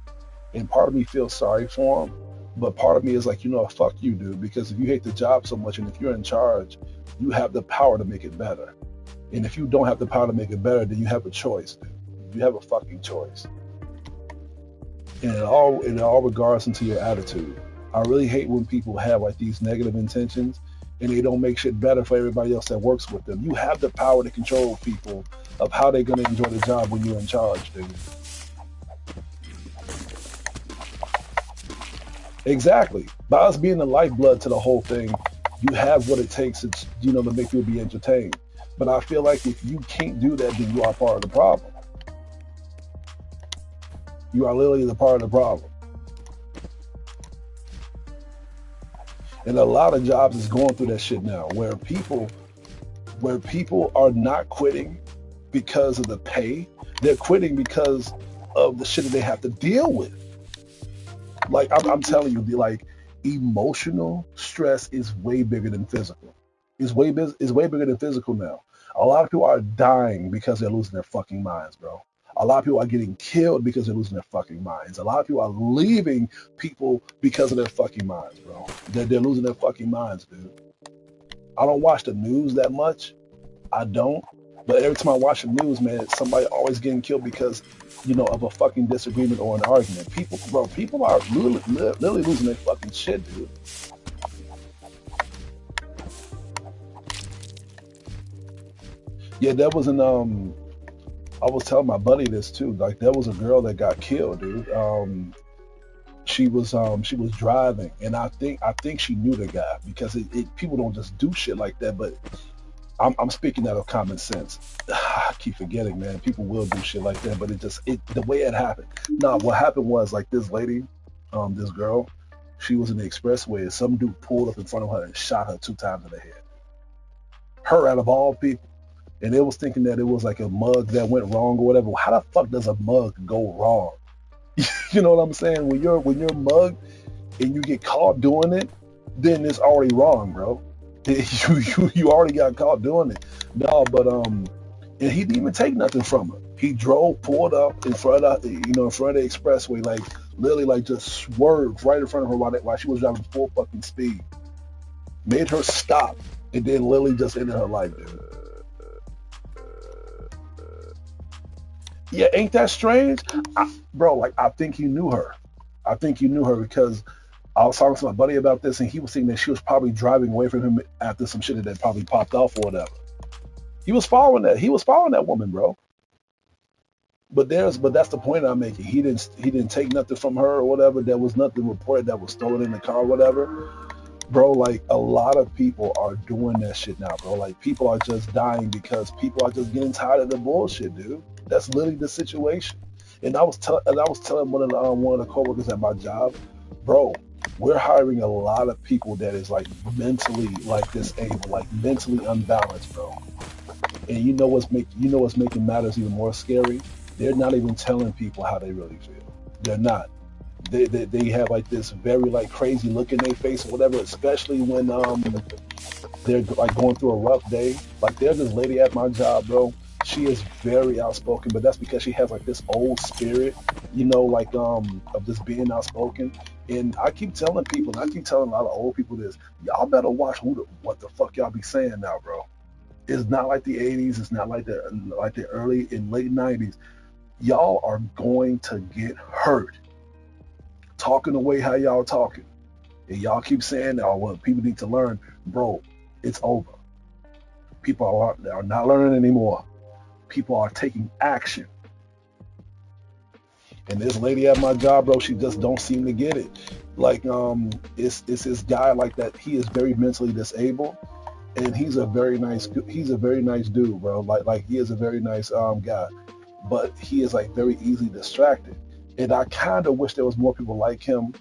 Speaker 2: And part of me feels sorry for him, but part of me is like, fuck you, dude. Because if you hate the job so much, and if you're in charge, you have the power to make it better. And if you don't have the power to make it better, then you have a choice, dude. You have a fucking choice. And it all regards into your attitude. I really hate when people have like these negative intentions and they don't make shit better for everybody else that works with them. You have the power to control people of how they're gonna enjoy the job when you're in charge, dude. Exactly. By us being the lifeblood to the whole thing, you have what it takes to make people be entertained. But I feel like if you can't do that, then you are part of the problem. You are literally the part of the problem. And a lot of jobs is going through that shit now, where people are not quitting because of the pay. They're quitting because of the shit that they have to deal with. Like I'm telling you, like emotional stress is way bigger than physical. It's way bigger than physical now. A lot of people are dying because they're losing their fucking minds, bro. A lot of people are getting killed because they're losing their fucking minds. A lot of people are leaving people because of their fucking minds, bro. They're losing their fucking minds, dude. I don't watch the news that much. I don't. But every time I watch the news, man, somebody always getting killed because, of a fucking disagreement or an argument. People are literally losing their fucking shit, dude. Yeah, that was I was telling my buddy this too. Like there was a girl that got killed, dude. She was driving, and I think she knew the guy, because people don't just do shit like that. But I'm speaking out of common sense. I keep forgetting, man. People will do shit like that, but the way it happened. No, what happened was like this lady, this girl, she was in the expressway, and some dude pulled up in front of her and shot her 2 times in the head. Her out of all people. And they was thinking that it was like a mug that went wrong or whatever. How the fuck does a mug go wrong? You know what I'm saying? When you're mugged and you get caught doing it, then it's already wrong, bro. You already got caught doing it. No, but and he didn't even take nothing from her. He drove, pulled up in front of in front of the expressway, like literally like just swerved right in front of her while she was driving full fucking speed. Made her stop, and then literally just ended her life, dude. Yeah, ain't that strange? Bro, like I think he knew her. I think he knew her because I was talking to my buddy about this, and he was saying that she was probably driving away from him after some shit that probably popped off or whatever. He was following that. He was following that woman, bro. But that's the point I'm making. He didn't take nothing from her or whatever. There was nothing reported that was stolen in the car or whatever. Bro, like a lot of people are doing that shit now, bro. Like people are just dying because people are just getting tired of the bullshit, dude. That's literally the situation. And I was telling one of the coworkers at my job, bro, we're hiring a lot of people that is like mentally like disabled, like mentally unbalanced, bro. And what's making matters even more scary? They're not even telling people how they really feel. They're not. They have like this very like crazy look in their face or whatever, especially when they're like going through a rough day. Like there's this lady at my job, bro. She is very outspoken, but that's because she has like this old spirit, like of just being outspoken. And I keep telling people, and I keep telling a lot of old people this, y'all better watch what the fuck y'all be saying now, bro. It's not like the 80s. It's not like the early and late 90s. Y'all are going to get hurt talking the way how y'all talking. And y'all keep saying, oh, well, people need to learn. Bro, it's over. People are not learning anymore. People are taking action. And this lady at my job, bro, she just don't seem to get it. Like, it's this guy like that. He is very mentally disabled, and he's a very nice dude, bro. Like he is a very nice guy, but he is like very easily distracted. And I kind of wish there was more people like him,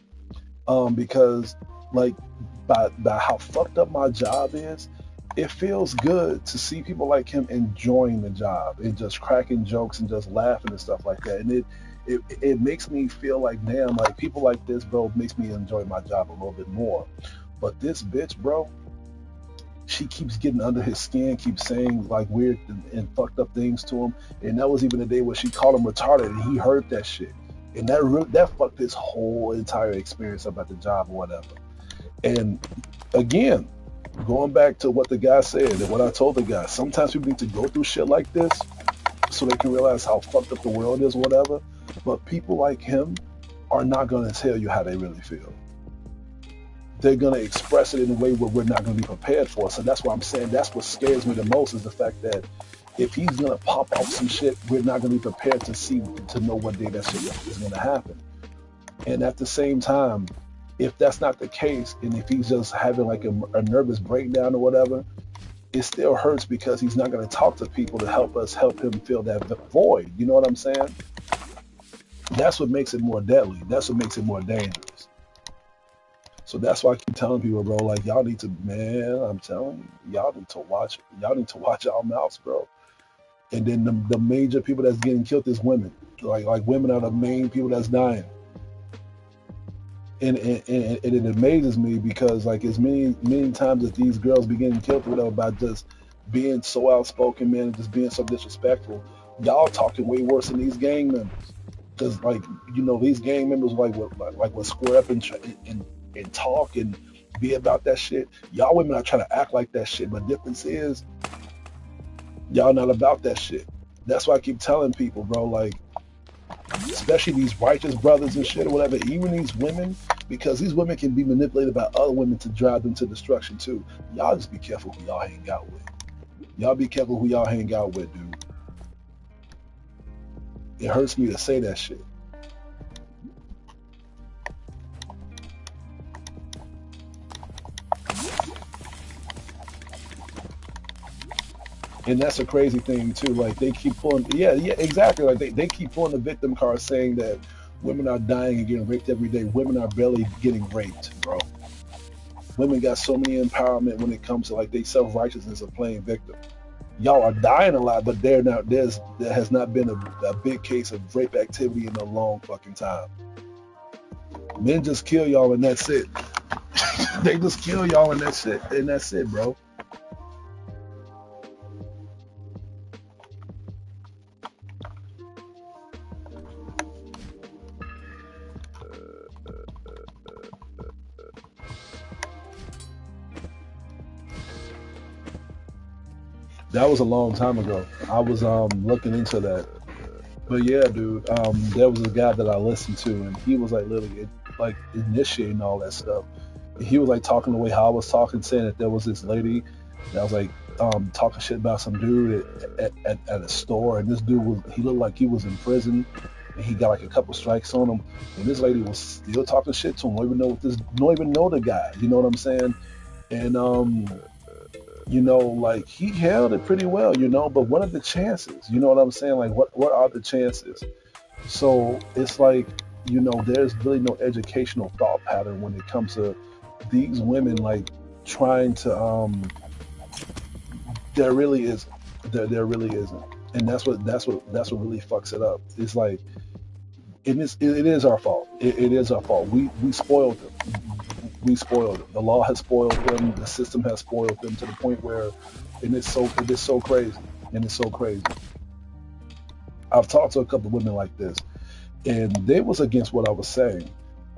Speaker 2: because like by how fucked up my job is, it feels good to see people like him enjoying the job and just cracking jokes and just laughing and stuff like that. And it makes me feel like, damn, like people like this, bro, makes me enjoy my job a little bit more. But this bitch, bro, she keeps getting under his skin, keeps saying like weird and fucked up things to him. And that was even the day where she called him retarded, and he heard that shit. And that fucked his whole entire experience up at the job or whatever. And again, going back to what the guy said and what I told the guy, sometimes people need to go through shit like this so they can realize how fucked up the world is, whatever. But people like him are not going to tell you how they really feel. They're going to express it in a way where we're not going to be prepared for. So that's why I'm saying that's what scares me the most, is the fact that if he's going to pop off some shit, we're not going to be prepared to know what day that shit is going to happen. And at the same time, if that's not the case, and if he's just having like a nervous breakdown or whatever, it still hurts because he's not going to talk to people to help him fill that void. You know what I'm saying? That's what makes it more deadly. That's what makes it more dangerous. So that's why I keep telling people, bro, like y'all need to, man, I'm telling you, y'all need to watch y'all mouths, bro. And then the major people that's getting killed is women. Like women are the main people that's dying. And it amazes me because like as many times that these girls be getting killed or whatever by just being so outspoken, man, and just being so disrespectful, y'all talking way worse than these gang members. Because like these gang members would square up and talk and be about that shit. Y'all women are trying to act like that shit, but the difference is y'all not about that shit. That's why I keep telling people, bro, like especially these righteous brothers and shit or whatever, even these women, because these women can be manipulated by other women to drive them to destruction too. Y'all just be careful who y'all hang out with. Y'all be careful who y'all hang out with, dude. It hurts me to say that shit. And that's a crazy thing too. Like they keep pulling, yeah, exactly. Like they keep pulling the victim card, saying that women are dying and getting raped every day. Women are barely getting raped, bro. Women got so many empowerment when it comes to like they self-righteousness of playing victim. Y'all are dying a lot, but there has not been a big case of rape activity in a long fucking time. Men just kill y'all and that's it. They just kill y'all and that's it, bro. That was a long time ago. I was looking into that. But yeah, dude, there was a guy that I listened to, and he was like literally like initiating all that stuff. He was like talking the way how I was talking, saying that there was this lady that was like talking shit about some dude at a store, and this dude he looked like he was in prison, and he got like a couple strikes on him, and this lady was still talking shit to him. Don't even know the guy. You know what I'm saying? And like he held it pretty well, but what are the chances? You know what I'm saying? Like what are the chances? So it's like, there's really no educational thought pattern when it comes to these women like trying to there really is there really isn't. And that's what really fucks it up. It's like it is our fault. It is our fault. We spoiled them. We spoiled them. The law has spoiled them. The system has spoiled them to the point where it is so crazy. And it's so crazy. I've talked to a couple of women like this, and they was against what I was saying,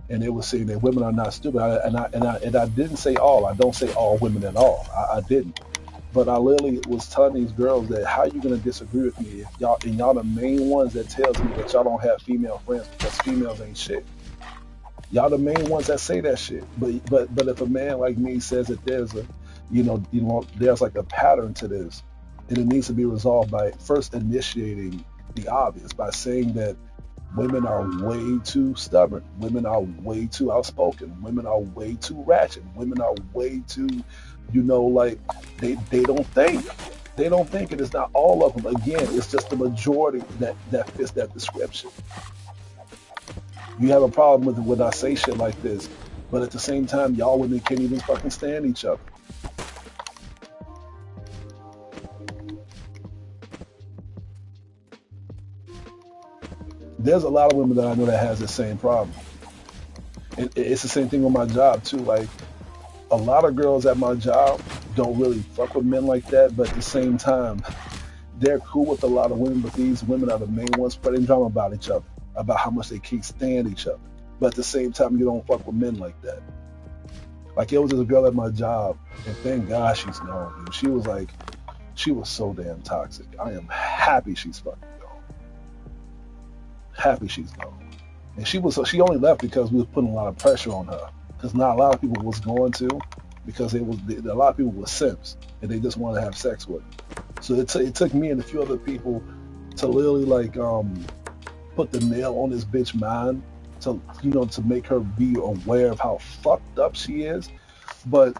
Speaker 2: and they were saying that women are not stupid. And I didn't say all. I don't say all women at all. I didn't. But I literally was telling these girls that how you gonna disagree with me if y'all the main ones that tells me that y'all don't have female friends because females ain't shit. Y'all the main ones that say that shit. But if a man like me says that there's a there's like a pattern to this, and it needs to be resolved by first initiating the obvious by saying that women are way too stubborn, women are way too outspoken, women are way too ratchet, women are way too, like they don't think. They don't think it is not all of them. Again, it's just the majority that fits that description. You have a problem with it when I say shit like this, but at the same time, y'all women can't even fucking stand each other. There's a lot of women that I know that has the same problem. And it's the same thing on my job too. Like a lot of girls at my job don't really fuck with men like that, but at the same time, they're cool with a lot of women, but these women are the main ones spreading drama about each other, about how much they can't stand each other. But at the same time, you don't fuck with men like that. Like it was this girl at my job, and thank God she's gone, dude. She was so damn toxic. I am happy she's fucking gone. Happy she's gone. And she only left because we was putting a lot of pressure on her. Because not a lot of people was going to, because a lot of people were simps and they just wanted to have sex with her. So it took me and a few other people to literally like put the nail on this bitch mind to make her be aware of how fucked up she is. But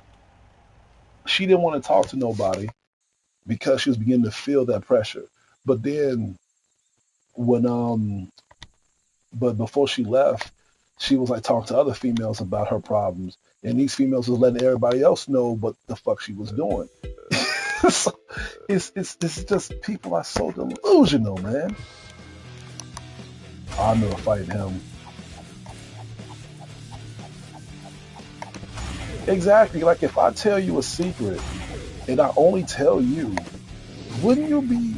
Speaker 2: she didn't want to talk to nobody because she was beginning to feel that pressure. But then when but before she left, she was like talking to other females about her problems, and these females was letting everybody else know what the fuck she was doing. So it's just people are so delusional, man. I'm never fighting him. Exactly. Like if I tell you a secret and I only tell you, wouldn't you be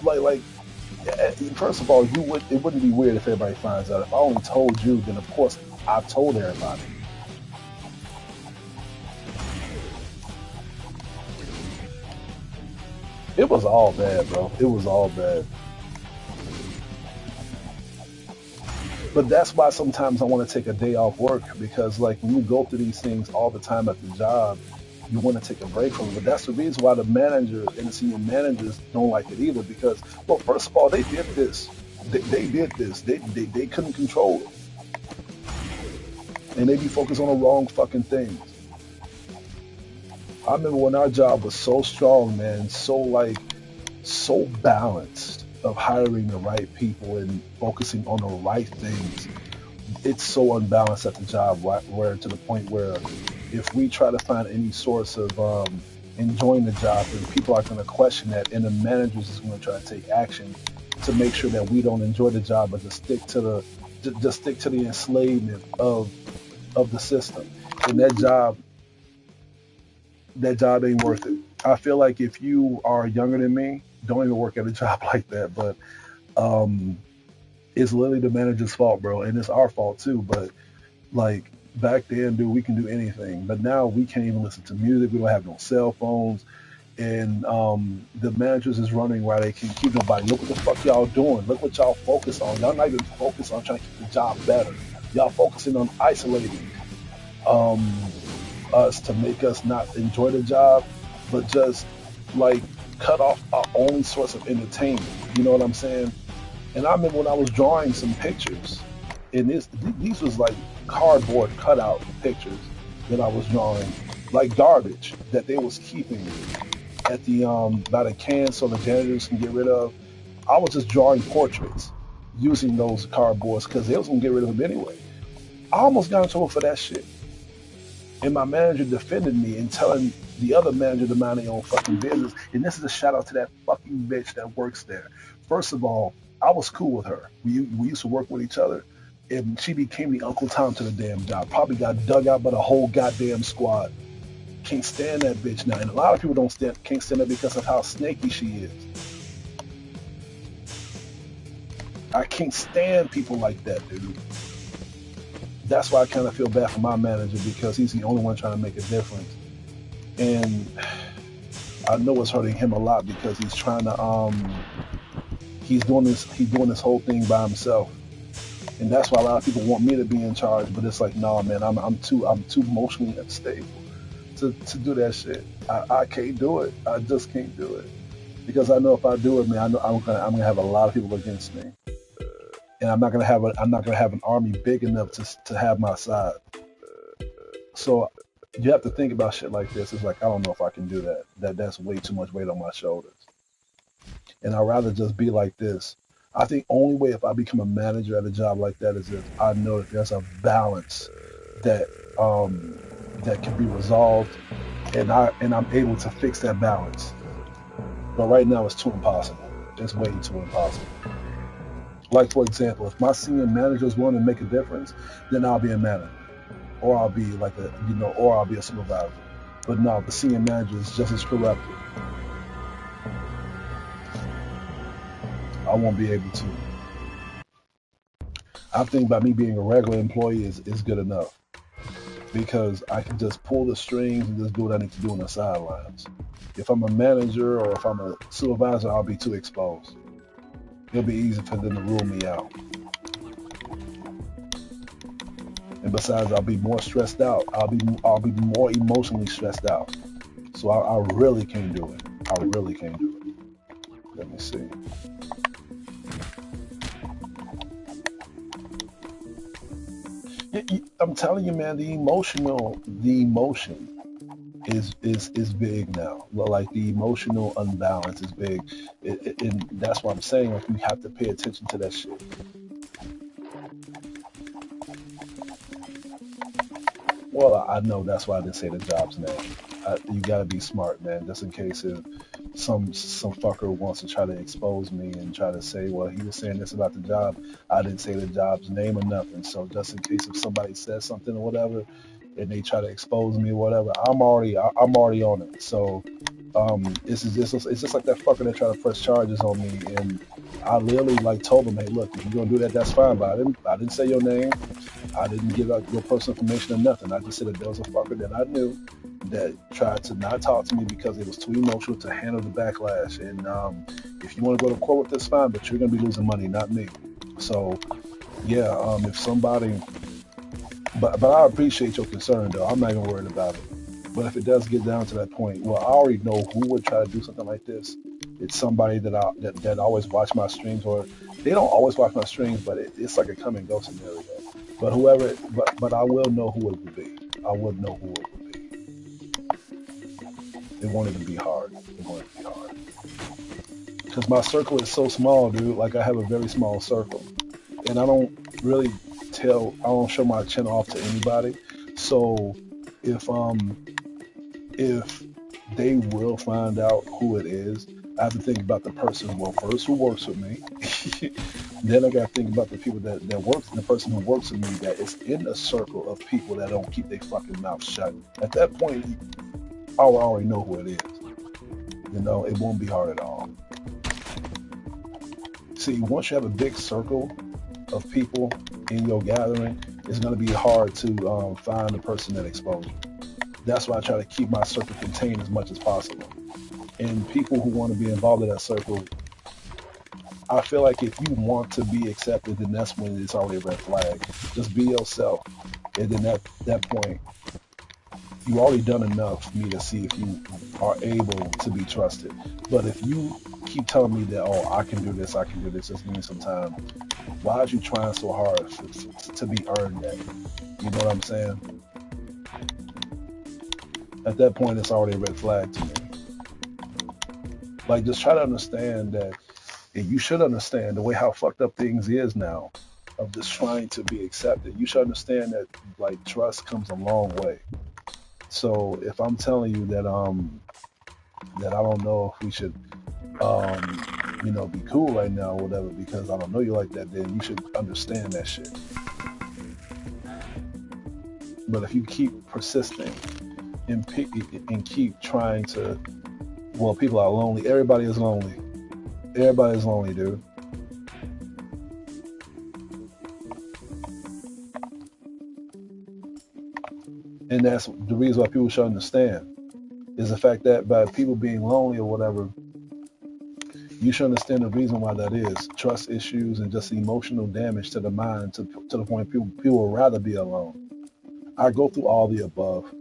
Speaker 2: like first of all, it wouldn't be weird if everybody finds out. If I only told you, then of course I told everybody. It was all bad, bro. It was all bad. But that's why sometimes I want to take a day off work because like when you go through these things all the time at the job, you want to take a break from it. But that's the reason why the managers and the senior managers don't like it either because, well, first of all, they did this. They did this. They couldn't control it. And they be focused on the wrong fucking things. I remember when our job was so strong, man, so balanced of hiring the right people and focusing on the right things. It's so unbalanced at the job, right, where to the point where if we try to find any source of enjoying the job, then people are going to question that, and the managers is going to try to take action to make sure that we don't enjoy the job, but just stick to the enslavement of the system. And that job ain't worth it. I feel like if you are younger than me, don't even work at a job like that. But um, it's literally the manager's fault, bro, and it's our fault too. But like back then, dude, we can do anything. But now we can't even listen to music. We don't have no cell phones, and the managers is running while they can keep nobody. Look what the fuck y'all doing. Look what y'all focus on. Y'all not even focused on trying to keep the job better. Y'all focusing on isolating um, us to make us not enjoy the job, but just like cut off our only source of entertainment. You know what I'm saying? And I remember when I was drawing some pictures, and these was like cardboard cutout pictures that I was drawing, like garbage that they was keeping at the by the can so the janitors can get rid of. I was just drawing portraits using those cardboards because they was gonna get rid of them anyway. I almost got in trouble for that shit. And my manager defended me and telling the other manager to mind their own fucking business. And this is a shout out to that fucking bitch that works there. First of all, I was cool with her. We used to work with each other. And she became the Uncle Tom to the damn job. Probably got dug out by the whole goddamn squad. Can't stand that bitch now. And a lot of people can't stand her because of how snaky she is. I can't stand people like that, dude. That's why I kind of feel bad for my manager because he's the only one trying to make a difference. And I know it's hurting him a lot because he's trying to he's doing this whole thing by himself. And that's why a lot of people want me to be in charge, but it's like, no, man, I'm too emotionally unstable to do that shit. I can't do it. I just can't do it because I know if I do it, man, I know I'm gonna have a lot of people against me, and I'm not gonna have an army big enough to have my side. So you have to think about shit like this. It's like I don't know if I can do that. That's way too much weight on my shoulders, and I'd rather just be like this. I think only way if I become a manager at a job like that is if I know that there's a balance that that can be resolved, and I'm able to fix that balance. But right now it's too impossible. It's way too impossible. Like for example, if my senior managers want to make a difference, then I'll be a manager, or I'll be like or I'll be a supervisor. But no, the senior manager is just as corrupted. I won't be able to. I think by me being a regular employee is good enough because I can just pull the strings and just do what I need to do on the sidelines. If I'm a manager or if I'm a supervisor, I'll be too exposed. It'll be easy for them to rule me out. And besides, I'll be more stressed out. I'll be more emotionally stressed out. So I really can't do it. I really can't do it. Let me see. I'm telling you, man, the emotion is big now. Like the emotional unbalance is big, and that's what I'm saying. Like you have to pay attention to that shit. Well, I know that's why I didn't say the job's name. You gotta be smart, man, just in case if some fucker wants to try to expose me and try to say, well, he was saying this about the job. I didn't say the job's name or nothing. So just in case if somebody says something or whatever, and they try to expose me or whatever, I'm already on it. So it's just like that fucker that tried to press charges on me, and I literally like told him, hey, look, if you're gonna do that, that's fine, but I didn't say your name. I didn't give out your personal information or nothing. I just said that there was a fucker that I knew that tried to not talk to me because it was too emotional to handle the backlash. And if you want to go to court with this, fine, but you're going to be losing money, not me. So, yeah, if somebody, but I appreciate your concern, though. I'm not even worried about it. But if it does get down to that point, well, I already know who would try to do something like this. It's somebody that always watch my streams, or they don't always watch my streams, but it's like a come and go scenario. But but I will know who it would be. I would know who it would be. It won't even be hard. It won't even be hard. Because my circle is so small, dude. Like I have a very small circle, and I don't really I don't show my chin off to anybody. So if if they will find out who it is, I have to think about the person, well, first who works with me. Then I got to think about the people that works, the person who works with me that is in a circle of people that don't keep their fucking mouth shut. At that point, I already know who it is. You know, it won't be hard at all. See, once you have a big circle of people in your gathering, it's going to be hard to find the person that exposed you. That's why I try to keep my circle contained as much as possible. And people who want to be involved in that circle, I feel like if you want to be accepted, then that's when it's already a red flag. Just be yourself. And then at that point, you already done enough for me to see if you are able to be trusted. But if you keep telling me that, oh, I can do this, just give me some time, why are you trying so hard to be earned that? You know what I'm saying? At that point, it's already a red flag to me. Like, just try to understand that, and you should understand the way how fucked up things is now of just trying to be accepted. You should understand that, like, trust comes a long way. So if I'm telling you that that I don't know if we should be cool right now or whatever because I don't know you like that, then you should understand that shit. But if you keep persisting and keep trying to, well, people are lonely. Everybody is lonely. Everybody is lonely, dude. And that's the reason why people should understand. is the fact that by people being lonely or whatever, you should understand the reason why that is. Trust issues and just emotional damage to the mind to the point people would rather be alone. I go through all the above.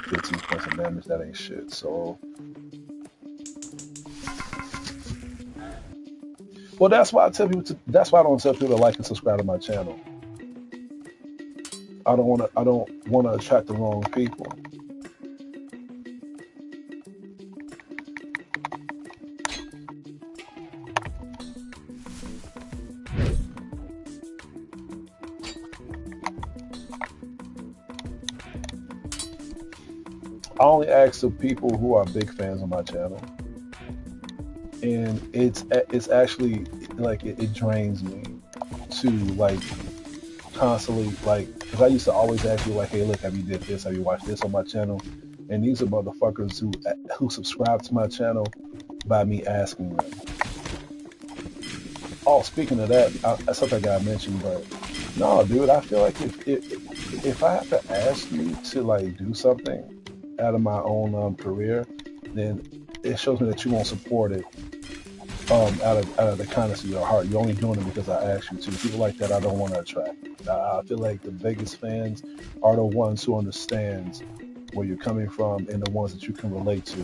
Speaker 2: 15 points of damage, that ain't shit. So, well, that's why I tell people that's why I don't tell people to like and subscribe to my channel. I don't want to attract the wrong people. I only ask the people who are big fans of my channel, and it's actually like it drains me to like constantly like, because I used to always ask you like, hey, look, have you did this? Have you watched this on my channel? And these are motherfuckers who subscribe to my channel by me asking them. Oh, speaking of that, that's something I gotta mention, but no, dude, I feel like if I have to ask you to like do something out of my own career, then it shows me that you won't support it out of the kindness of your heart. You're only doing it because I asked you to. People like that I don't want to attract. I feel like the biggest fans are the ones who understands where you're coming from and the ones that you can relate to.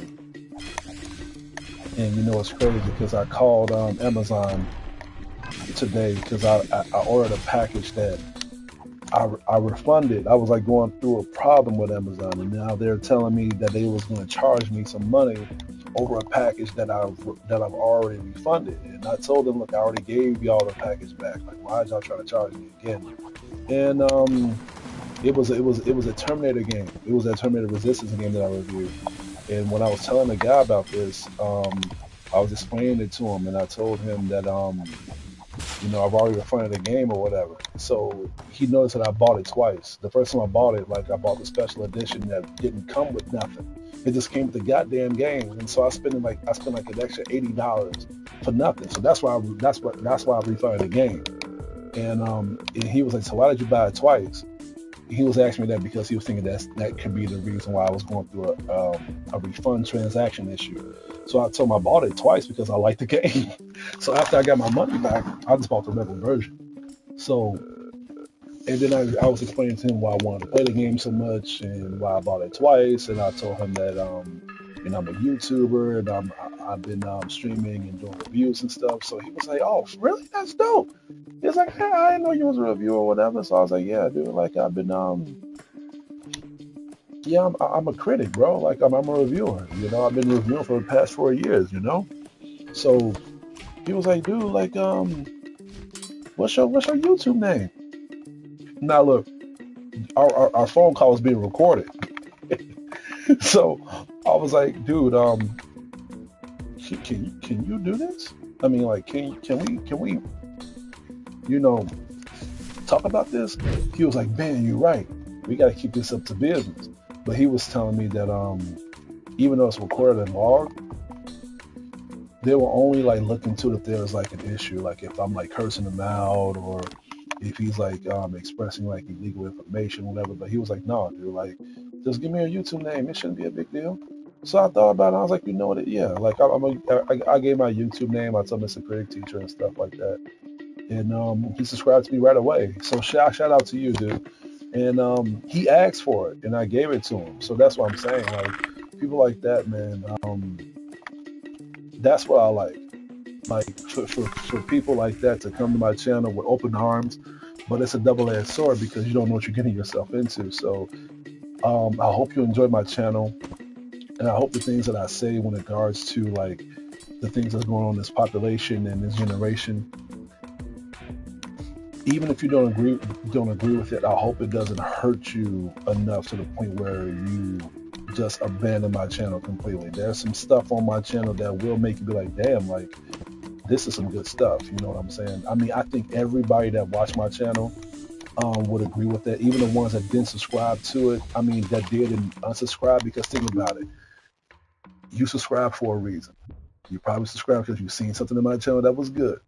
Speaker 2: And you know it's crazy because I called Amazon today because I ordered a package that I refunded. I was like going through a problem with Amazon, and now they're telling me that they was going to charge me some money over a package that I've already refunded. And I told them, look, I already gave y'all the package back. Like, why is y'all trying to charge me again? And it was a Terminator game. It was a Terminator Resistance game that I reviewed. And when I was telling the guy about this, I was explaining it to him, and I told him that you know, I've already refunded the game or whatever. So he noticed that I bought it twice. The first time I bought it, like I bought the special edition that didn't come with nothing. It just came with the goddamn game. And so I spent like an extra $80 for nothing. So that's why I refunded the game. And he was like, so why did you buy it twice? He was asking me that because he was thinking that could be the reason why I was going through a refund transaction issue. So I told him I bought it twice because I liked the game. So after I got my money back, I just bought the regular version. So, and then I was explaining to him why I wanted to play the game so much and why I bought it twice. And I told him that you know, I'm a YouTuber and I've been streaming and doing reviews and stuff. So he was like, "Oh, really? That's dope." He's like, "Yeah, I didn't know you was a reviewer or whatever." So I was like, "Yeah, dude. Like I've been yeah, I'm a critic, bro. Like I'm a reviewer. You know, I've been reviewing for the past 4 years. You know." So he was like, "Dude, like what's your YouTube name?" Now look, our phone call was being recorded. So I was like, "Dude, can you do this? I mean, like, can we, you know, talk about this?" He was like, "Man, you're right. We got to keep this up to business." But he was telling me that even though it's recorded and logged, they will only like look into it if there's like an issue, like if I'm like cursing him out or if he's like expressing like illegal information, whatever. But he was like, "No, dude, like just give me a YouTube name. It shouldn't be a big deal." So I thought about it. I was like, you know what? Yeah, like I gave my YouTube name. I told him it's a critic teacher and stuff like that. And he subscribed to me right away. So shout out to you, dude. And he asked for it, and I gave it to him. So that's what I'm saying. Like people like that, man. That's what I like. Like for people like that to come to my channel with open arms, but it's a double-edged sword because you don't know what you're getting yourself into. So I hope you enjoy my channel, and I hope the things that I say when it regards to like the things that's going on in this population and this generation, even if you don't agree with it, I hope it doesn't hurt you enough to the point where you just abandon my channel completely. There's some stuff on my channel that will make you be like, damn, like this is some good stuff. You know what I'm saying? I mean, I think everybody that watched my channel would agree with that. Even the ones that didn't subscribe to it. I mean, that did and unsubscribe, because think about it. You subscribe for a reason. You probably subscribe because you've seen something in my channel that was good.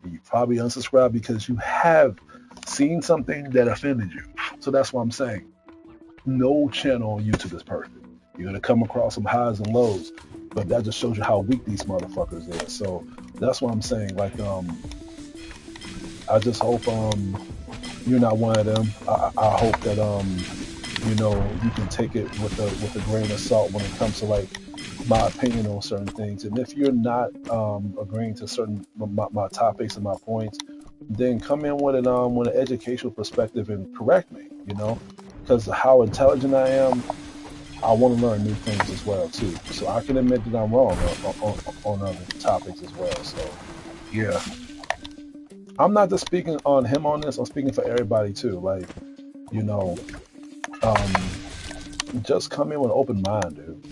Speaker 2: And you probably unsubscribe because you have seen something that offended you. So that's what I'm saying. No channel on YouTube is perfect. You're gonna come across some highs and lows, but that just shows you how weak these motherfuckers is. So that's what I'm saying. Like, I just hope you're not one of them. I hope that you can take it with a grain of salt when it comes to like my opinion on certain things. And if you're not agreeing to certain my topics and my points, then come in with an educational perspective and correct me. Because how intelligent I am, I want to learn new things as well too. So I can admit that I'm wrong on other topics as well. So yeah, I'm not just speaking on him on this. I'm speaking for everybody too. Like, you know, um, just come in with an open mind, dude.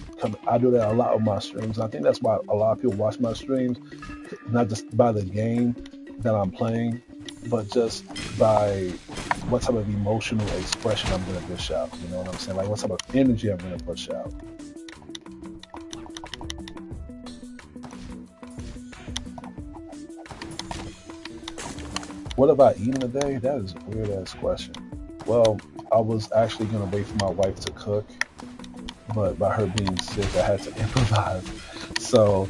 Speaker 2: I do that a lot with my streams. I think that's why a lot of people watch my streams, not just by the game that I'm playing, but just by what type of emotional expression I'm going to dish out. You know what I'm saying? Like what type of energy I'm going to push out. What have I eaten today? That is a weird ass question. Well, I was actually going to wait for my wife to cook, but by her being sick, I had to improvise. So,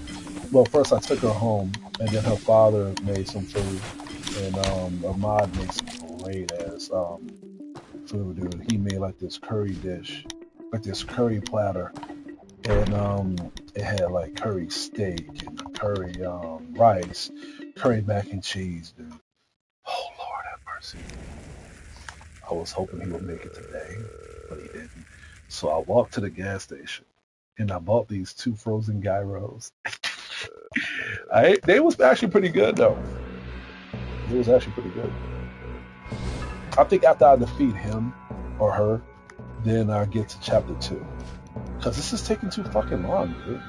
Speaker 2: well, first I took her home, and then her father made some food, and Ahmad made some great ass food, dude. He made like this curry dish, like this curry platter, and it had like curry steak and curry rice, curry mac and cheese, dude. Oh Lord have mercy. I was hoping he would make it today, but he didn't. So I walked to the gas station and I bought these two frozen gyros. They was actually pretty good though. It was actually pretty good. I think after I defeat him or her, then I get to chapter 2. Cause this is taking too fucking long, dude.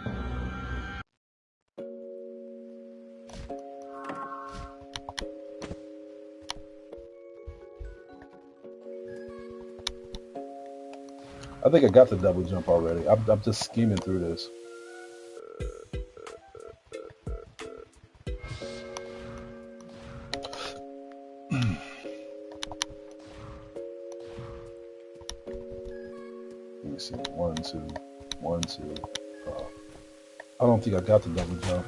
Speaker 2: I think I got the double jump already. I'm just scheming through this. Let me see. 1, 2, 1, 2. I don't think I got the double jump.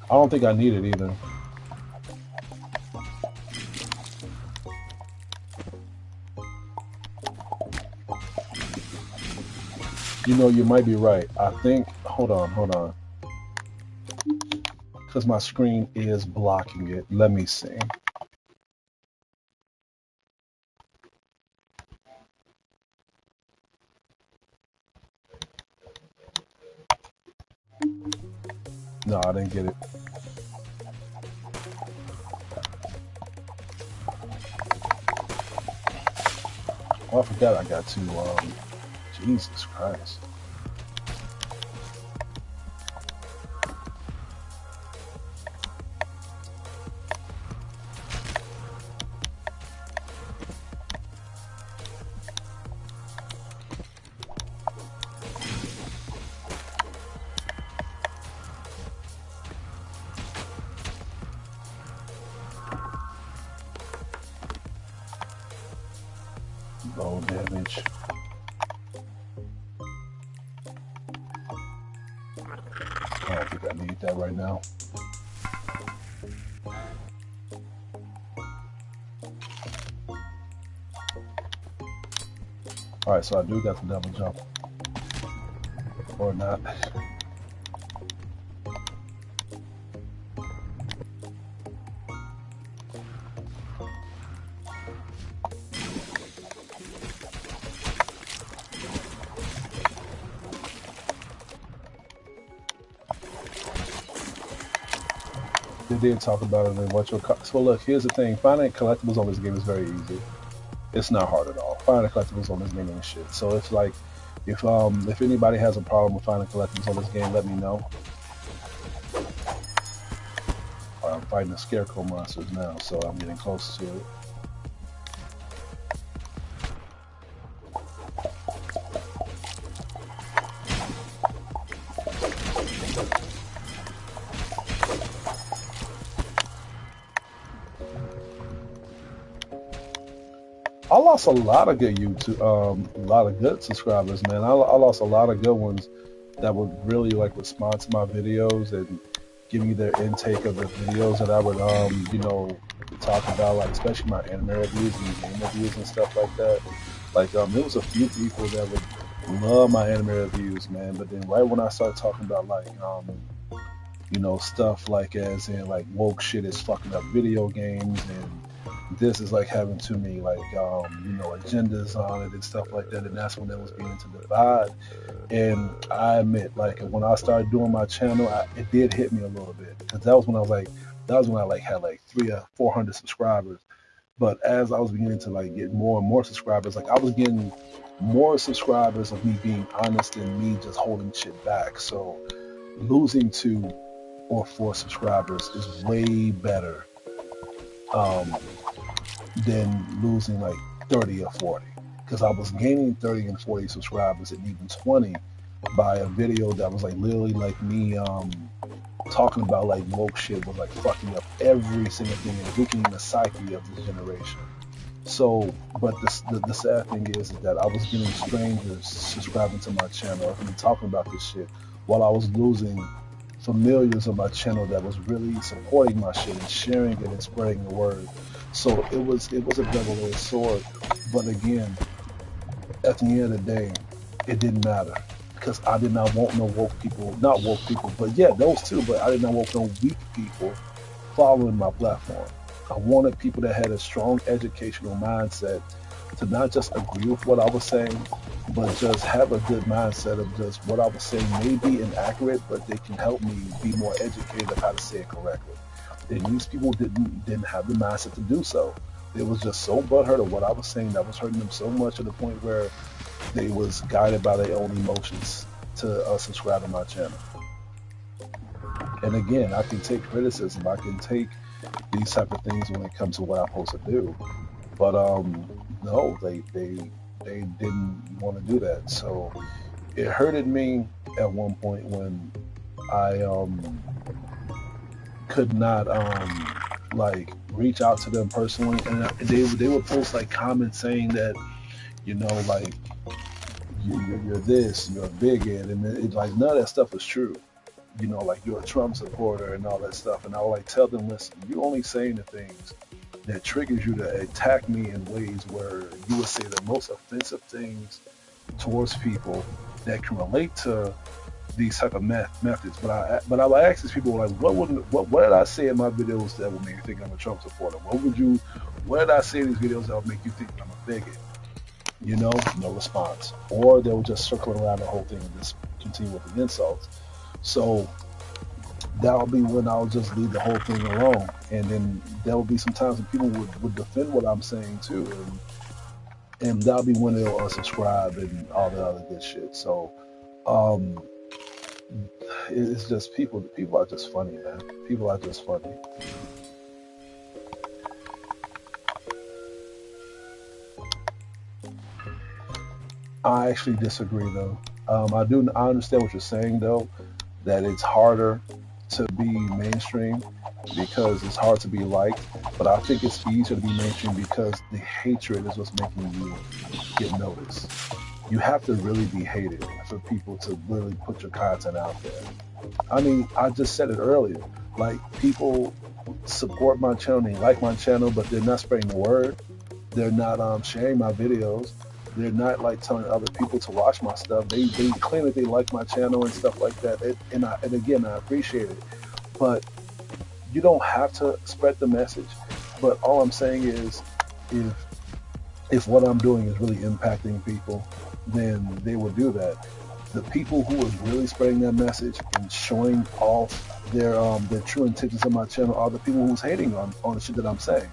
Speaker 2: I don't think I need it either. You might be right. I think, hold on. Because my screen is blocking it. Let me see. No, I didn't get it. Oh, I forgot I got to, Jesus Christ. Low damage. I don't think I need that right now. Alright, so I do got the double jump. Or not. They did talk about it in what your. So look, here's the thing. Finding collectibles on this game is very easy. It's not hard at all. Finding collectibles on this game ain't shit. So it's like, if anybody has a problem with finding collectibles on this game, let me know. I'm fighting the scarecrow monsters now, so I'm getting close to it. I lost a lot of good YouTube, a lot of good subscribers, man. I lost a lot of good ones that would really like respond to my videos and give me their intake of the videos that I would, talk about, like especially my anime reviews and game reviews and stuff like that. Like, there was a few people that would love my anime reviews, man. But then right when I started talking about like, stuff like as in like woke shit is fucking up video games and this is like having too many like agendas on it and stuff like that, and that's when it was beginning to divide. And I admit, like when I started doing my channel, it did hit me a little bit because that was when I like had like 300 or 400 subscribers. But as I was beginning to like get more and more subscribers, like I was getting more subscribers of me being honest than me just holding shit back. So losing 2 or 4 subscribers is way better um, than losing like 30 or 40. Because I was gaining 30 and 40 subscribers and even 20 by a video that was like literally like me talking about like woke shit was like fucking up every single thing and weakening the psyche of this generation. So, but the sad thing is that I was getting strangers subscribing to my channel and talking about this shit while I was losing familiars of my channel that was really supporting my shit and sharing it and spreading the word. So it was a double-edged sword. But again, at the end of the day, it didn't matter because I did not want no woke people, not woke people, but yeah, those too. But I did not want no weak people following my platform. I wanted people that had a strong educational mindset to not just agree with what I was saying, but just have a good mindset of just what I was saying may be inaccurate, but they can help me be more educated of how to say it correctly. And these people didn't have the mindset to do so. They was just so butthurt of what I was saying that was hurting them so much to the point where they was guided by their own emotions to subscribe to my channel. And again, I can take criticism. I can take these type of things when it comes to what I'm supposed to do. But no, they didn't want to do that. So it hurted me at one point when I could not like reach out to them personally, and they would post like comments saying that like you're this, you're a bigot, and like none of that stuff is true. Like you're a Trump supporter and all that stuff. And I would like tell them, listen, you only saying the things that triggers you to attack me in ways where you would say the most offensive things towards people that can relate to these type of methods. But I would ask these people like, what did I say in my videos that would make you think I'm a Trump supporter? What did I say in these videos that would make you think I'm a bigot? No response. Or they will just circle around the whole thing and just continue with the insults. So that'll be when I'll just leave the whole thing alone. And then there will be some times when people would defend what I'm saying too. And that'll be when they'll unsubscribe and all the other good shit. So um, it's just people are just funny, man. People are just funny. I actually disagree though. I understand what you're saying though, that it's harder to be mainstream because it's hard to be liked, but I think it's easier to be mainstream because the hatred is what's making you get noticed. You have to really be hated for people to really put your content out there. I mean, I just said it earlier. Like, people support my channel, they like my channel, but they're not spreading the word. They're not sharing my videos. They're not like telling other people to watch my stuff. They claim that they like my channel and stuff like that. And again, I appreciate it. But you don't have to spread the message. But all I'm saying is, if what I'm doing is really impacting people, then they will do that. The people who are really spreading that message and showing off their true intentions on my channel are the people who's hating on the shit that I'm saying.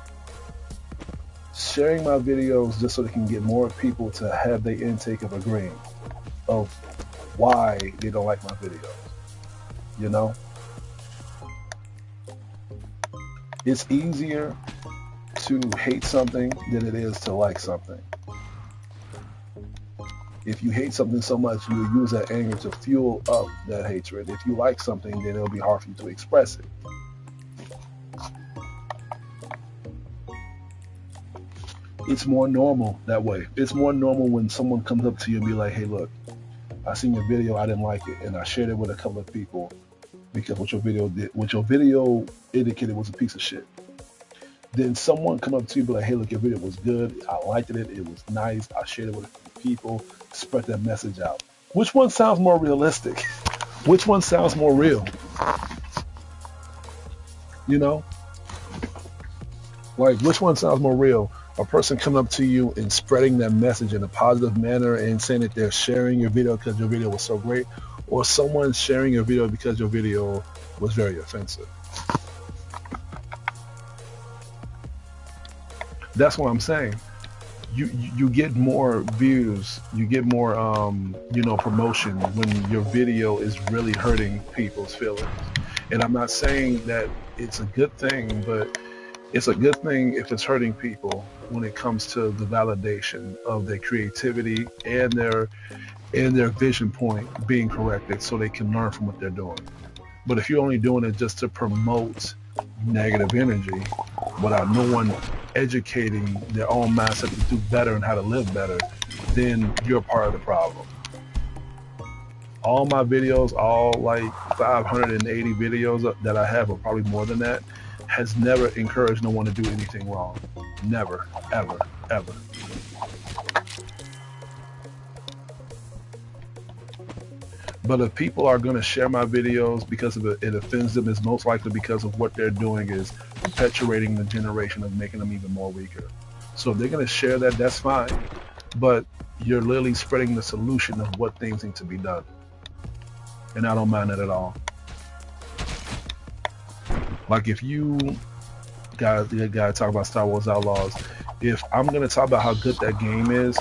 Speaker 2: Sharing my videos just so they can get more people to have their intake of agreeing of why they don't like my videos. It's easier to hate something than it is to like something. If you hate something so much, you will use that anger to fuel up that hatred. If you like something, then it'll be hard for you to express it. It's more normal that way. It's more normal when someone comes up to you and be like, hey, look, I seen your video, I didn't like it, and I shared it with a couple of people because what your video indicated was a piece of shit. Then someone come up to you and be like, hey, look, your video was good, I liked it, it was nice, I shared it with a few people, spread that message out. Which one sounds more realistic? Which one sounds more real? You know, like which one sounds more real? A person coming up to you and spreading that message in a positive manner and saying that they're sharing your video because your video was so great, or someone sharing your video because your video was very offensive. That's what I'm saying. You get more views, you get more promotion when your video is really hurting people's feelings. And I'm not saying that it's a good thing, but it's a good thing if it's hurting people when it comes to the validation of their creativity and their vision point being corrected so they can learn from what they're doing. But if you're only doing it just to promote negative energy without no one educating their own mindset to do better and how to live better, then you're part of the problem. All my videos, all like 580 videos that I have, or probably more than that, has never encouraged no one to do anything wrong. Never, ever, ever. But if people are going to share my videos because of it offends them, it's most likely because of what they're doing is perpetuating the generation of making them even more weaker. So if they're going to share that, that's fine. But you're literally spreading the solution of what things need to be done. And I don't mind that at all. Like if you guys talk about Star Wars Outlaws, if I'm going to talk about how good that game is,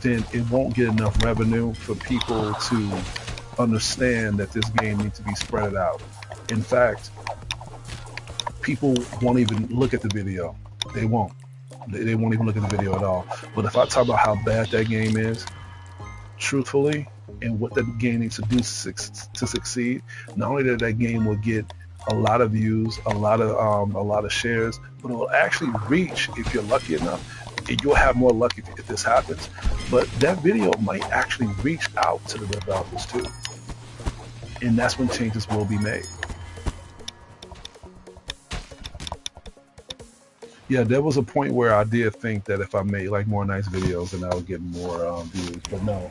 Speaker 2: then it won't get enough revenue for people to understand that this game needs to be spread out. In fact, people won't even look at the video. They won't. They won't even look at the video at all. But if I talk about how bad that game is, truthfully, and what that game needs to do to succeed, not only that game will get a lot of views, a lot of shares, but it will actually reach, if you're lucky enough, you'll have more luck if this happens. But that video might actually reach out to the developers too. And that's when changes will be made. Yeah, there was a point where I did think that if I made like more nice videos, then I would get more views. But no,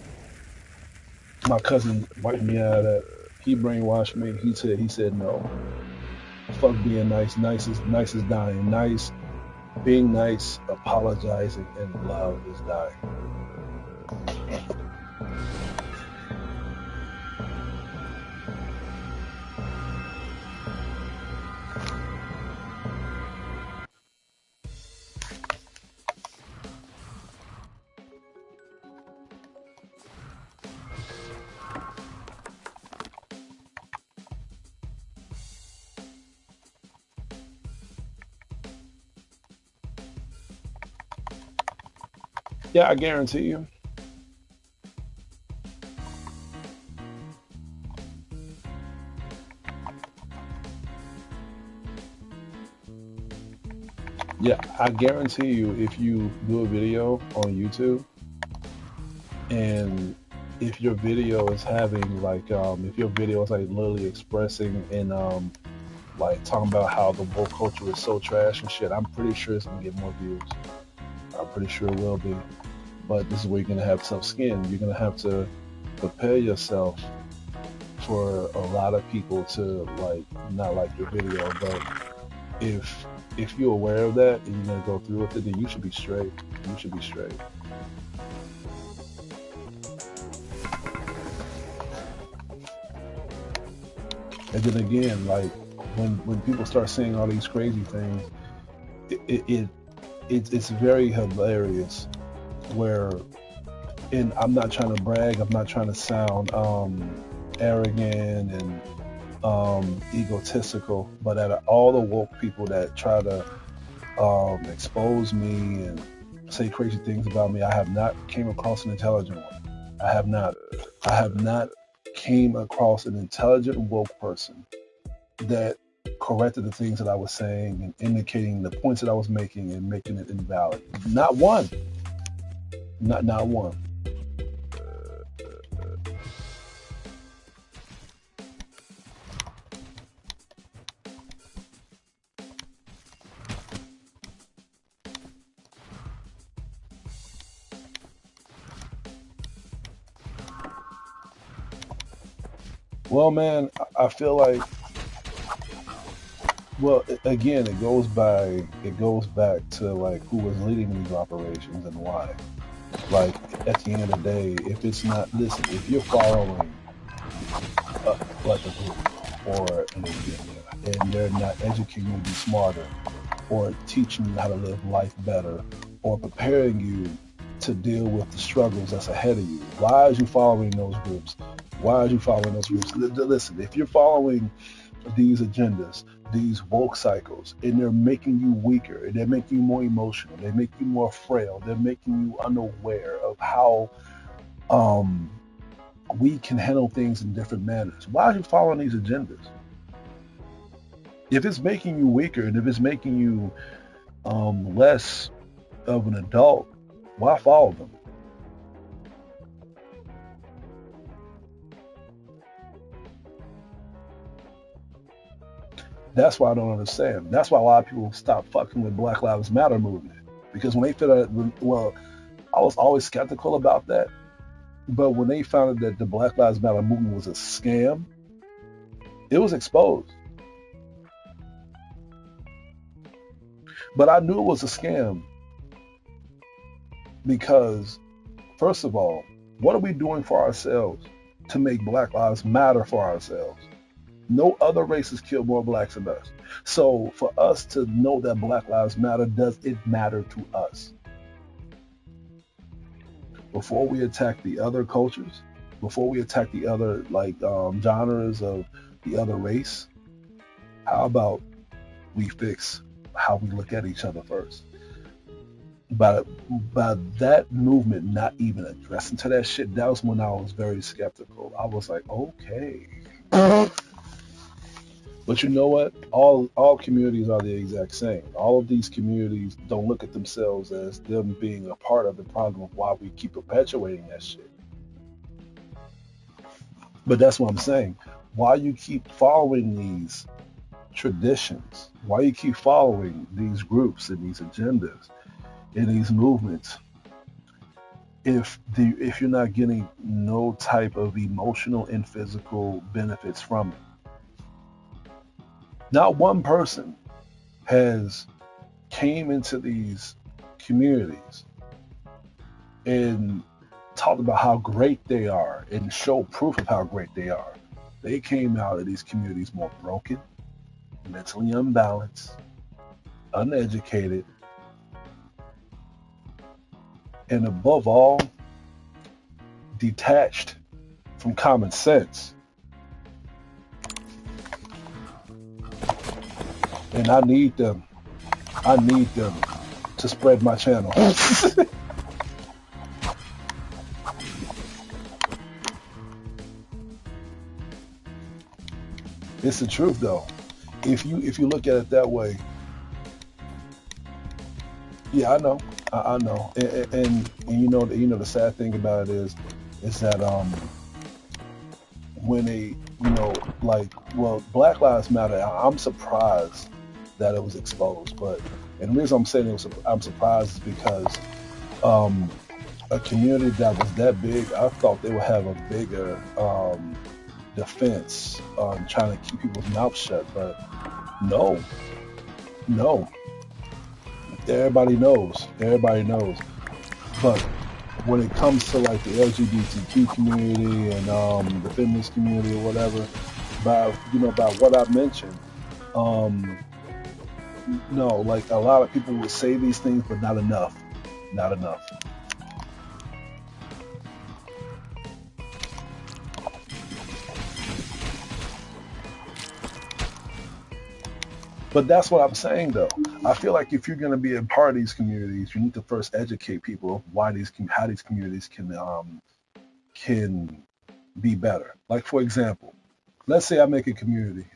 Speaker 2: my cousin wiped me out of that. He brainwashed me. He said no. Fuck being nice. Nice is dying. Nice, being nice, apologizing, and love is dying. Yeah, I guarantee you. Yeah, I guarantee you, if you do a video on YouTube and if your video is having like, if your video is like literally expressing and like talking about how the woke culture is so trash and shit, I'm pretty sure it's gonna get more views. I'm pretty sure it will be. But this is where you're gonna have tough skin. You're gonna have to prepare yourself for a lot of people to like not like your video. But if you're aware of that and you're gonna go through with it, then you should be straight. You should be straight. And then again, like when people start saying all these crazy things, it's very hilarious. Where, and I'm not trying to brag, I'm not trying to sound arrogant and egotistical, but out of all the woke people that try to expose me and say crazy things about me, I have not came across an intelligent one. I have not came across an intelligent woke person that corrected the things that I was saying and indicating the points that I was making and making it invalid. Not one. Not one. Well, man, I feel like, well, again, it goes back to like who was leading these operations and why. Like at the end of the day, if it's not, listen, if you're following like a group or an agenda and they're not educating you to be smarter or teaching you how to live life better or preparing you to deal with the struggles that's ahead of you, why are you following those groups? Why are you following those groups? Listen, if you're following these agendas, these woke cycles, and they're making you weaker, and they're making you more emotional, they make you more frail, they're making you unaware of how um, we can handle things in different manners. Why are you following these agendas? If it's making you weaker and if it's making you less of an adult, why follow them? That's why I don't understand. That's why a lot of people stop fucking with Black Lives Matter movement. Because when they feel that, well, I was always skeptical about that. But when they found out that the Black Lives Matter movement was a scam, it was exposed. But I knew it was a scam because, first of all, what are we doing for ourselves to make Black Lives Matter for ourselves? No other races kill more blacks than us. So for us to know that Black Lives Matter, does it matter to us? Before we attack the other cultures, before we attack the other genres of the other race, how about we fix how we look at each other first? By that movement not even addressing to that shit, that was when I was very skeptical. I was like, okay. But you know what? All communities are the exact same. All of these communities don't look at themselves as them being a part of the problem of why we keep perpetuating that shit. But that's what I'm saying. Why you keep following these traditions? Why you keep following these groups and these agendas and these movements if you're not getting no type of emotional and physical benefits from it? Not one person has came into these communities and talked about how great they are and show proof of how great they are. They came out of these communities more broken, mentally unbalanced, uneducated, and above all, detached from common sense. And I need them. I need them to spread my channel. It's the truth though. If you look at it that way, yeah, I know, I know, and you know the sad thing about it is that when they like, well, Black Lives Matter, I'm surprised that it was exposed, but and the reason I'm saying I'm surprised is because um a community that was that big, I thought they would have a bigger defense trying to keep people's mouths shut, but no, no, everybody knows. But when it comes to like the LGBTQ community and the feminist community or whatever, by what I mentioned, um, no, like a lot of people would say these things, but not enough, not enough. But that's what I'm saying, though. I feel like if you're going to be a part of these communities, you need to first educate people of how these communities can be better. Like for example, let's say I make a community.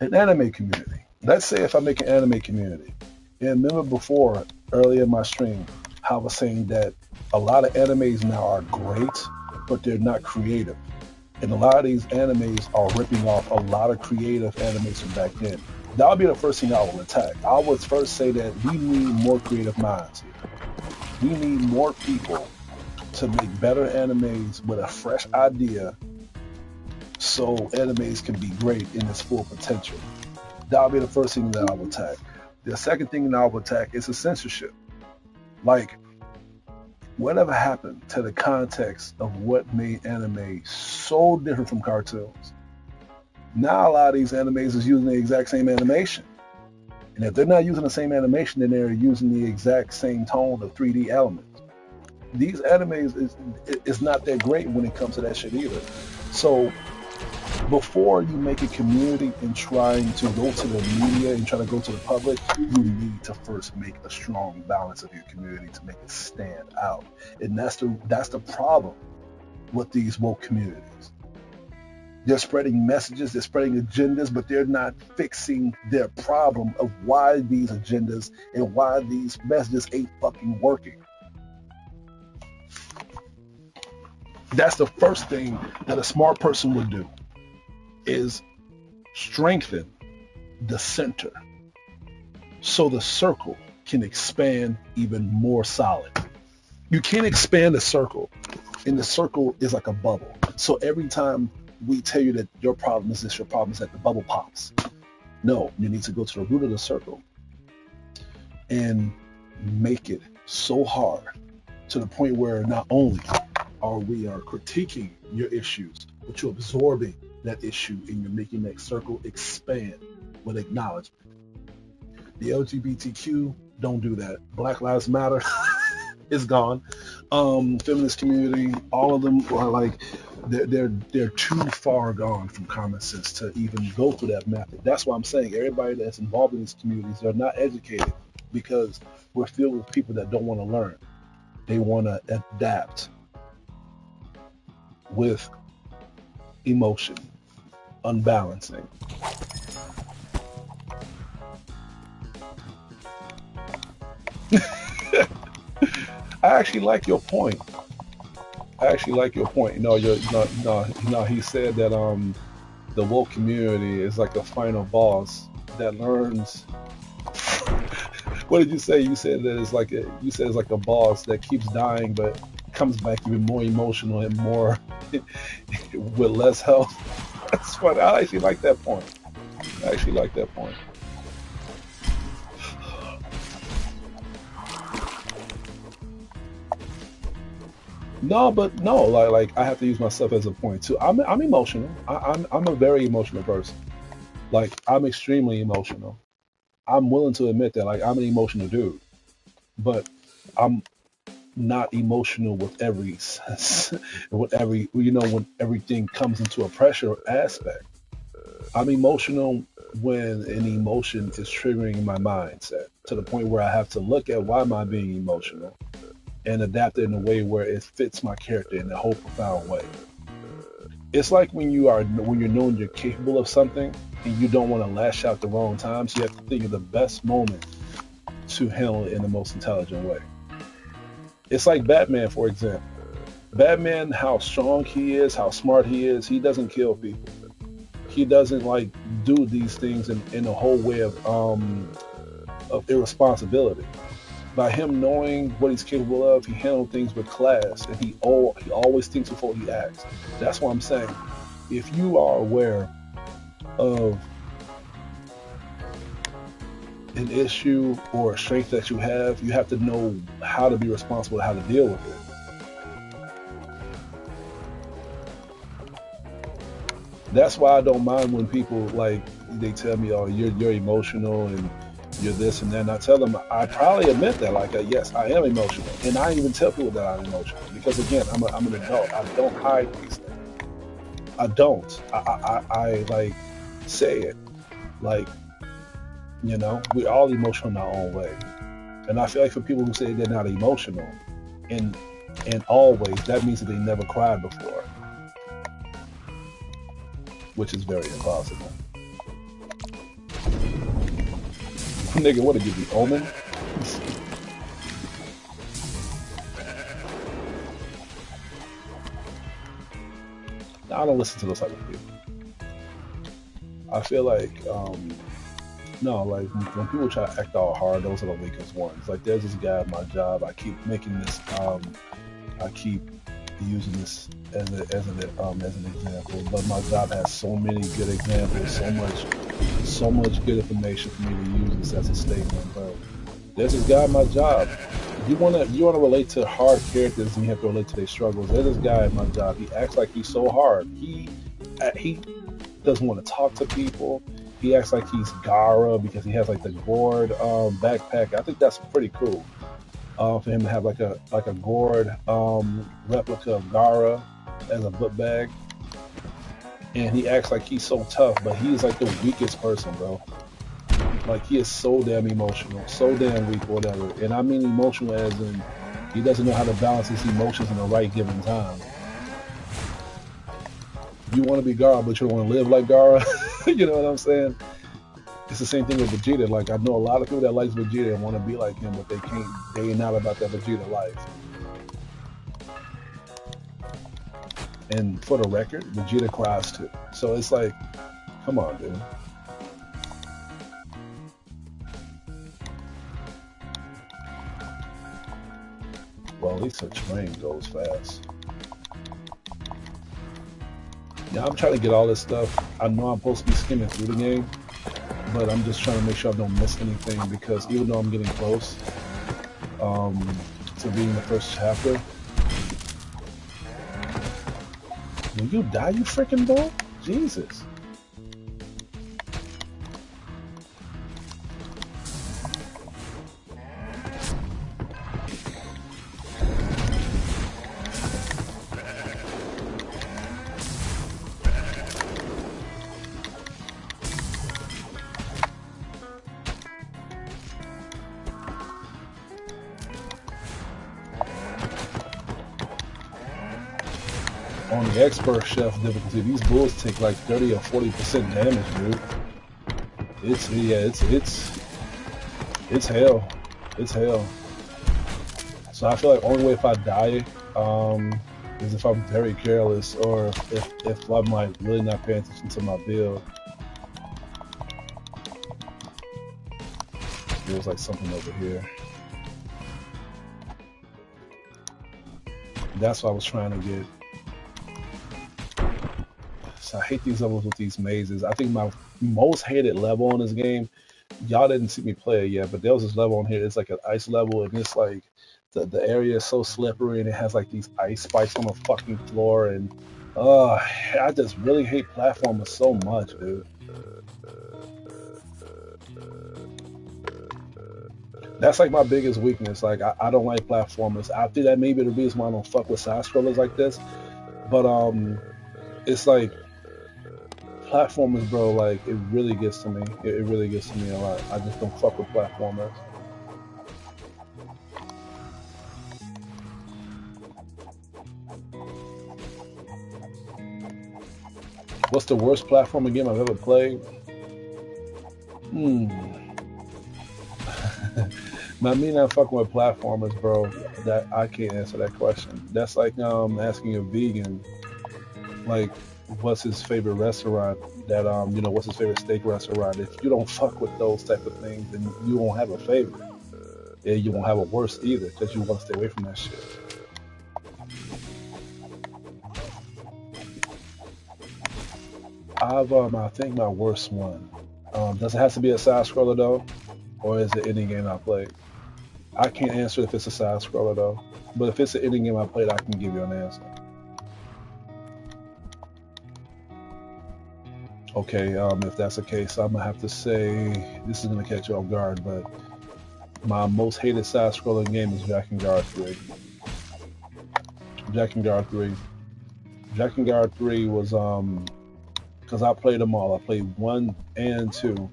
Speaker 2: an anime community. Let's say if I make an anime community, and remember before, earlier in my stream, how I was saying that a lot of animes now are great, but they're not creative. And a lot of these animes are ripping off a lot of creative animes from back then. That would be the first thing I will attack. I would first say that we need more creative minds here. We need more people to make better animes with a fresh idea so animes can be great in its full potential. That would be the first thing that I would attack. The second thing that I would attack is the censorship. Like, whatever happened to the context of what made anime so different from cartoons? Now a lot of these animes is using the exact same animation. And if they're not using the same animation, then they're using the exact same tone of 3D elements. These animes is not that great when it comes to that shit either. So before you make a community and trying to go to the media and try to go to the public, you need to first make a strong balance of your community to make it stand out. And that's the problem with these woke communities. They're spreading messages, they're spreading agendas, but they're not fixing their problem of why these agendas and why these messages ain't fucking working. That's the first thing that a smart person would do, is strengthen the center so the circle can expand even more solid. You can't expand a circle, and the circle is like a bubble. So every time we tell you that your problem is this, your problem is that, the bubble pops. No, you need to go to the root of the circle and make it so hard to the point where not only are we critiquing your issues, but you're absorbing that issue and you're making that circle expand with acknowledgement. The LGBTQ don't do that. Black Lives Matter is gone. Feminist community, all of them are like, they're too far gone from common sense to even go through that method. That's why I'm saying everybody that's involved in these communities, they're not educated, because we're filled with people that don't want to learn. They want to adapt with emotion, unbalancing. I actually like your point. No, no. He said that the woke community is like a final boss that learns. What did you say? You said that it's like a boss that keeps dying but comes back even more emotional and more with less health. That's funny. I actually like that point. No, but no, like I have to use myself as a point too. I'm emotional. I'm a very emotional person. Like, I'm extremely emotional. I'm willing to admit that, like, I'm an emotional dude, but I'm not emotional with every when everything comes into a pressure aspect. I'm emotional when an emotion is triggering my mindset to the point where I have to look at why am I being emotional and adapt it in a way where it fits my character in a whole profound way. It's like when you're knowing you're capable of something and you don't want to lash out the wrong times, you have to think of the best moment to handle it in the most intelligent way. It's like Batman, for example. Batman, how strong he is, how smart he is, he doesn't kill people. He doesn't like do these things in a whole way of irresponsibility. By him knowing what he's capable of, he handles things with class, and he always thinks before he acts. That's what I'm saying. If you are aware of an issue or a strength that you have to know how to be responsible, how to deal with it. That's why I don't mind when people like they tell me, "Oh, you're emotional and you're this and that." And I tell them I probably admit that, like, yes, I am emotional, and I even tell people that I'm emotional because, again, I'm an adult. I don't hide these things. I don't. I like say it. Like, we're all emotional in our own way, and I feel like for people who say they're not emotional, and always, that means that they never cried before, which is very impossible. Nigga, what did you be, Omen? I don't listen to those type of people. I feel like, no, like when people try to act all hard, those are the weakest ones. Like there's this guy at my job. I keep making this. I keep using this as an example. But my job has so many good examples, so much good information for me to use this as a statement. But there's this guy at my job. You wanna relate to hard characters, and you have to relate to their struggles. There's this guy at my job. He acts like he's so hard. He doesn't want to talk to people. He acts like he's Gara because he has like the gourd backpack. I think that's pretty cool. For him to have like a gourd replica of Gara as a book bag, and he acts like he's so tough, but he's like the weakest person, bro. Like he is so damn emotional, so damn weak, whatever. And I mean emotional as in he doesn't know how to balance his emotions in the right given time. You want to be Gara, but you don't want to live like Gara. You know what I'm saying? It's the same thing with Vegeta. Like I know a lot of people that likes Vegeta and want to be like him, but they can't. They ain't not about that Vegeta life. And for the record, Vegeta cries too. So it's like, come on, dude. Well, at least the train goes fast. Yeah, I'm trying to get all this stuff. I know I'm supposed to be skimming through the game, but I'm just trying to make sure I don't miss anything because even though I'm getting close to being the first chapter, will you die, you freaking bull? Jesus. On the expert chef difficulty, these bulls take like 30 or 40% damage, dude. It's hell. It's hell. So I feel like only way if I die is if I'm very careless or if I'm like really not paying attention to my build. There's like something over here. That's what I was trying to get. I hate these levels with these mazes. I think my most hated level on this game, y'all didn't see me play it yet, but there was this level on here. It's like an ice level, and it's like the area is so slippery, and it has like these ice spikes on the fucking floor, and I just really hate platformers so much, dude. That's like my biggest weakness. Like I don't like platformers. I think that may be the reason why I don't fuck with side scrollers like this. But it's like platformers, bro, like it really gets to me. It really gets to me a lot. I just don't fuck with platformers. What's the worst platformer game I've ever played? By me not fucking with platformers, bro, that I can't answer that question. That's like asking a vegan, like, what's his favorite restaurant that what's his favorite steak restaurant. If you don't fuck with those type of things, then you won't have a favorite, and you won't have a worst either, because you want to stay away from that shit. I think my worst one, does it have to be a side scroller though, or is it any game I played? I can't answer if it's a side scroller though, but if it's an any game I played, I can give you an answer. Okay, if that's the case, I'm gonna have to say this is gonna catch you off guard, but my most hated side-scrolling game is Jack and Guard 3. Jack and Guard 3. Jack and Guard 3 was because I played them all. I played 1 and 2,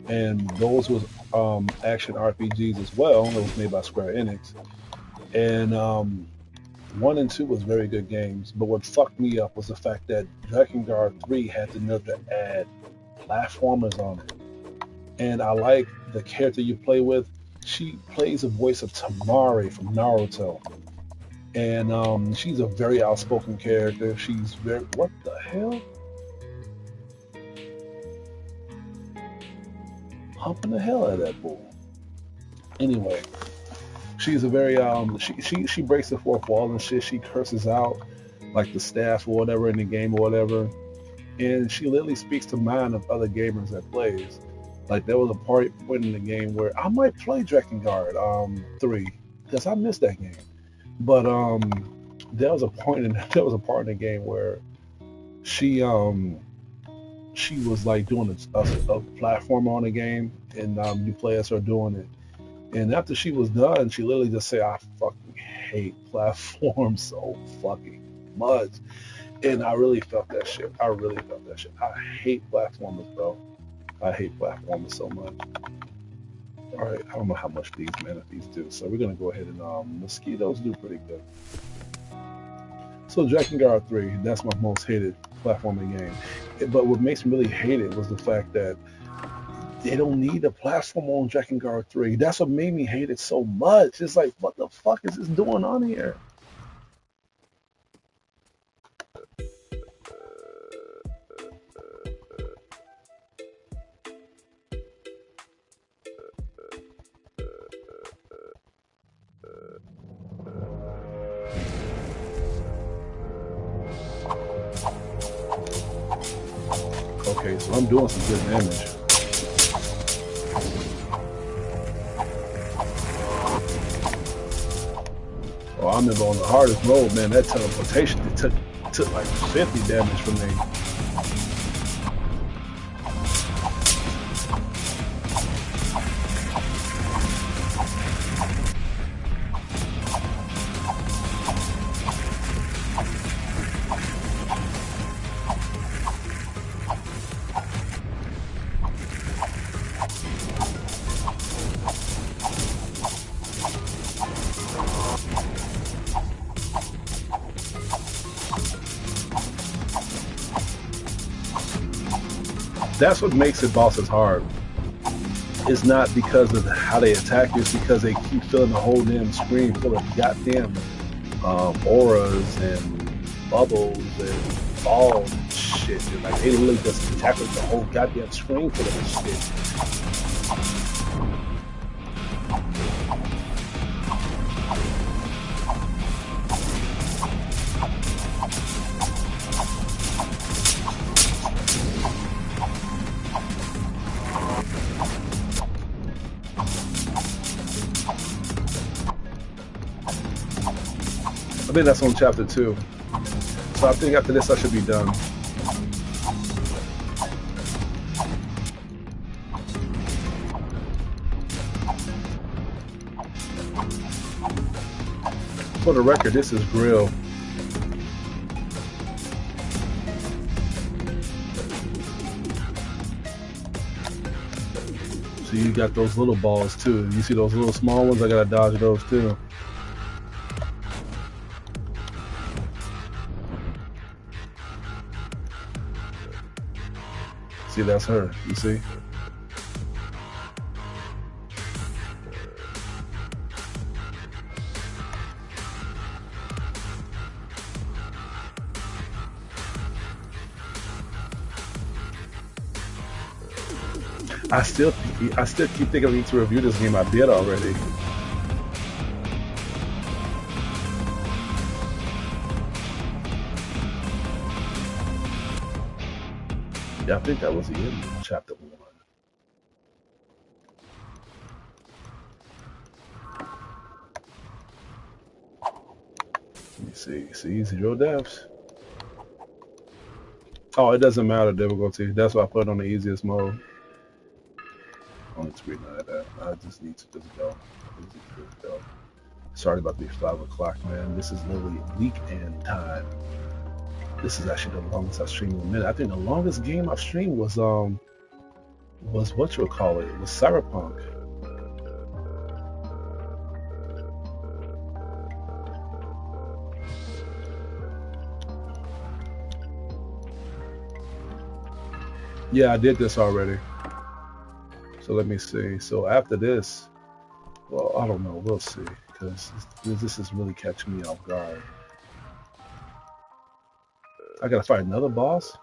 Speaker 2: and those was action RPGs as well. It was made by Square Enix, and 1 and 2 was very good games, but what fucked me up was the fact that Dragon Guard 3 had the nerve to add platformers on it. And I like the character you play with, she plays the voice of Tamari from Naruto, and she's a very outspoken character. She's very, what the hell? Humping the hell out of that bull. Anyway, she's a very she breaks the fourth wall and shit. She curses out like the staff or whatever in the game or whatever, and she literally speaks to mind of other gamers that plays. Like there was a point in the game where I might play Drakengard 3 because I missed that game. But there was a part in the game where she she was like doing a platform on the game, and you play as her doing it. And after she was done, she literally just said, "I fucking hate platforms so fucking much." And I really felt that shit. I really felt that shit. I hate platformers, bro. I hate platformers so much. All right, I don't know how much these manatees do, so we're gonna go ahead and mosquitoes do pretty good. So Drakengard 3, that's my most hated platforming game. But what makes me really hate it was the fact that they don't need a platform on Drakengard 3. That's what made me hate it so much. It's like, what the fuck is this doing on here? Okay, so I'm doing some good damage. Oh, I remember on the hardest mode, man, that teleportation it took like 50 damage from me. That's what makes the bosses hard. It's not because of how they attack you, it's because they keep filling the whole damn screen full of goddamn auras and bubbles and balls and shit. And like they literally just attack with the whole goddamn screen full of this shit. I think that's on chapter 2. So I think after this I should be done. For the record, this is Grill. So you got those little balls too. You see those little small ones? I gotta dodge those too. See, that's her. You see? I still keep thinking I need to review this game. I did already. Yeah, I think that was the end of chapter 1. Let me see. See, 0 deaths. Oh, it doesn't matter difficulty. That's why I put it on the easiest mode. Only to read that. I just need to just go. Sorry about the 5 o'clock, man. This is literally weekend time. This is actually the longest I've streamed in a minute. I think the longest game I've streamed was what you would call it. It was Cyberpunk. Yeah, I did this already. So let me see. So after this, well, I don't know. We'll see, because this is really catching me off guard. I gotta fight another boss.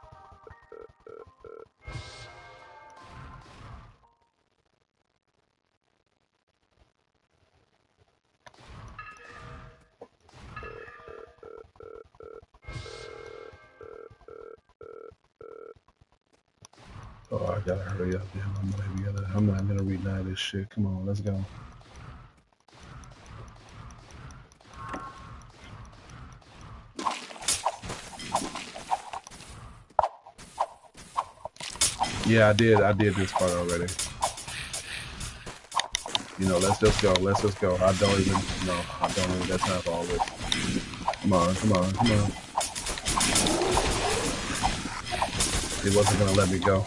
Speaker 2: Oh, I gotta hurry up, man. I'm not gonna read none of this shit. Come on, let's go. Yeah, I did this part already. You know, let's just go. Let's just go. I don't even. No, I don't even got time for all this. Come on, come on, come on. He wasn't gonna let me go.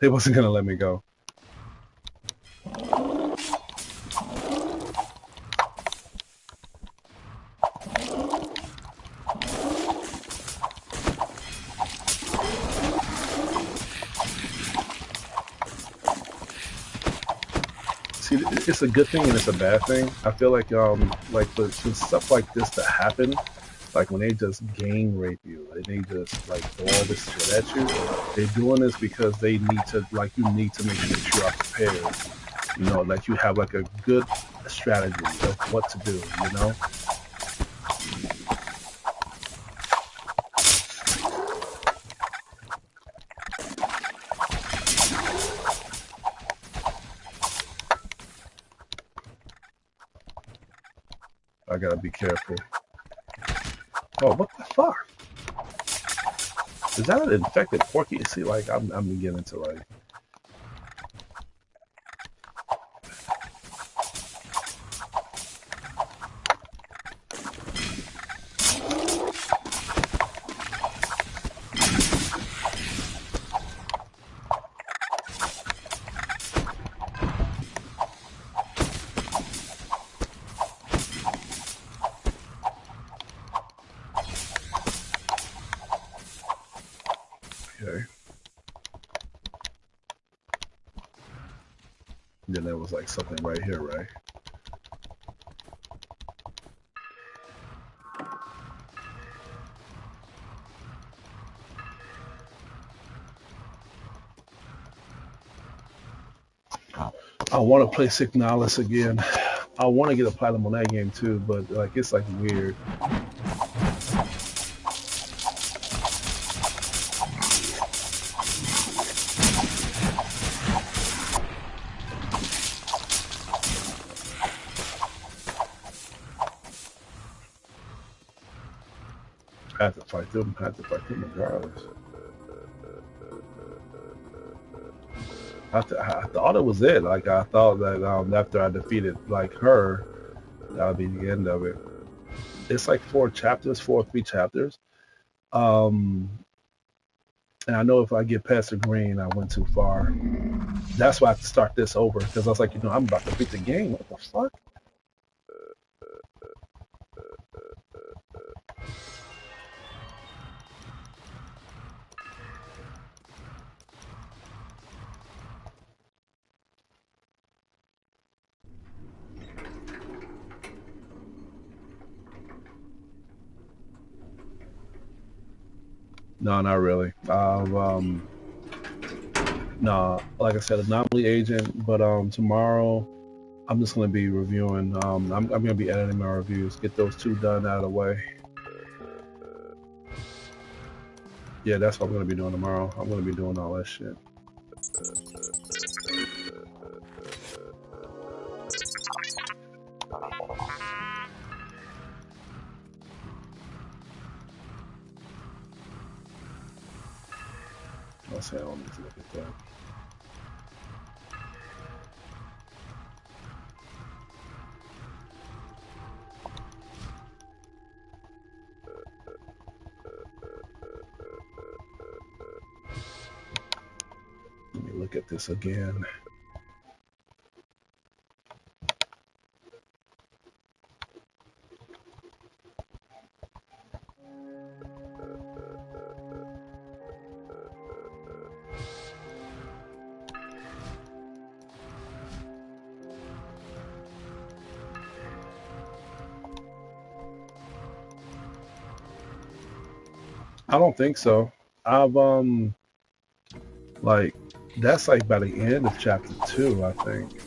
Speaker 2: He wasn't gonna let me go. See, it's a good thing and it's a bad thing. I feel like for stuff like this to happen, like when they just gang rape you and they just like throw all this shit at you, they're doing this because they need to, like, you need to make sure that you are prepared. You know, like you have like a good strategy of what to do, you know? I gotta be careful. Oh, what the fuck? Is that an infected porky? See, like, I'm beginning to like. Okay. Then there was like something right here, right? I want to play Signalis again. I want to get a platinum on that game too, but like it's like weird. I have to fight them. I have to fight them regardless. I thought it was it. Like I thought that after I defeated like her, that would be the end of it. It's like 4 chapters, 3 chapters. Um, and I know if I get past the green, I went too far. That's why I have to start this over because I was like, I'm about to beat the game. What the fuck? No, not really. No, like I said, anomaly agent. But tomorrow I'm just gonna be reviewing. I'm gonna be editing my reviews. Get those 2 done out of the way. Yeah, that's what I'm gonna be doing tomorrow. I'm gonna be doing all that shit. I'll say I don't need to look at that. Let me look at this again. I don't think so. I've like that's like by the end of chapter 2, I think.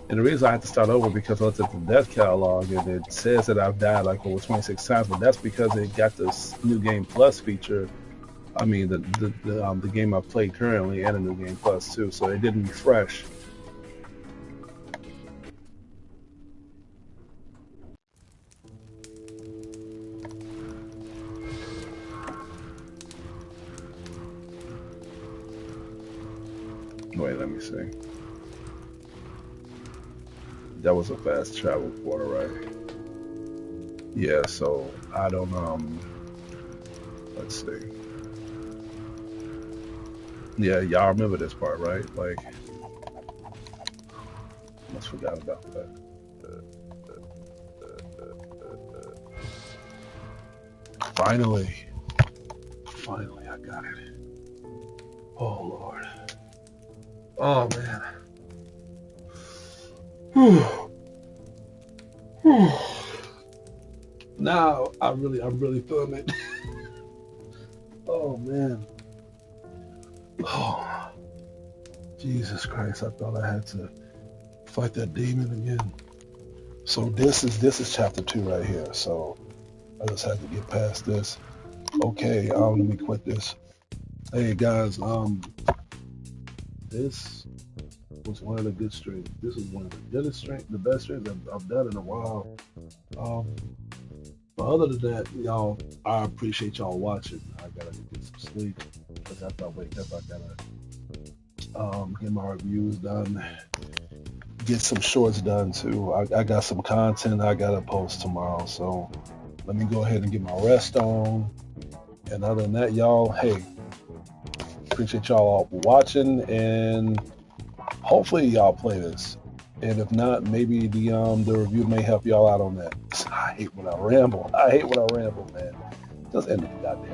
Speaker 2: And the reason I had to start over because I looked at the death catalog and it says that I've died like over 26 times, but that's because it got this new game plus feature. I mean the game I play currently and a new game plus too, so it didn't refresh. Wait, let me see. That was a fast travel quarter, right? Yeah, so I don't let's see. Yeah, y'all remember this part, right? Like, almost forgot about that. Finally, finally, I got it. Oh Lord. Oh man. Now I'm really feeling it. Oh man. Oh Jesus Christ! I thought I had to fight that demon again. So this is chapter 2 right here. So I just had to get past this. Okay, let me quit this. Hey guys, this was one of the good streams. This is one of the goodest streams, the best streams I've done in a while. Um, but other than that, y'all, I appreciate y'all watching. I gotta get some sleep because after I wake up, I gotta get my reviews done, get some shorts done too. I got some content I gotta post tomorrow, so let me go ahead and get my rest on. And other than that, y'all, hey, appreciate y'all all watching, and hopefully y'all play this. And if not, maybe the review may help y'all out on that. I hate when I ramble. I hate when I ramble, man. Just end the goddamn